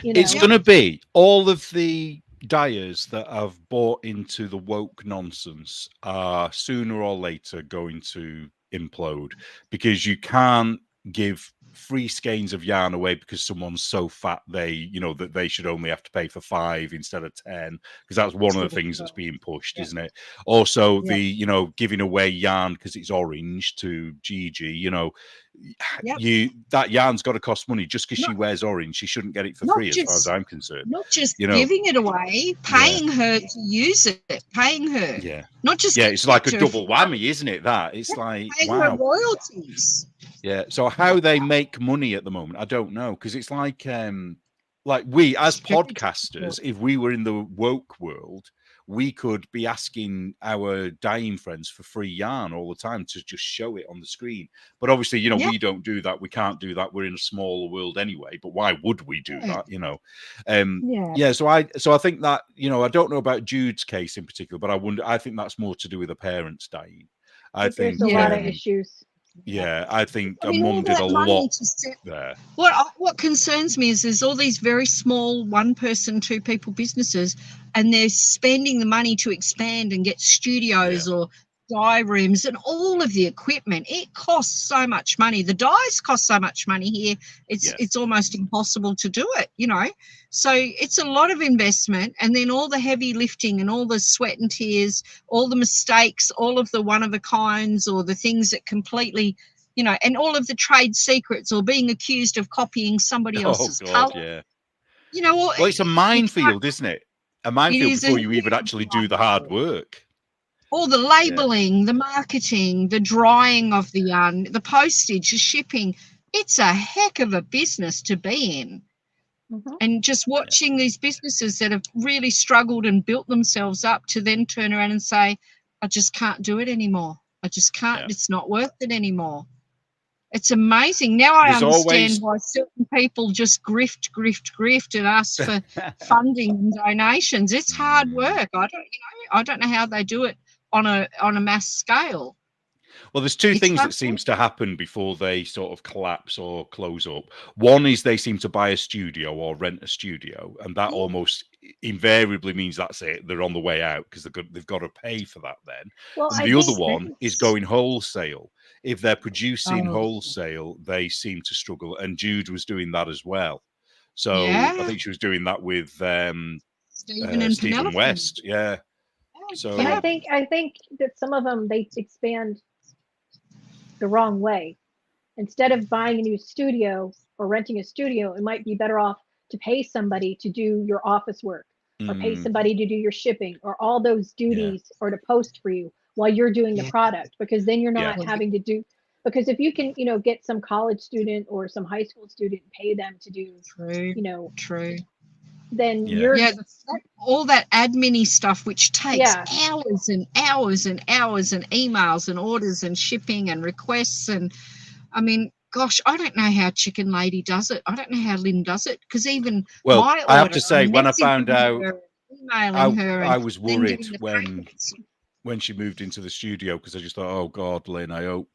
It's going to be all of the dyers that have bought into the woke nonsense are sooner or later going to implode because you can't give free skeins of yarn away because someone's so fat that they should only have to pay for 5 instead of 10, because that's one of the things that's being pushed, isn't it? Also the giving away yarn because it's orange to Gigi, that yarn's got to cost money. Just because she wears orange, she shouldn't get it for free, as far as I'm concerned. Not just giving it away, paying her to use it, paying her. Not just it's like a double whammy, isn't it? That it's like paying her royalties. So how they make money at the moment, I don't know, because it's like we as podcasters, if we were in the woke world, we could be asking our dyeing friends for free yarn all the time to just show it on the screen. But obviously, we don't do that. We can't do that. We're in a smaller world anyway. But why would we do that? So I think that, I don't know about Jude's case in particular, but I think that's more to do with the parents dying. I think there's a lot of issues. yeah, I think I mean, Mum all did that a money lot to set. there. What concerns me is there's all these very small 1-person, 2-people businesses, and they're spending the money to expand and get studios or dye rooms and all of the equipment. It costs so much money. The dyes cost so much money here. It's almost impossible to do it, you know. So it's a lot of investment, and then all the heavy lifting and all the sweat and tears, all the mistakes, all of the one of a kinds or the things that completely, you know, and all of the trade secrets or being accused of copying somebody else's God, colour. yeah. You know, Well, it's a minefield, isn't it? A minefield is a before you even huge actually do the hard minefield. work. All the labelling, the marketing, the drying of the yarn, the postage, the shipping. It's a heck of a business to be in. And just watching these businesses that have really struggled and built themselves up to then turn around and say, I just can't do it anymore. I just can't. It's not worth it anymore. It's amazing. Now I understand why certain people just grift and ask for funding and donations. It's hard work. I don't know how they do it on a mass scale. Well, there's two things that seems to happen before they sort of collapse or close up. One is they seem to buy a studio or rent a studio, and that almost invariably means that's it. They're on the way out because they've got to pay for that then. Well, and the other one is going wholesale. If they're producing wholesale, they seem to struggle. And Jude was doing that as well. So I think she was doing that with Stephen West. Yeah. So and I think that some of them they expand the wrong way. Instead of buying a new studio or renting a studio, it might be better off to pay somebody to do your office work or pay somebody to do your shipping or all those duties or to post for you while you're doing the product, because then you're not having to do, because if you can, you know, get some college student or some high school student and pay them to do, you know, then you're all that admin-y stuff, which takes hours and hours and hours and emails and orders and shipping and requests. And I mean, gosh, I don't know how Chicken Lady does it. I don't know how Lynn does it, because even my order, I have to say, when I found out, emailing her, I was worried when she moved into the studio, because I just thought, oh God, Lynn, I hope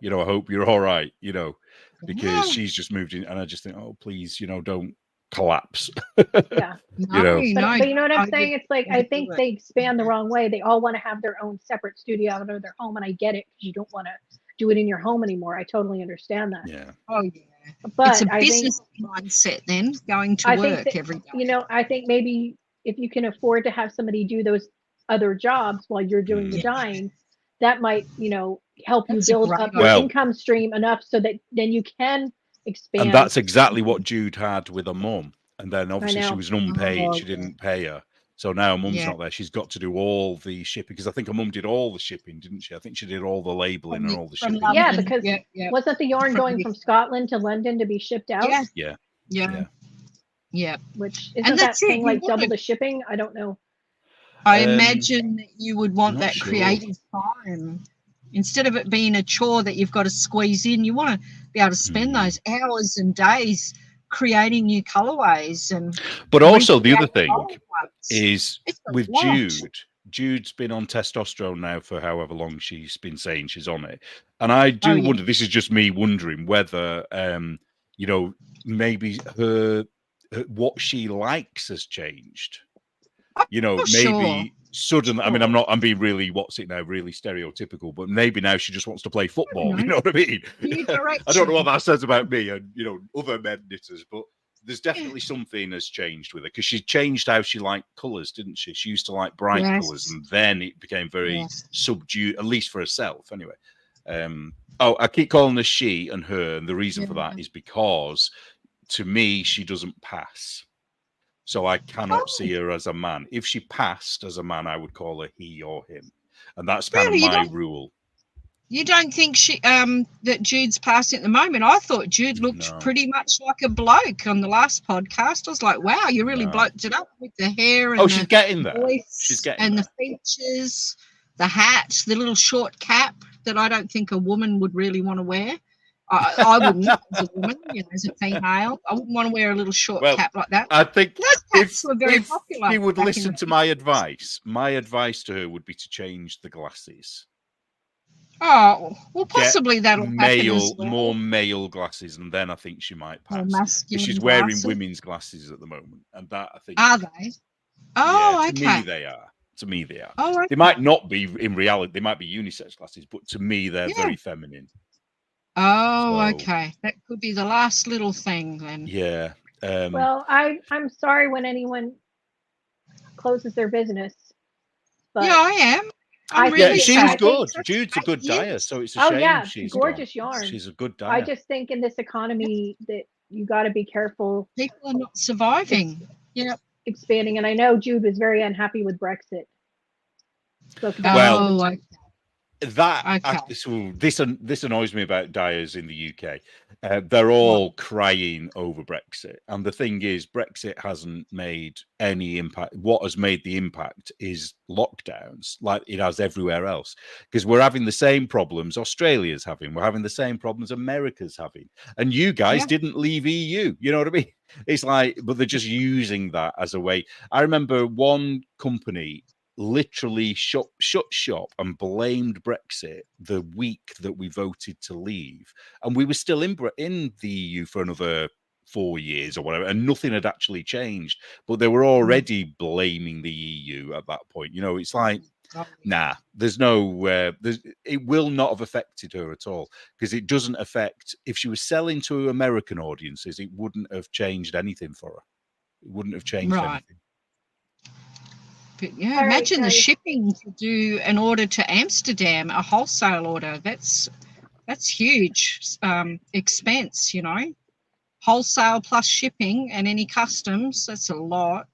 you know, I hope you're all right, you know, because she's just moved in, and I just think, oh please, you know, don't collapse. you know, no, but you know what I'm saying? It's like, I think they expand the wrong way. They all want to have their own separate studio out of their home, and I get it, because you don't want to do it in your home anymore. I totally understand that. Yeah. But it's a business mindset then, going to work every day. You know, I think maybe if you can afford to have somebody do those other jobs while you're doing the dyeing, that might, you know, help you build up your income stream enough so that then you can expand. And that's exactly what Jude had with her mum. And then obviously she was unpaid. She didn't pay her. So now Mum's not there. She's got to do all the shipping, because I think her mum did all the shipping, didn't she? I think she did all the labeling and all the shipping. Yeah, because wasn't the yarn going from Scotland to London to be shipped out? Yeah. Which isn't that thing like double the shipping? I don't know. I imagine that you would want that creative time. Instead of it being a chore that you've got to squeeze in, you want to be able to spend those hours and days creating new colorways. But also the other thing is with Jude's been on testosterone now for however long she's been saying she's on it. And I do wonder, this is just me wondering whether, you know, maybe her what she likes has changed. You know, maybe suddenly, I mean, I'm being really, really stereotypical, but maybe now she just wants to play football. You know what I mean? I don't know what that says about me and, you know, other men knitters, but there's definitely something has changed with her, because she changed how she liked colours, didn't she? She used to like bright colours, and then it became very subdued, at least for herself anyway. I keep calling her she and her, and the reason for that is because to me, she doesn't pass. So I cannot see her as a man. If she passed as a man, I would call her he or him. And that's kind of my rule. You don't think that Jude's passing at the moment? I thought Jude looked pretty much like a bloke on the last podcast. I was like, wow, you really bloked it up with the hair and she's getting there. She's getting there. The features, the hat, the little short cap that I don't think a woman would really want to wear. I wouldn't, as a woman, you know, as a female. I wouldn't want to wear a little short cap like that. I think if popular she would listen to my advice to her would be to change the glasses. Oh, well, possibly that'll happen as male, well. more male glasses, and then I think she might More pass. masculine She's wearing glasses. women's glasses at the moment, and that I think. Are they? Oh, yeah, to me okay. they are. To me they are. Oh, okay. They might not be in reality. They might be unisex glasses, but to me they're very feminine. Oh, So- okay. That could be the last little thing then. Yeah. Well, I'm sorry when anyone closes their business, but Yeah, I am. I'm I really Yeah, think she I was think- good. That's Jude's a good great dyer, news. so it's a Oh shame yeah, she's gorgeous gone. yarn. She's a good dyer. I just think in this economy that you got to be careful People are not surviving. Yeah. expanding. And I know Jude was very unhappy with Brexit. Spoke about Well, it all the Oh, time. That Okay. so this annoys me about dyers in the UK. They're all crying over Brexit, and the thing is, Brexit hasn't made any impact. What has made the impact is lockdowns, like it has everywhere else. Because we're having the same problems Australia's having, we're having the same problems America's having, and you guys didn't leave EU. You know what I mean? It's like, but they're just using that as a way. I remember one company literally shut shop and blamed Brexit the week that we voted to leave, and we were still in the EU for another 4 years or whatever, and nothing had actually changed, but they were already blaming the EU at that point. You know, it's like, nah, there's no it will not have affected her at all, because it doesn't affect, if she was selling to American audiences, it wouldn't have changed anything for her. It wouldn't have changed anything. But yeah, All right, imagine the guys. shipping to do an order to Amsterdam, a wholesale order. That's huge expense, you know. Wholesale plus shipping and any customs, that's a lot.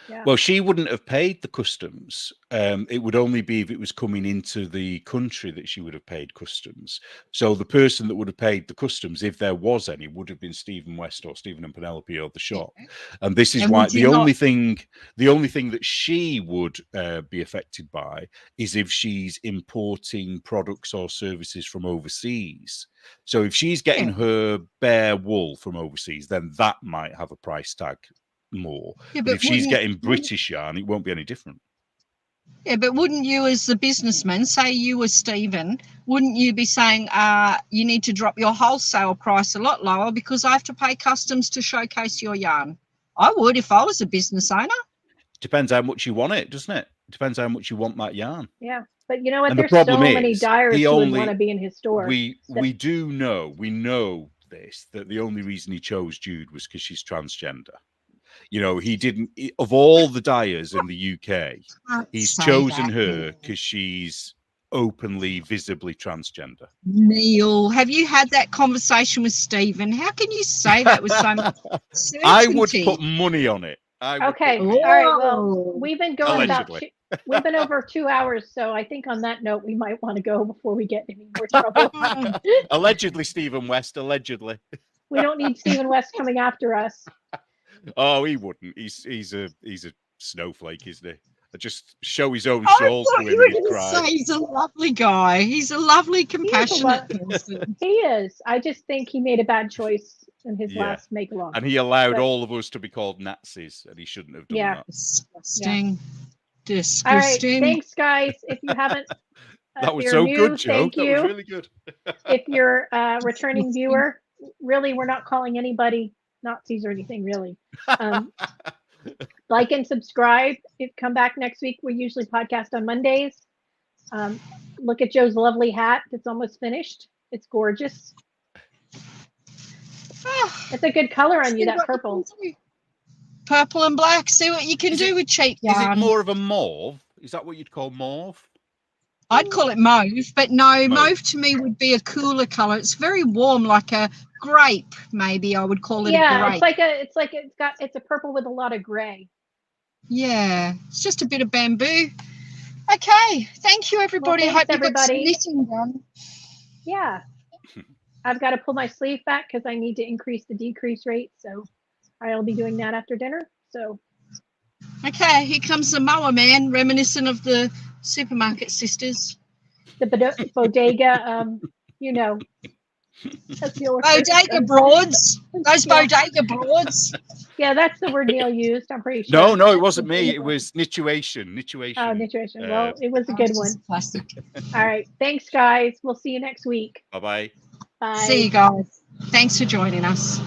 Yeah. Well, she wouldn't have paid the customs. It would only be if it was coming into the country that she would have paid customs. So the person that would have paid the customs, if there was any, would have been Stephen West or Stephen and Penelope or the shop. Yeah. And this is And why would the you only thing that she would be affected by is if she's importing products or services from overseas. So if she's getting her bare wool from overseas, then that might have a price tag more. Yeah, but if she's getting British yarn, it won't be any different. Yeah, but wouldn't you, as the businessman, say you were Stephen, wouldn't you be saying you need to drop your wholesale price a lot lower because I have to pay customs to showcase your yarn? I would if I was a business owner. Depends how much you want it, doesn't it? Depends how much you want that yarn. Yeah, but you know what? And the There's problem so many is, dyers he who would only- want to be in his store. We know this, that the only reason he chose Jude was because she's transgender. You know, he didn't, of all the dyers in the UK, he's chosen her because she's openly, visibly transgender. Neil, have you had that conversation with Stephen? How can you say that with so much certainty? I would put money on it. Okay, all right. Well, we've been going Allegedly. we've been over 2 hours, so I think on that note we might want to go before we get in any more trouble. Allegedly, Stephen West. Allegedly. We don't need Stephen West coming after us. Oh, he wouldn't. He's a snowflake, isn't he? Just show his own I shawl thought to you him were and he'd going to cry. say he's a lovely guy. He's a lovely, compassionate person. He is. I just think he made a bad choice in his Yeah. last make along. And he allowed But- all of us to be called Nazis, and he shouldn't have done Yeah. that. Disgusting. All right, Disgusting. thanks, guys. If you haven't, That was if so you're new, good, Joe. thank That you. was really good. If you're a returning viewer, really, we're not calling anybody Nazis or anything, really. Like and subscribe. Come back next week. We usually podcast on Mondays. Look at Joe's lovely hat that's almost finished. It's gorgeous. It's a good color on you, that purple. Purple and black. See what you can Is do it- with cheap Is it yarn. more of a mauve? Is that what you'd call mauve? I'd call it mauve, but no, Mauve. mauve to me would be a cooler color. It's very warm, like a grape. Maybe I would call it a Yeah, grape. it's a purple with a lot of gray. Yeah, it's just a bit of bamboo. Okay, thank you, everybody. Well, I hope thanks, you got some everybody. knitting done. Yeah. I've got to pull my sleeve back because I need to increase the decrease rate. So I'll be doing that after dinner. So Okay, here comes the mower man, reminiscent of the supermarket sisters. the bodega, you know, That's the word. Bodega broads. Those Yeah. bodega broads. Yeah, that's the word Neil used. I'm pretty sure. No, no, it wasn't me. It was nituation. Nituation. Oh, nutrition. Well, it was a Oh, good it's one. just Plastic. All right. Thanks, guys. We'll see you next week. Bye bye. Bye. See you guys. Thanks for joining us.